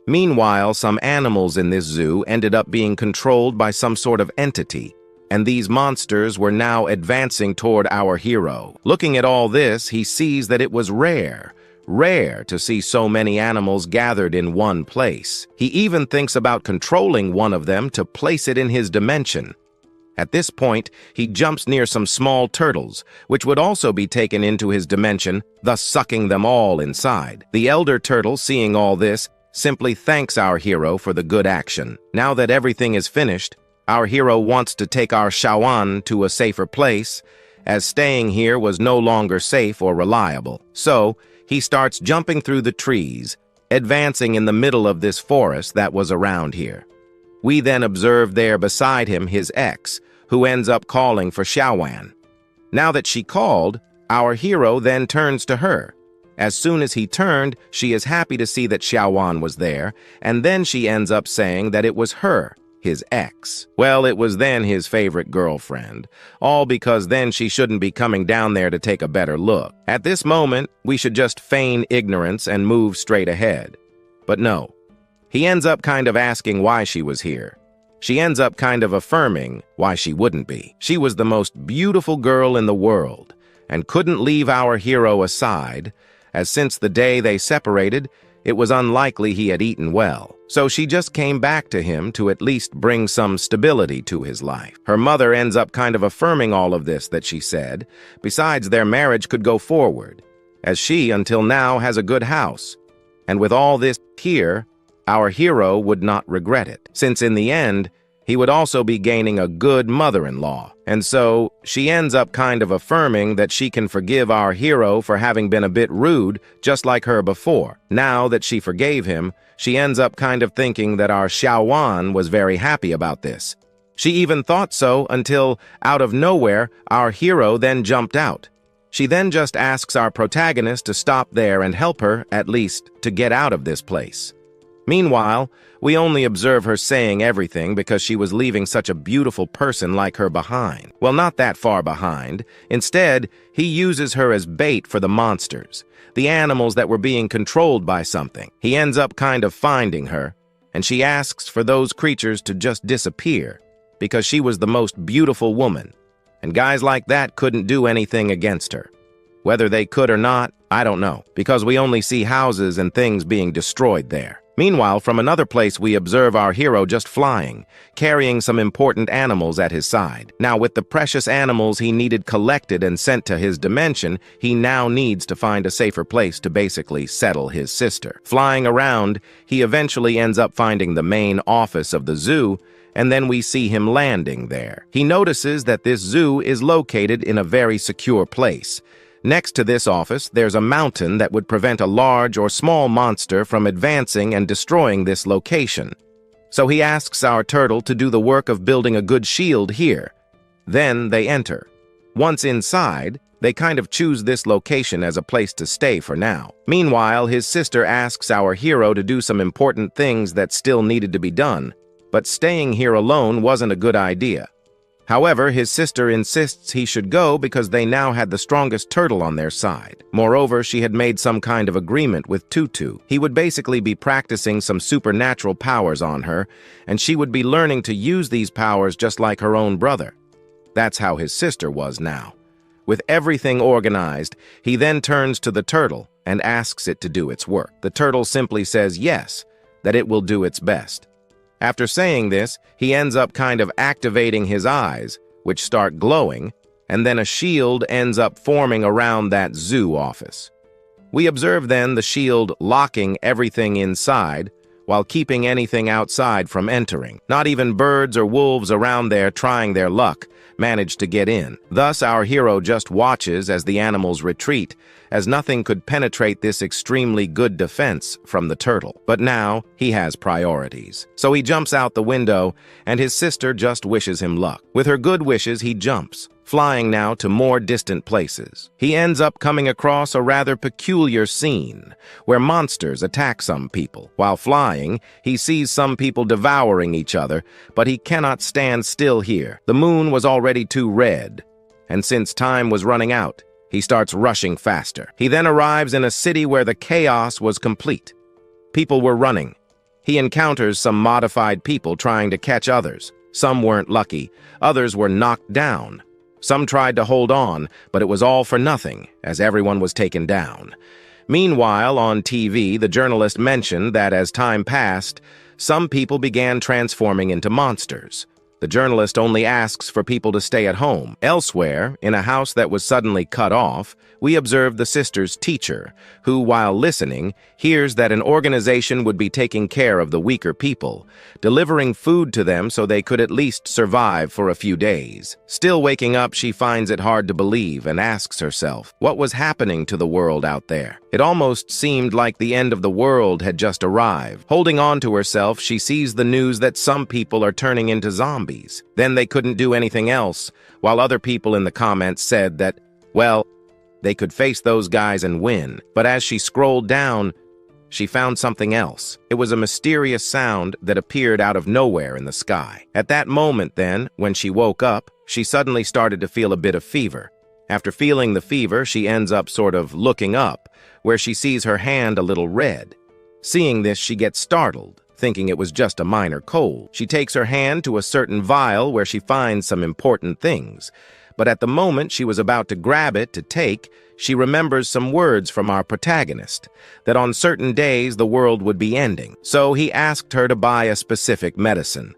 Meanwhile, some animals in this zoo ended up being controlled by some sort of entity, and these monsters were now advancing toward our hero. Looking at all this, he sees that it was rare rare to see so many animals gathered in one place. He even thinks about controlling one of them to place it in his dimension. At this point, he jumps near some small turtles, which would also be taken into his dimension, thus sucking them all inside. The elder turtle, seeing all this, simply thanks our hero for the good action. Now that everything is finished, our hero wants to take our Shawan to a safer place, as staying here was no longer safe or reliable. So, he starts jumping through the trees, advancing in the middle of this forest that was around here. We then observe there beside him his ex, who ends up calling for Shawan. Now that she called, our hero then turns to her. As soon as he turned, she is happy to see that Shawan was there, and then she ends up saying that it was her, his ex. Well, it was then his favorite girlfriend, all because then she shouldn't be coming down there to take a better look. At this moment, we should just feign ignorance and move straight ahead. But no. He ends up kind of asking why she was here. She ends up kind of affirming why she wouldn't be. She was the most beautiful girl in the world, and couldn't leave our hero aside, as since the day they separated, it was unlikely he had eaten well. So she just came back to him to at least bring some stability to his life. Her mother ends up kind of affirming all of this that she said. Besides, their marriage could go forward, as she, until now, has a good house. And with all this here, our hero would not regret it, since in the end, he would also be gaining a good mother-in-law. And so, she ends up kind of affirming that she can forgive our hero for having been a bit rude, just like her before. Now that she forgave him, she ends up kind of thinking that our Shawan was very happy about this. She even thought so until, out of nowhere, our hero then jumped out. She then just asks our protagonist to stop there and help her, at least, to get out of this place. Meanwhile, we only observe her saying everything because she was leaving such a beautiful person like her behind. Well, not that far behind. Instead, he uses her as bait for the monsters, the animals that were being controlled by something. He ends up kind of finding her, and she asks for those creatures to just disappear because she was the most beautiful woman, and guys like that couldn't do anything against her. Whether they could or not, I don't know, because we only see houses and things being destroyed there. Meanwhile, from another place we observe our hero just flying, carrying some important animals at his side. Now, with the precious animals he needed collected and sent to his dimension, he now needs to find a safer place to basically settle his sister. Flying around, he eventually ends up finding the main office of the zoo, and then we see him landing there. He notices that this zoo is located in a very secure place. Next to this office, there's a mountain that would prevent a large or small monster from advancing and destroying this location. So he asks our turtle to do the work of building a good shield here. Then they enter. Once inside, they kind of choose this location as a place to stay for now. Meanwhile, his sister asks our hero to do some important things that still needed to be done, but staying here alone wasn't a good idea. However, his sister insists he should go because they now had the strongest turtle on their side. Moreover, she had made some kind of agreement with Tutu. He would basically be practicing some supernatural powers on her, and she would be learning to use these powers just like her own brother. That's how his sister was now. With everything organized, he then turns to the turtle and asks it to do its work. The turtle simply says yes, that it will do its best. After saying this, he ends up kind of activating his eyes, which start glowing, and then a shield ends up forming around that zoo office. We observe then the shield locking everything inside, while keeping anything outside from entering. Not even birds or wolves around there trying their luck manage to get in. Thus, our hero just watches as the animals retreat, as nothing could penetrate this extremely good defense from the turtle. But now, he has priorities. So he jumps out the window, and his sister just wishes him luck. With her good wishes, he jumps, flying now to more distant places. He ends up coming across a rather peculiar scene, where monsters attack some people. While flying, he sees some people devouring each other, but he cannot stand still here. The moon was already too red, and since time was running out, he starts rushing faster. He then arrives in a city where the chaos was complete. People were running. He encounters some modified people trying to catch others. Some weren't lucky. Others were knocked down. Some tried to hold on, but it was all for nothing, as everyone was taken down. Meanwhile, on TV, the journalist mentioned that as time passed, some people began transforming into monsters. The journalist only asks for people to stay at home. Elsewhere, in a house that was suddenly cut off, we observed the sister's teacher, who, while listening, hears that an organization would be taking care of the weaker people, delivering food to them so they could at least survive for a few days. Still waking up, she finds it hard to believe and asks herself, what was happening to the world out there? It almost seemed like the end of the world had just arrived. Holding on to herself, she sees the news that some people are turning into zombies. Then they couldn't do anything else, while other people in the comments said that, well, they could face those guys and win. But as she scrolled down, she found something else. It was a mysterious sound that appeared out of nowhere in the sky. At that moment then, when she woke up, she suddenly started to feel a bit of fever. After feeling the fever, she ends up sort of looking up, where she sees her hand a little red. Seeing this, she gets startled, thinking it was just a minor cold. She takes her hand to a certain vial where she finds some important things. But at the moment she was about to grab it to take, she remembers some words from our protagonist, that on certain days the world would be ending. So he asked her to buy a specific medicine.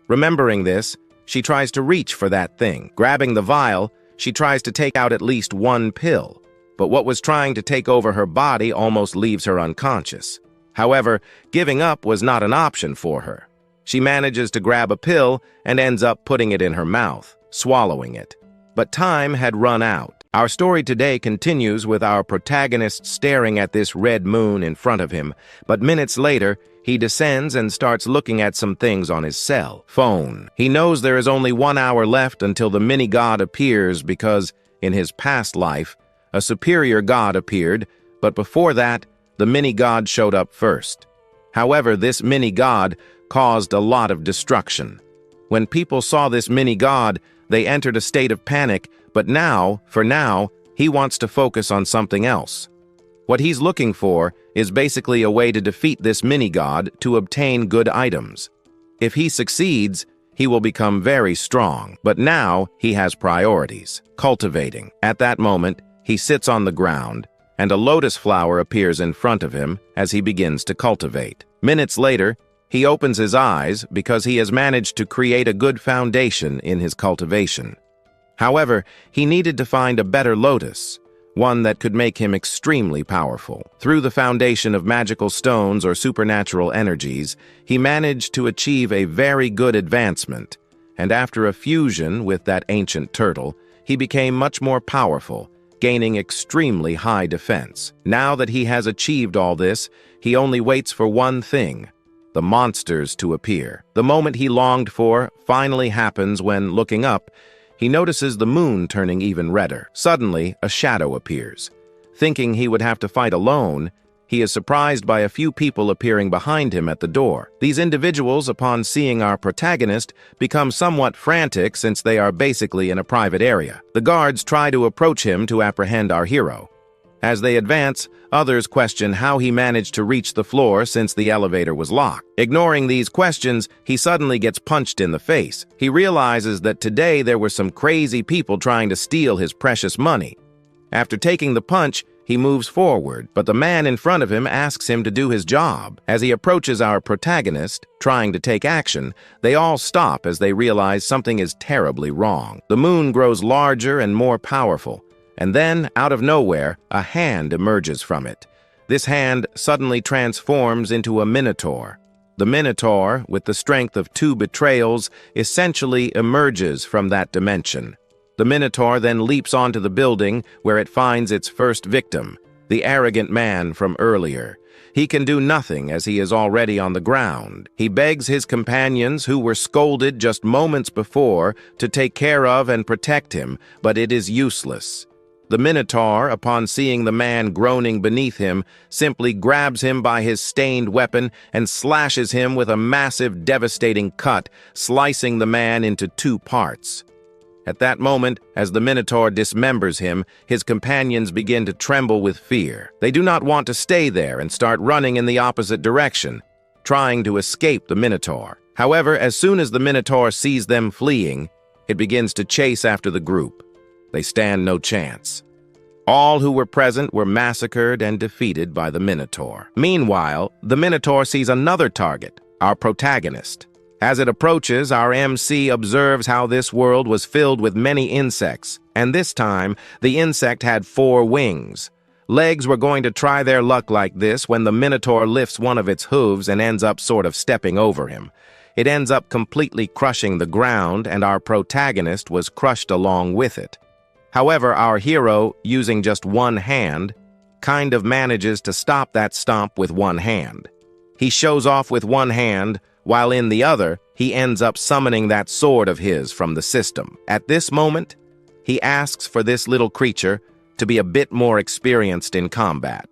Remembering this, she tries to reach for that thing. Grabbing the vial, she tries to take out at least one pill, but what was trying to take over her body almost leaves her unconscious. However, giving up was not an option for her. She manages to grab a pill and ends up putting it in her mouth, swallowing it. But time had run out. Our story today continues with our protagonist staring at this red moon in front of him, but minutes later, he descends and starts looking at some things on his cell phone. He knows there is only 1 hour left until the mini-god appears because, in his past life, a superior god appeared, but before that, the mini-god showed up first. However, this mini-god caused a lot of destruction. When people saw this mini-god, they entered a state of panic, but now, for now, he wants to focus on something else. What he's looking for is basically a way to defeat this mini-god to obtain good items. If he succeeds, he will become very strong, but now he has priorities. Cultivating. At that moment, he sits on the ground, and a lotus flower appears in front of him as he begins to cultivate. Minutes later, he opens his eyes because he has managed to create a good foundation in his cultivation. However, he needed to find a better lotus, one that could make him extremely powerful. Through the foundation of magical stones or supernatural energies, he managed to achieve a very good advancement, and after a fusion with that ancient turtle, he became much more powerful, gaining extremely high defense. Now that he has achieved all this, he only waits for one thing: the monsters to appear. The moment he longed for finally happens when, looking up, he notices the moon turning even redder. Suddenly, a shadow appears. Thinking he would have to fight alone, he is surprised by a few people appearing behind him at the door. These individuals, upon seeing our protagonist, become somewhat frantic since they are basically in a private area. The guards try to approach him to apprehend our hero. As they advance, others question how he managed to reach the floor since the elevator was locked. Ignoring these questions, he suddenly gets punched in the face. He realizes that today there were some crazy people trying to steal his precious money. After taking the punch, he moves forward, but the man in front of him asks him to do his job. As he approaches our protagonist, trying to take action, they all stop as they realize something is terribly wrong. The moon grows larger and more powerful, and then, out of nowhere, a hand emerges from it. This hand suddenly transforms into a minotaur. The minotaur, with the strength of 2 betrayals, essentially emerges from that dimension. The minotaur then leaps onto the building where it finds its first victim, the arrogant man from earlier. He can do nothing as he is already on the ground. He begs his companions, who were scolded just moments before, to take care of and protect him, but it is useless. The Minotaur, upon seeing the man groaning beneath him, simply grabs him by his stained weapon and slashes him with a massive, devastating cut, slicing the man into 2 parts. At that moment, as the Minotaur dismembers him, his companions begin to tremble with fear. They do not want to stay there and start running in the opposite direction, trying to escape the Minotaur. However, as soon as the Minotaur sees them fleeing, it begins to chase after the group. They stand no chance. All who were present were massacred and defeated by the Minotaur. Meanwhile, the Minotaur sees another target, our protagonist. As it approaches, our MC observes how this world was filled with many insects, and this time, the insect had 4 wings. Legs were going to try their luck like this when the Minotaur lifts one of its hooves and ends up sort of stepping over him. It ends up completely crushing the ground, and our protagonist was crushed along with it. However, our hero, using just one hand, kind of manages to stop that stomp with one hand. He shows off with one hand, while in the other, he ends up summoning that sword of his from the system. At this moment, he asks for this little creature to be a bit more experienced in combat.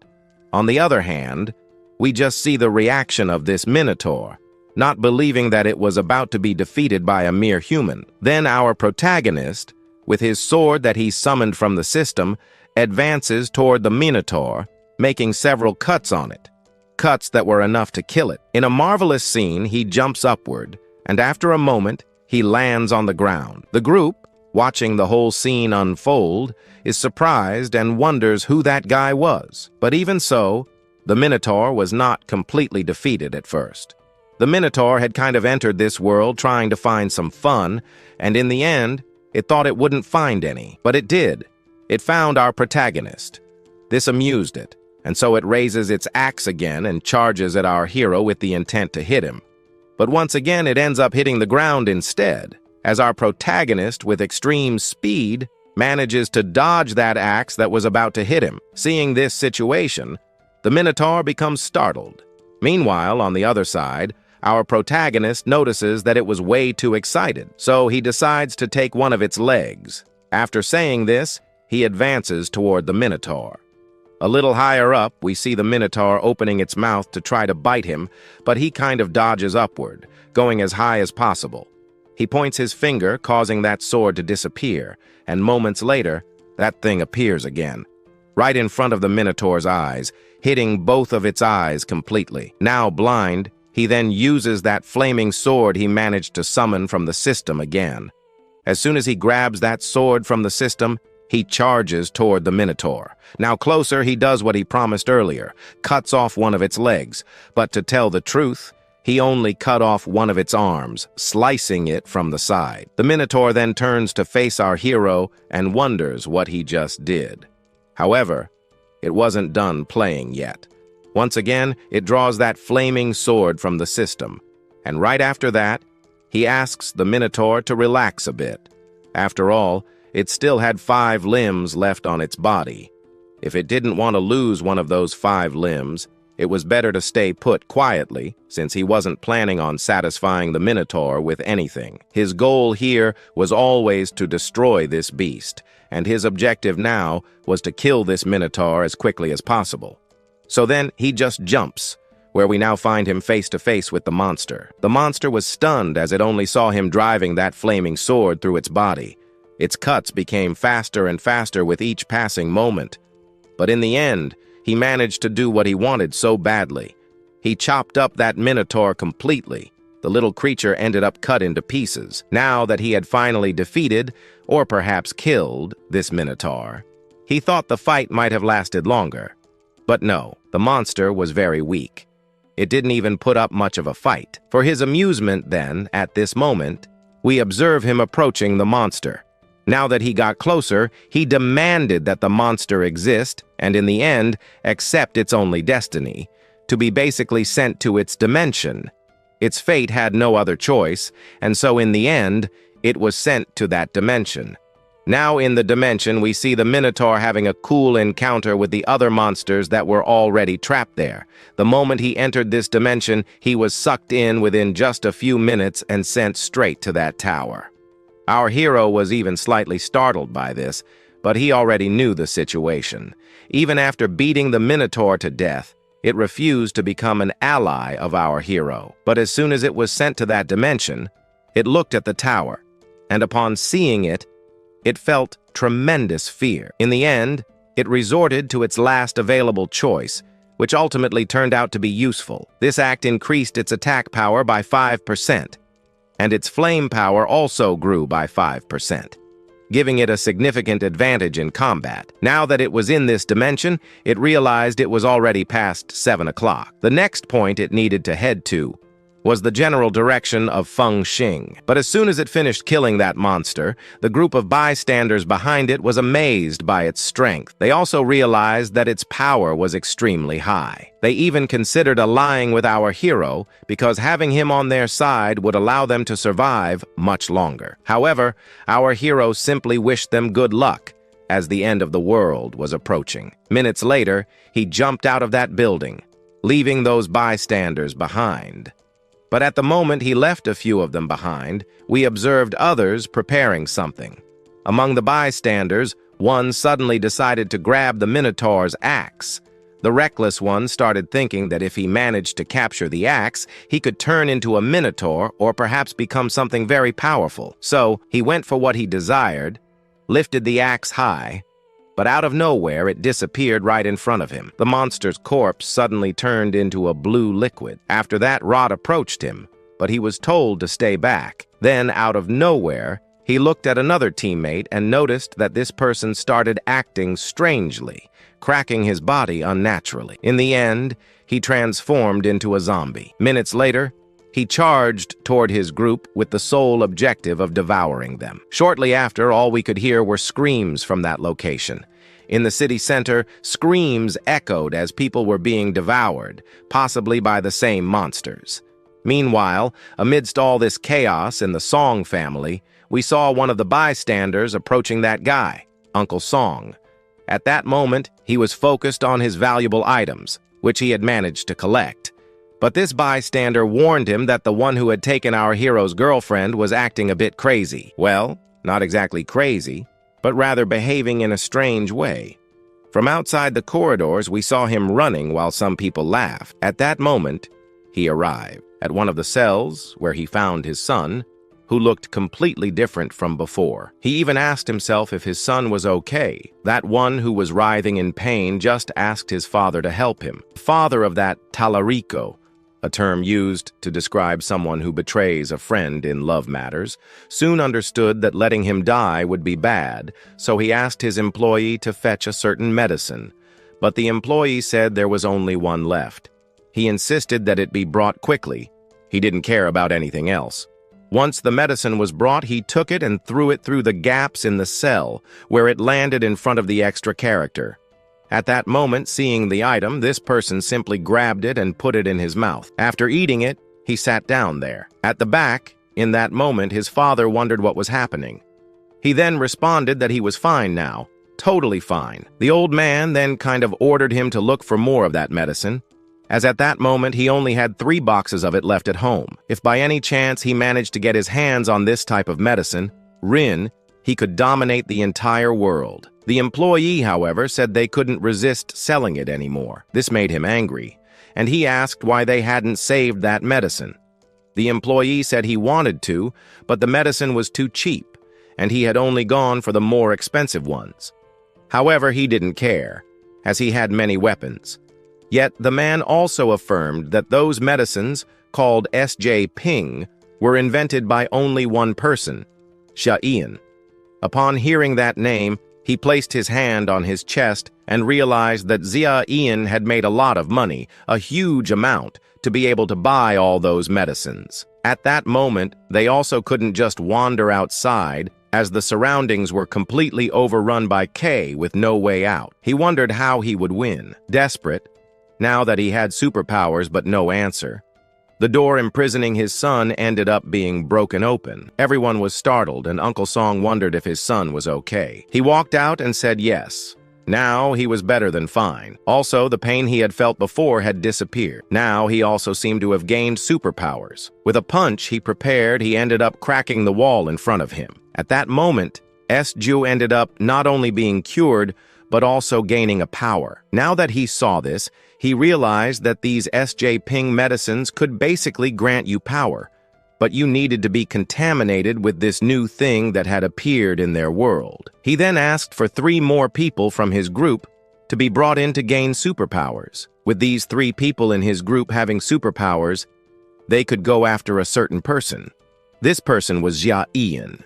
On the other hand, we just see the reaction of this Minotaur, not believing that it was about to be defeated by a mere human. Then our protagonist, with his sword that he summoned from the system, advances toward the Minotaur, making several cuts on it. Cuts that were enough to kill it. In a marvelous scene, he jumps upward, and after a moment, he lands on the ground. The group, watching the whole scene unfold, is surprised and wonders who that guy was. But even so, the Minotaur was not completely defeated at first. The Minotaur had kind of entered this world trying to find some fun, and in the end, it thought it wouldn't find any. But it did. It found our protagonist. This amused it, and so it raises its axe again and charges at our hero with the intent to hit him. But once again, it ends up hitting the ground instead, as our protagonist, with extreme speed, manages to dodge that axe that was about to hit him. Seeing this situation, the Minotaur becomes startled. Meanwhile, on the other side, our protagonist notices that it was way too excited, so he decides to take one of its legs. After saying this, he advances toward the Minotaur. A little higher up, we see the Minotaur opening its mouth to try to bite him, but he kind of dodges upward, going as high as possible. He points his finger, causing that sword to disappear, and moments later, that thing appears again, right in front of the Minotaur's eyes, hitting both of its eyes completely. Now blind, he then uses that flaming sword he managed to summon from the system again. As soon as he grabs that sword from the system, he charges toward the Minotaur. Now closer, he does what he promised earlier, cuts off one of its legs. But to tell the truth, he only cut off one of its arms, slicing it from the side. The Minotaur then turns to face our hero and wonders what he just did. However, it wasn't done playing yet. Once again, it draws that flaming sword from the system. And right after that, he asks the Minotaur to relax a bit. After all, it still had 5 limbs left on its body. If it didn't want to lose one of those 5 limbs, it was better to stay put quietly, since he wasn't planning on satisfying the Minotaur with anything. His goal here was always to destroy this beast, and his objective now was to kill this Minotaur as quickly as possible. So then he just jumps, where we now find him face to face with the monster. The monster was stunned as it only saw him driving that flaming sword through its body. Its cuts became faster and faster with each passing moment. But in the end, he managed to do what he wanted so badly. He chopped up that Minotaur completely. The little creature ended up cut into pieces. Now that he had finally defeated, or perhaps killed, this Minotaur, he thought the fight might have lasted longer. But no, the monster was very weak. It didn't even put up much of a fight. For his amusement then, at this moment, we observe him approaching the monster. Now that he got closer, he demanded that the monster exist, and in the end, accept its only destiny, to be basically sent to its dimension. Its fate had no other choice, and so in the end, it was sent to that dimension. Now in the dimension, we see the Minotaur having a cool encounter with the other monsters that were already trapped there. The moment he entered this dimension, he was sucked in within just a few minutes and sent straight to that tower. Our hero was even slightly startled by this, but he already knew the situation. Even after beating the Minotaur to death, it refused to become an ally of our hero. But as soon as it was sent to that dimension, it looked at the tower, and upon seeing it, it felt tremendous fear. In the end, it resorted to its last available choice, which ultimately turned out to be useful. This act increased its attack power by 5%. And its flame power also grew by 5%. giving it a significant advantage in combat. Now that it was in this dimension, it realized it was already past 7 o'clock. The next point it needed to head to was the general direction of Feng Xing. But as soon as it finished killing that monster, the group of bystanders behind it was amazed by its strength. They also realized that its power was extremely high. They even considered allying with our hero because having him on their side would allow them to survive much longer. However, our hero simply wished them good luck as the end of the world was approaching. Minutes later, he jumped out of that building, leaving those bystanders behind. But at the moment he left a few of them behind, we observed others preparing something. Among the bystanders, one suddenly decided to grab the Minotaur's axe. The reckless one started thinking that if he managed to capture the axe, he could turn into a Minotaur or perhaps become something very powerful. So he went for what he desired, lifted the axe high, but out of nowhere it disappeared right in front of him. The monster's corpse suddenly turned into a blue liquid. After that, Rod approached him, but he was told to stay back. Then, out of nowhere, he looked at another teammate and noticed that this person started acting strangely, cracking his body unnaturally. In the end, he transformed into a zombie. Minutes later, he charged toward his group with the sole objective of devouring them. Shortly after, all we could hear were screams from that location. In the city center, screams echoed as people were being devoured, possibly by the same monsters. Meanwhile, amidst all this chaos in the Song family, we saw one of the bystanders approaching that guy, Uncle Song. At that moment, he was focused on his valuable items, which he had managed to collect. But this bystander warned him that the one who had taken our hero's girlfriend was acting a bit crazy. Well, not exactly crazy, but rather behaving in a strange way. From outside the corridors, we saw him running while some people laughed. At that moment, he arrived at one of the cells where he found his son, who looked completely different from before. He even asked himself if his son was okay. That one who was writhing in pain just asked his father to help him. The father of that Talarico, a term used to describe someone who betrays a friend in love matters, soon understood that letting him die would be bad, so he asked his employee to fetch a certain medicine. But the employee said there was only one left. He insisted that it be brought quickly. He didn't care about anything else. Once the medicine was brought, he took it and threw it through the gaps in the cell, where it landed in front of the extra character. At that moment, seeing the item, this person simply grabbed it and put it in his mouth. After eating it, he sat down there. At the back, in that moment, his father wondered what was happening. He then responded that he was fine now, totally fine. The old man then kind of ordered him to look for more of that medicine, as at that moment he only had 3 boxes of it left at home. If by any chance he managed to get his hands on this type of medicine, Rin, he could dominate the entire world. The employee, however, said they couldn't resist selling it anymore. This made him angry, and he asked why they hadn't saved that medicine. The employee said he wanted to, but the medicine was too cheap, and he had only gone for the more expensive ones. However, he didn't care, as he had many weapons. Yet the man also affirmed that those medicines, called S.J. Ping, were invented by only one person, Xiaoyan. Upon hearing that name, he placed his hand on his chest and realized that Xiaoyan had made a lot of money, a huge amount, to be able to buy all those medicines. At that moment, they also couldn't just wander outside, as the surroundings were completely overrun by K with no way out. He wondered how he would win. Desperate, now that he had superpowers but no answer, the door imprisoning his son ended up being broken open. Everyone was startled, and Uncle Song wondered if his son was okay. He walked out and said yes. Now he was better than fine. Also, the pain he had felt before had disappeared. Now he also seemed to have gained superpowers. With a punch he ended up cracking the wall in front of him. At that moment, S.Ju ended up not only being cured, but also gaining a power. Now that he saw this, he realized that these S.J. Ping medicines could basically grant you power, but you needed to be contaminated with this new thing that had appeared in their world. He then asked for 3 more people from his group to be brought in to gain superpowers. With these 3 people in his group having superpowers, they could go after a certain person. This person was Xiaoyan.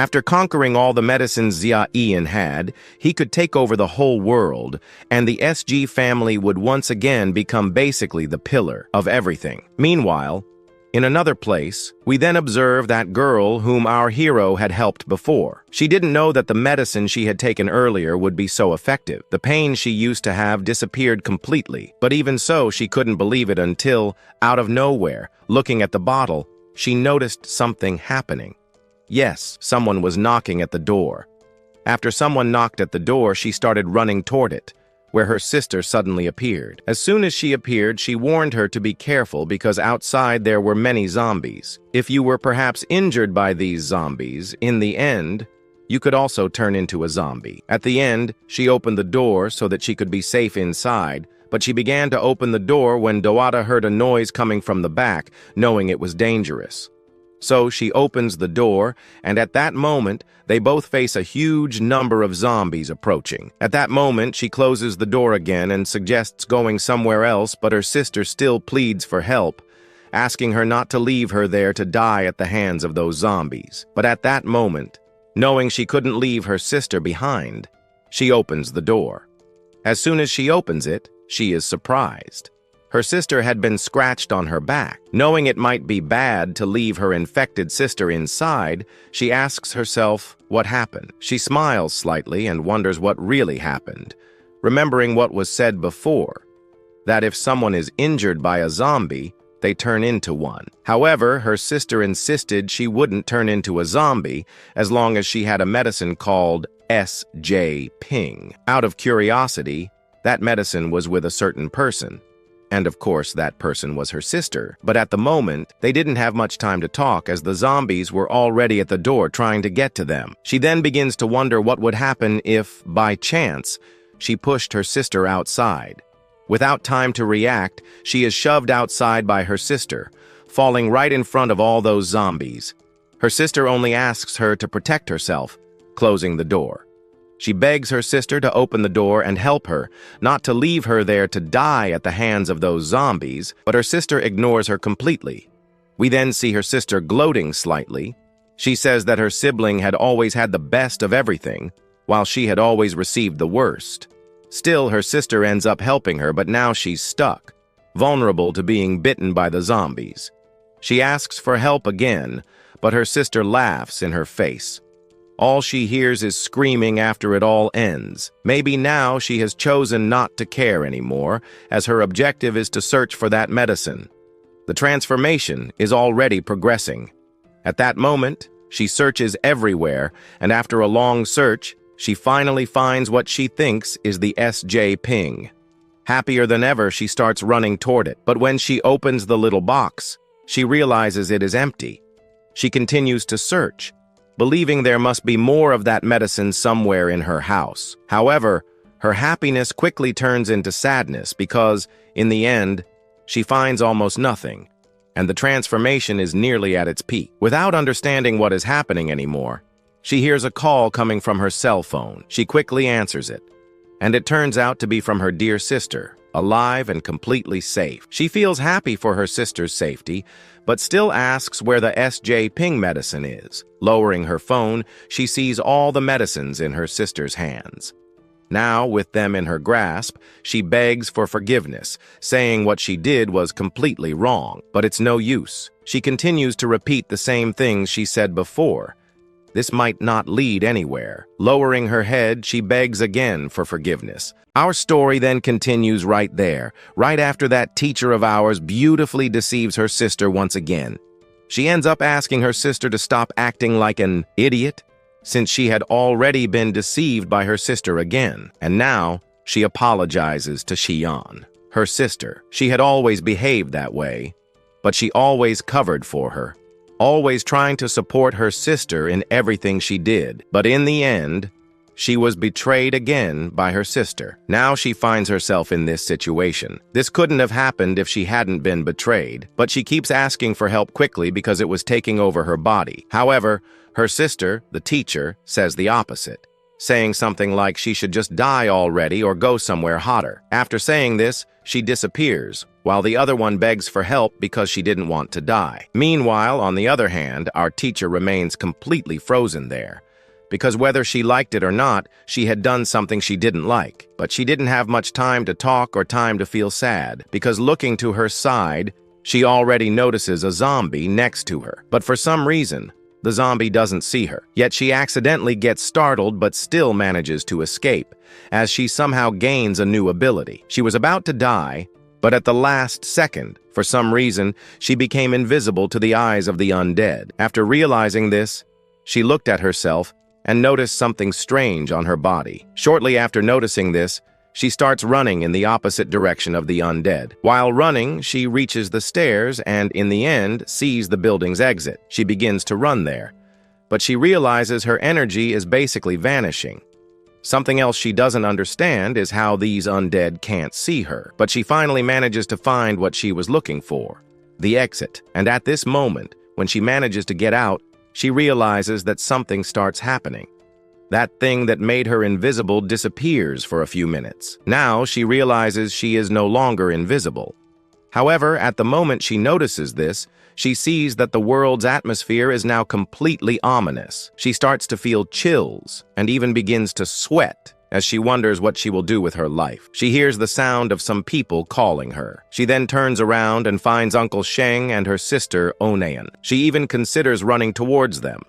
After conquering all the medicines Ian had, he could take over the whole world, and the SG family would once again become basically the pillar of everything. Meanwhile, in another place, we then observe that girl whom our hero had helped before. She didn't know that the medicine she had taken earlier would be so effective. The pain she used to have disappeared completely, but even so, she couldn't believe it until, out of nowhere, looking at the bottle, she noticed something happening. Yes, someone was knocking at the door. After someone knocked at the door, she started running toward it, where her sister suddenly appeared. As soon as she appeared, she warned her to be careful because outside there were many zombies. If you were perhaps injured by these zombies, in the end, you could also turn into a zombie. At the end, she opened the door so that she could be safe inside, but she began to open the door when Doata heard a noise coming from the back, knowing it was dangerous. So she opens the door, and at that moment, they both face a huge number of zombies approaching. At that moment, she closes the door again and suggests going somewhere else, but her sister still pleads for help, asking her not to leave her there to die at the hands of those zombies. But at that moment, knowing she couldn't leave her sister behind, she opens the door. As soon as she opens it, she is surprised. Her sister had been scratched on her back. Knowing it might be bad to leave her infected sister inside, she asks herself what happened. She smiles slightly and wonders what really happened, remembering what was said before, that if someone is injured by a zombie, they turn into one. However, her sister insisted she wouldn't turn into a zombie as long as she had a medicine called SJ Ping. Out of curiosity, that medicine was with a certain person. And of course, that person was her sister. But at the moment, they didn't have much time to talk as the zombies were already at the door trying to get to them. She then begins to wonder what would happen if, by chance, she pushed her sister outside. Without time to react, she is shoved outside by her sister, falling right in front of all those zombies. Her sister only asks her to protect herself, closing the door. She begs her sister to open the door and help her, not to leave her there to die at the hands of those zombies, but her sister ignores her completely. We then see her sister gloating slightly. She says that her sibling had always had the best of everything, while she had always received the worst. Still, her sister ends up helping her, but now she's stuck, vulnerable to being bitten by the zombies. She asks for help again, but her sister laughs in her face. All she hears is screaming after it all ends. Maybe now she has chosen not to care anymore, as her objective is to search for that medicine. The transformation is already progressing. At that moment, she searches everywhere, and after a long search, she finally finds what she thinks is the SJ Ping. Happier than ever, she starts running toward it, but when she opens the little box, she realizes it is empty. She continues to search, believing there must be more of that medicine somewhere in her house. However, her happiness quickly turns into sadness because, in the end, she finds almost nothing, and the transformation is nearly at its peak. Without understanding what is happening anymore, she hears a call coming from her cell phone. She quickly answers it, and it turns out to be from her dear sister, alive and completely safe. She feels happy for her sister's safety, but still asks where the SJ Ping medicine is. Lowering her phone, she sees all the medicines in her sister's hands. Now, with them in her grasp, she begs for forgiveness, saying what she did was completely wrong, but it's no use. She continues to repeat the same things she said before. This might not lead anywhere. Lowering her head, she begs again for forgiveness. Our story then continues right there, right after that teacher of ours beautifully deceives her sister once again. She ends up asking her sister to stop acting like an idiot, since she had already been deceived by her sister again. And now, she apologizes to Xian, her sister. She had always behaved that way, but she always covered for her, always trying to support her sister in everything she did. But in the end, she was betrayed again by her sister. Now she finds herself in this situation. This couldn't have happened if she hadn't been betrayed, but she keeps asking for help quickly because it was taking over her body. However, her sister, the teacher, says the opposite, saying something like she should just die already or go somewhere hotter. After saying this, she disappears, while the other one begs for help because she didn't want to die. Meanwhile, on the other hand, our teacher remains completely frozen there, because whether she liked it or not, she had done something she didn't like. But she didn't have much time to talk or time to feel sad, because looking to her side, she already notices a zombie next to her. But for some reason, the zombie doesn't see her. Yet she accidentally gets startled but still manages to escape, as she somehow gains a new ability. She was about to die, but at the last second, for some reason, she became invisible to the eyes of the undead. After realizing this, she looked at herself and noticed something strange on her body. Shortly after noticing this, she starts running in the opposite direction of the undead. While running, she reaches the stairs and, in the end, sees the building's exit. She begins to run there, but she realizes her energy is basically vanishing. Something else she doesn't understand is how these undead can't see her, but she finally manages to find what she was looking for, the exit. And at this moment, when she manages to get out, she realizes that something starts happening. That thing that made her invisible disappears for a few minutes. Now she realizes she is no longer invisible. However, at the moment she notices this, she sees that the world's atmosphere is now completely ominous. She starts to feel chills and even begins to sweat as she wonders what she will do with her life. She hears the sound of some people calling her. She then turns around and finds Uncle Sheng and her sister Onayan. She even considers running towards them,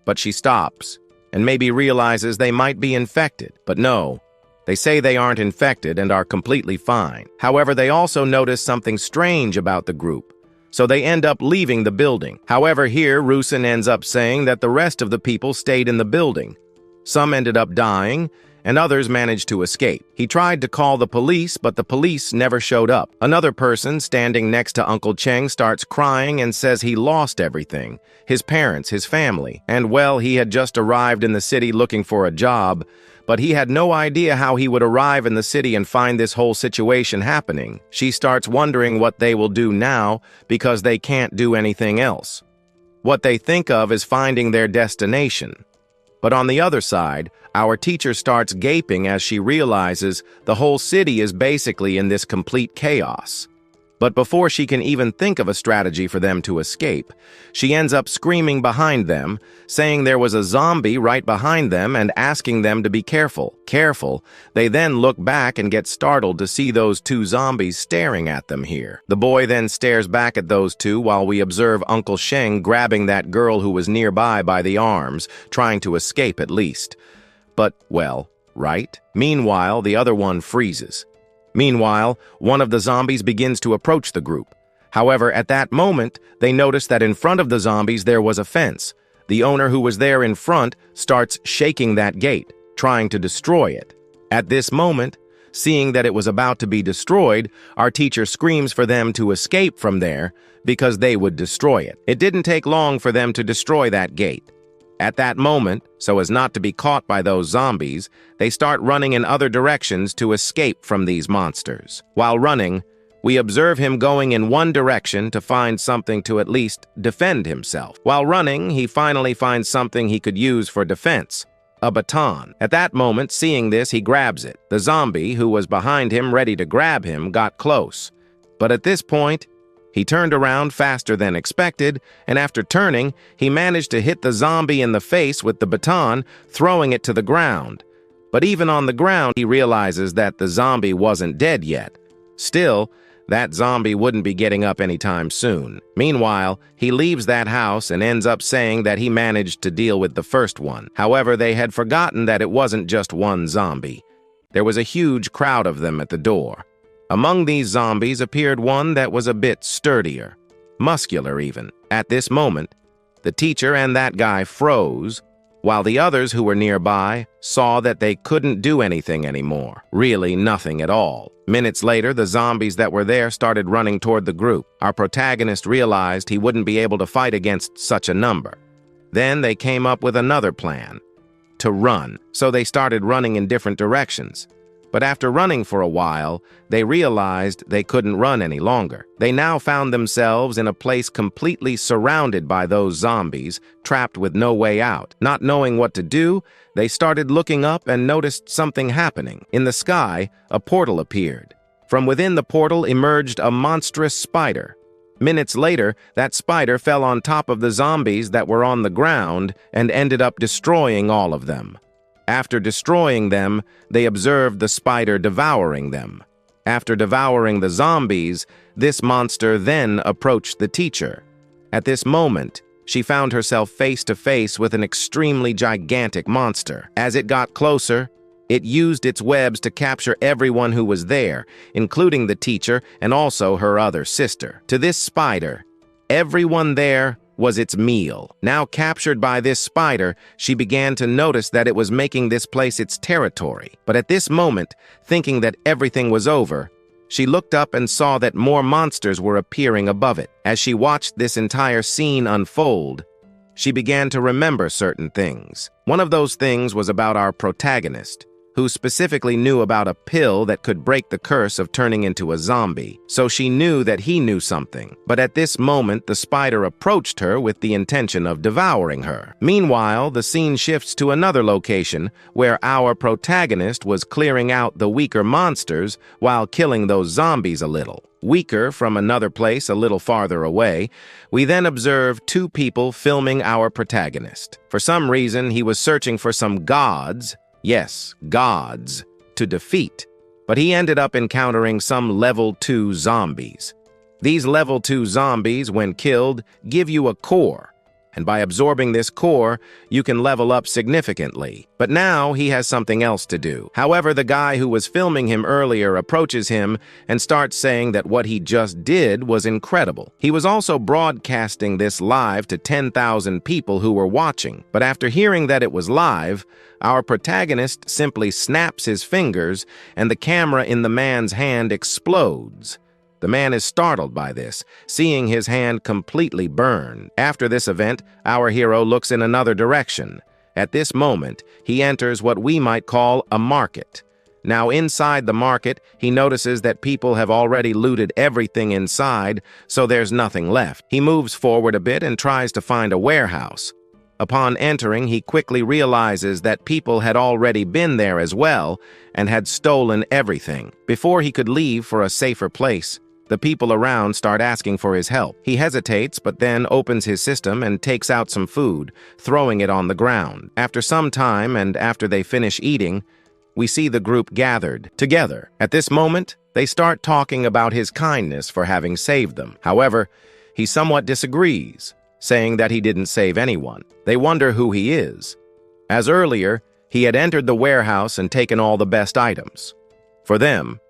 but she stops and maybe realizes they might be infected. But no, they say they aren't infected and are completely fine. However, they also notice something strange about the group, so they end up leaving the building. However, here, Rusin ends up saying that the rest of the people stayed in the building. Some ended up dying, and others managed to escape. He tried to call the police, but the police never showed up. Another person standing next to Uncle Cheng starts crying and says he lost everything, his parents, his family, and well, he had just arrived in the city looking for a job, but he had no idea how he would arrive in the city and find this whole situation happening. She starts wondering what they will do now because they can't do anything else. What they think of is finding their destination. But on the other side, our teacher starts gaping as she realizes the whole city is basically in this complete chaos. But before she can even think of a strategy for them to escape, she ends up screaming behind them, saying there was a zombie right behind them and asking them to be careful. Careful. They then look back and get startled to see those two zombies staring at them here. The boy then stares back at those two while we observe Uncle Sheng grabbing that girl who was nearby by the arms, trying to escape at least. But, well, right? Meanwhile, the other one freezes. Meanwhile, one of the zombies begins to approach the group. However, at that moment, they notice that in front of the zombies there was a fence. The owner who was there in front starts shaking that gate, trying to destroy it. At this moment, seeing that it was about to be destroyed, our teacher screams for them to escape from there because they would destroy it. It didn't take long for them to destroy that gate. At that moment, so as not to be caught by those zombies, they start running in other directions to escape from these monsters. While running, we observe him going in one direction to find something to at least defend himself. While running, he finally finds something he could use for defense, a baton. At that moment, seeing this, he grabs it. The zombie, who was behind him ready to grab him, got close. But at this point, he turned around faster than expected, and after turning, he managed to hit the zombie in the face with the baton, throwing it to the ground. But even on the ground, he realizes that the zombie wasn't dead yet. Still, that zombie wouldn't be getting up anytime soon. Meanwhile, he leaves that house and ends up saying that he managed to deal with the first one. However, they had forgotten that it wasn't just one zombie. There was a huge crowd of them at the door. Among these zombies appeared one that was a bit sturdier, muscular even. At this moment, the teacher and that guy froze, while the others who were nearby saw that they couldn't do anything anymore. Really nothing at all. Minutes later, the zombies that were there started running toward the group. Our protagonist realized he wouldn't be able to fight against such a number. Then they came up with another plan: to run. So they started running in different directions. But after running for a while, they realized they couldn't run any longer. They now found themselves in a place completely surrounded by those zombies, trapped with no way out. Not knowing what to do, they started looking up and noticed something happening. In the sky, a portal appeared. From within the portal emerged a monstrous spider. Minutes later, that spider fell on top of the zombies that were on the ground and ended up destroying all of them. After destroying them, they observed the spider devouring them. After devouring the zombies, this monster then approached the teacher. At this moment, she found herself face to face with an extremely gigantic monster. As it got closer, it used its webs to capture everyone who was there, including the teacher and also her other sister. To this spider, everyone there was its meal. Now captured by this spider, she began to notice that it was making this place its territory. But at this moment, thinking that everything was over, she looked up and saw that more monsters were appearing above it. As she watched this entire scene unfold, she began to remember certain things. One of those things was about our protagonist, who specifically knew about a pill that could break the curse of turning into a zombie. So she knew that he knew something. But at this moment, the spider approached her with the intention of devouring her. Meanwhile, the scene shifts to another location where our protagonist was clearing out the weaker monsters while killing those zombies a little. Weaker from another place a little farther away, we then observe two people filming our protagonist. For some reason, he was searching for some gods. Yes, gods, to defeat, but he ended up encountering some level 2 zombies. These level 2 zombies, when killed, give you a core, and by absorbing this core, you can level up significantly. But now he has something else to do. However, the guy who was filming him earlier approaches him and starts saying that what he just did was incredible. He was also broadcasting this live to 10,000 people who were watching, but after hearing that it was live, our protagonist simply snaps his fingers and the camera in the man's hand explodes. The man is startled by this, seeing his hand completely burn. After this event, our hero looks in another direction. At this moment, he enters what we might call a market. Now inside the market, he notices that people have already looted everything inside, so there's nothing left. He moves forward a bit and tries to find a warehouse. Upon entering, he quickly realizes that people had already been there as well and had stolen everything. Before he could leave for a safer place, the people around start asking for his help. He hesitates, but then opens his system and takes out some food, throwing it on the ground. After some time, and after they finish eating, we see the group gathered together. At this moment, they start talking about his kindness for having saved them. However, he somewhat disagrees, saying that he didn't save anyone. They wonder who he is. As earlier, he had entered the warehouse and taken all the best items. For them,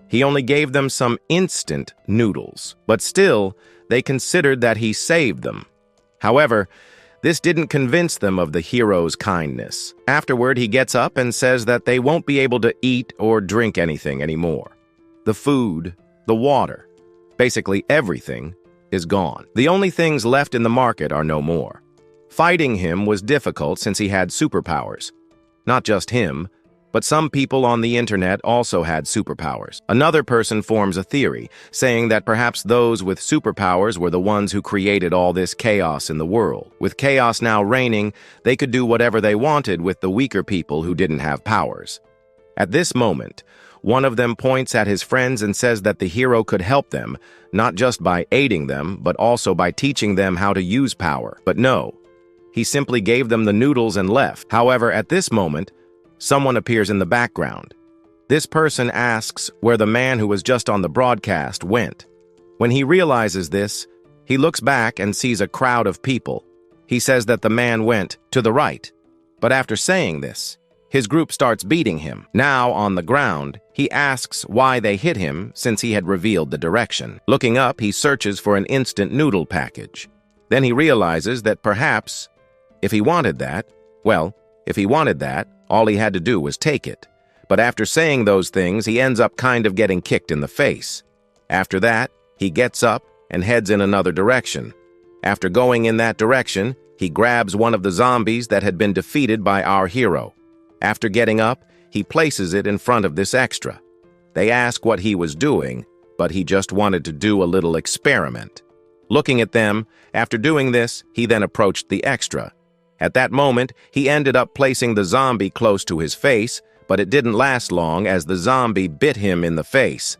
he only gave them some instant noodles, but still, they considered that he saved them. However, this didn't convince them of the hero's kindness. Afterward, he gets up and says that they won't be able to eat or drink anything anymore. The food, the water, basically everything is gone. The only things left in the market are no more. Fighting him was difficult since he had superpowers. Not just him, but some people on the internet also had superpowers. Another person forms a theory, saying that perhaps those with superpowers were the ones who created all this chaos in the world. With chaos now reigning, they could do whatever they wanted with the weaker people who didn't have powers. At this moment, one of them points at his friends and says that the hero could help them, not just by aiding them, but also by teaching them how to use power. But no, he simply gave them the noodles and left. However, at this moment, someone appears in the background. This person asks where the man who was just on the broadcast went. When he realizes this, he looks back and sees a crowd of people. He says that the man went to the right. But after saying this, his group starts beating him. Now, on the ground, he asks why they hit him since he had revealed the direction. Looking up, he searches for an instant noodle package. Then he realizes that perhaps, if he wanted that, all he had to do was take it. But after saying those things, he ends up kind of getting kicked in the face. After that, he gets up and heads in another direction. After going in that direction, he grabs one of the zombies that had been defeated by our hero. After getting up, he places it in front of this extra. They ask what he was doing, but he just wanted to do a little experiment. Looking at them, after doing this, he then approached the extra. At that moment, he ended up placing the zombie close to his face, but it didn't last long as the zombie bit him in the face.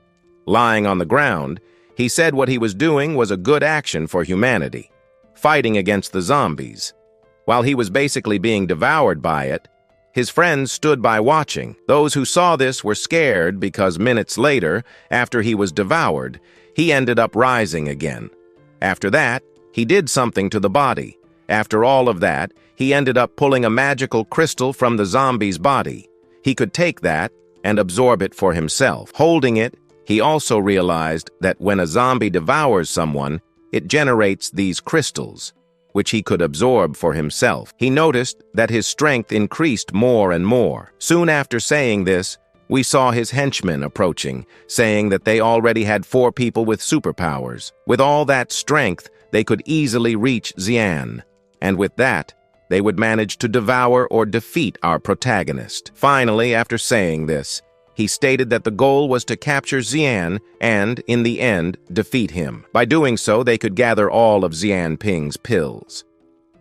Lying on the ground, he said what he was doing was a good action for humanity, fighting against the zombies. While he was basically being devoured by it, his friends stood by watching. Those who saw this were scared because minutes later, after he was devoured, he ended up rising again. After that, he did something to the body. After all of that, he ended up pulling a magical crystal from the zombie's body. He could take that and absorb it for himself. Holding it, he also realized that when a zombie devours someone, it generates these crystals, which he could absorb for himself. He noticed that his strength increased more and more. Soon after saying this, we saw his henchmen approaching, saying that they already had 4 people with superpowers. With all that strength, they could easily reach Xian, and with that, they would manage to devour or defeat our protagonist. Finally, after saying this, he stated that the goal was to capture Xian and, in the end, defeat him. By doing so, they could gather all of Xian Ping's pills.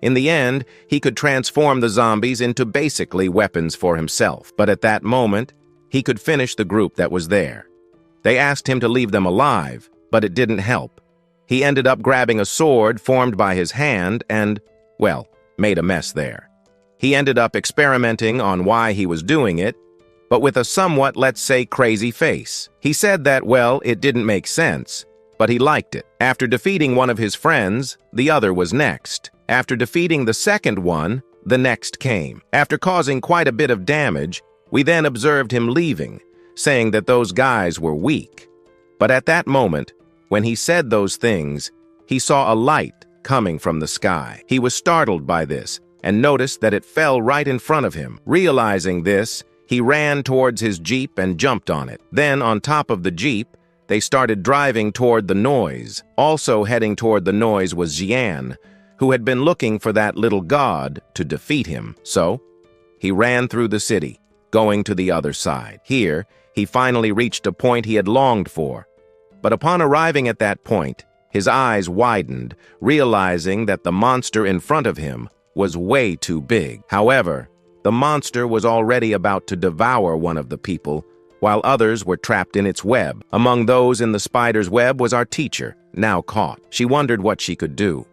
In the end, he could transform the zombies into basically weapons for himself. But at that moment, he could finish the group that was there. They asked him to leave them alive, but it didn't help. He ended up grabbing a sword formed by his hand and, well, made a mess there. He ended up experimenting on why he was doing it, but with a somewhat, let's say, crazy face. He said that, well, it didn't make sense, but he liked it. After defeating one of his friends, the other was next. After defeating the second one, the next came. After causing quite a bit of damage, we then observed him leaving, saying that those guys were weak. But at that moment, when he said those things, he saw a light coming from the sky. He was startled by this and noticed that it fell right in front of him. Realizing this, he ran towards his Jeep and jumped on it. Then, on top of the Jeep, they started driving toward the noise. Also heading toward the noise was Xian, who had been looking for that little god to defeat him. So, he ran through the city, going to the other side. Here, he finally reached a point he had longed for. But upon arriving at that point, his eyes widened, realizing that the monster in front of him was way too big. However, the monster was already about to devour one of the people, while others were trapped in its web. Among those in the spider's web was our teacher, now caught. She wondered what she could do.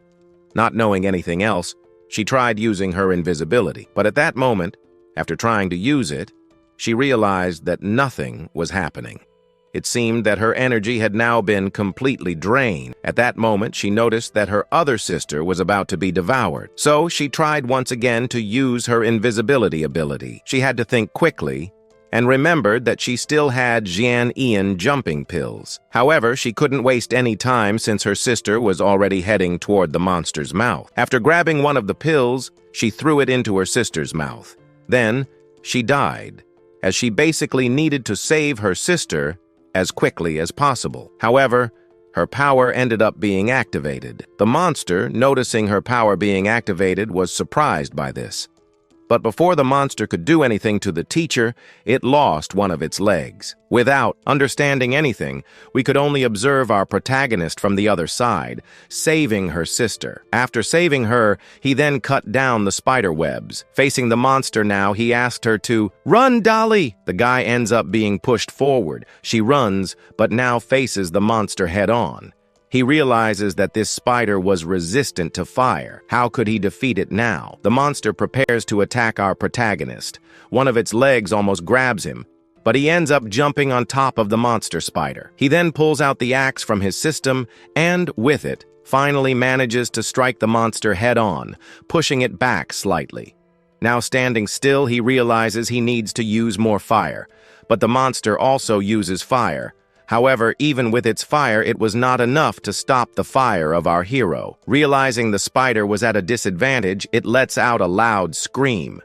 Not knowing anything else, she tried using her invisibility. But at that moment, after trying to use it, she realized that nothing was happening. It seemed that her energy had now been completely drained. At that moment, she noticed that her other sister was about to be devoured. So she tried once again to use her invisibility ability. She had to think quickly and remembered that she still had Xian Ian jumping pills. However, she couldn't waste any time since her sister was already heading toward the monster's mouth. After grabbing one of the pills, she threw it into her sister's mouth. Then, she died, as she basically needed to save her sister as quickly as possible. However, her power ended up being activated. The monster, noticing her power being activated, was surprised by this. But before the monster could do anything to the teacher, it lost one of its legs. Without understanding anything, we could only observe our protagonist from the other side, saving her sister. After saving her, he then cut down the spider webs. Facing the monster now, he asked her to, "Run, Dolly!" The guy ends up being pushed forward. She runs, but now faces the monster head-on. He realizes that this spider was resistant to fire. How could he defeat it now? The monster prepares to attack our protagonist. One of its legs almost grabs him, but he ends up jumping on top of the monster spider. He then pulls out the axe from his system and, with it, finally manages to strike the monster head-on, pushing it back slightly. Now standing still, he realizes he needs to use more fire, but the monster also uses fire. However, even with its fire, it was not enough to stop the fire of our hero. Realizing the spider was at a disadvantage, it lets out a loud scream.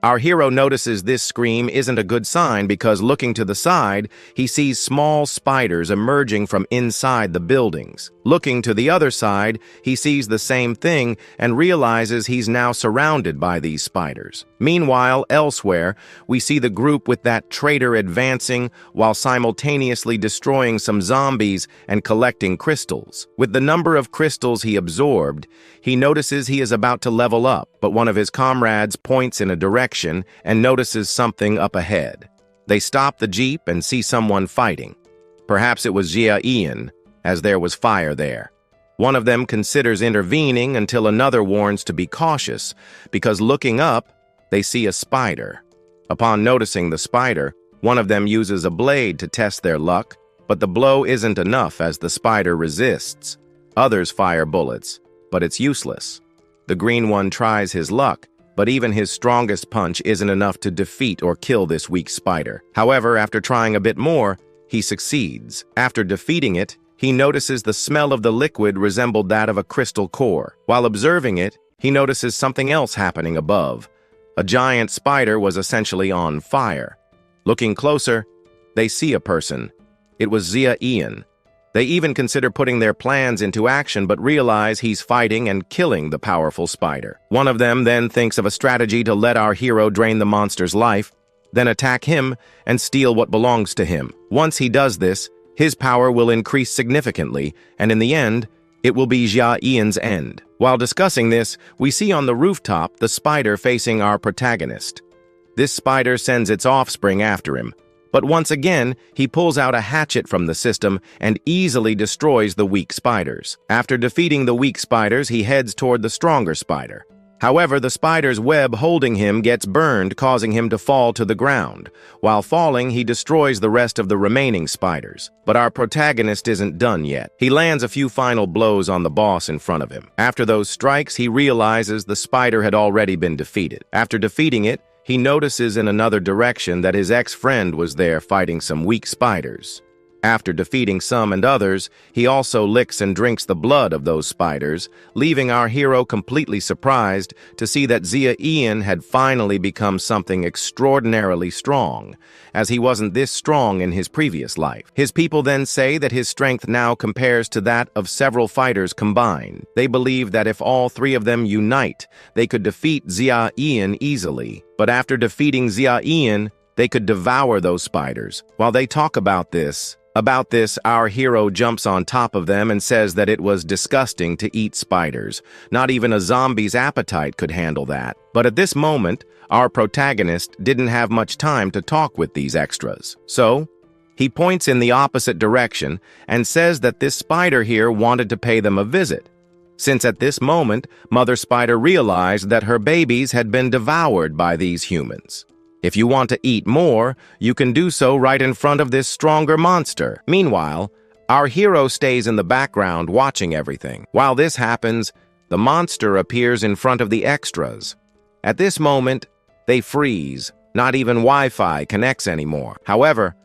Our hero notices this scream isn't a good sign because looking to the side, he sees small spiders emerging from inside the buildings. Looking to the other side, he sees the same thing and realizes he's now surrounded by these spiders. Meanwhile, elsewhere, we see the group with that traitor advancing while simultaneously destroying some zombies and collecting crystals. With the number of crystals he absorbed, he notices he is about to level up, but one of his comrades points in a direction and notices something up ahead. They stop the jeep and see someone fighting. Perhaps it was Jia Ian, as there was fire there. One of them considers intervening until another warns to be cautious, because looking up, they see a spider. Upon noticing the spider, one of them uses a blade to test their luck, but the blow isn't enough as the spider resists. Others fire bullets, but it's useless. The green one tries his luck, but even his strongest punch isn't enough to defeat or kill this weak spider. However, after trying a bit more, he succeeds. After defeating it, he notices the smell of the liquid resembled that of a crystal core. While observing it, he notices something else happening above. A giant spider was essentially on fire. Looking closer, they see a person. It was Jia Ian. They even consider putting their plans into action but realize he's fighting and killing the powerful spider. One of them then thinks of a strategy to let our hero drain the monster's life, then attack him and steal what belongs to him. Once he does this, his power will increase significantly, and in the end, it will be Jia Ian's end. While discussing this, we see on the rooftop the spider facing our protagonist. This spider sends its offspring after him, but once again, he pulls out a hatchet from the system and easily destroys the weak spiders. After defeating the weak spiders, he heads toward the stronger spider. However, the spider's web holding him gets burned, causing him to fall to the ground. While falling, he destroys the rest of the remaining spiders. But our protagonist isn't done yet. He lands a few final blows on the boss in front of him. After those strikes, he realizes the spider had already been defeated. After defeating it, he notices in another direction that his ex-friend was there fighting some weak spiders. After defeating some and others, he also licks and drinks the blood of those spiders, leaving our hero completely surprised to see that Jia Ian had finally become something extraordinarily strong, as he wasn't this strong in his previous life. His people then say that his strength now compares to that of several fighters combined. They believe that if all three of them unite, they could defeat Jia Ian easily. But after defeating Jia Ian, they could devour those spiders. While they talk about this, our hero jumps on top of them and says that it was disgusting to eat spiders. Not even a zombie's appetite could handle that. But at this moment, our protagonist didn't have much time to talk with these extras. So, he points in the opposite direction and says that this spider here wanted to pay them a visit, since at this moment, Mother Spider realized that her babies had been devoured by these humans. If you want to eat more, you can do so right in front of this stronger monster. Meanwhile, our hero stays in the background watching everything. While this happens, the monster appears in front of the extras. At this moment, they freeze. Not even Wi-Fi connects anymore. However,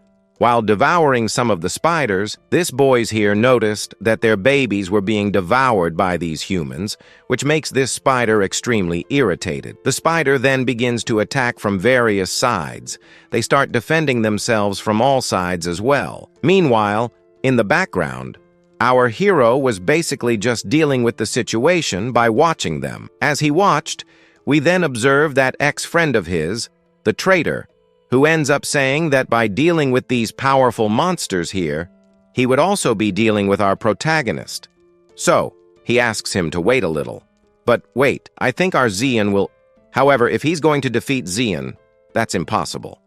while devouring some of the spiders, this boys here noticed that their babies were being devoured by these humans, which makes this spider extremely irritated. The spider then begins to attack from various sides. They start defending themselves from all sides as well. Meanwhile, in the background, our hero was basically just dealing with the situation by watching them. As he watched, we then observed that ex-friend of his, the traitor, who ends up saying that by dealing with these powerful monsters here, he would also be dealing with our protagonist. So, he asks him to wait a little. But wait, I think our Xian will... However, if he's going to defeat Xian, that's impossible.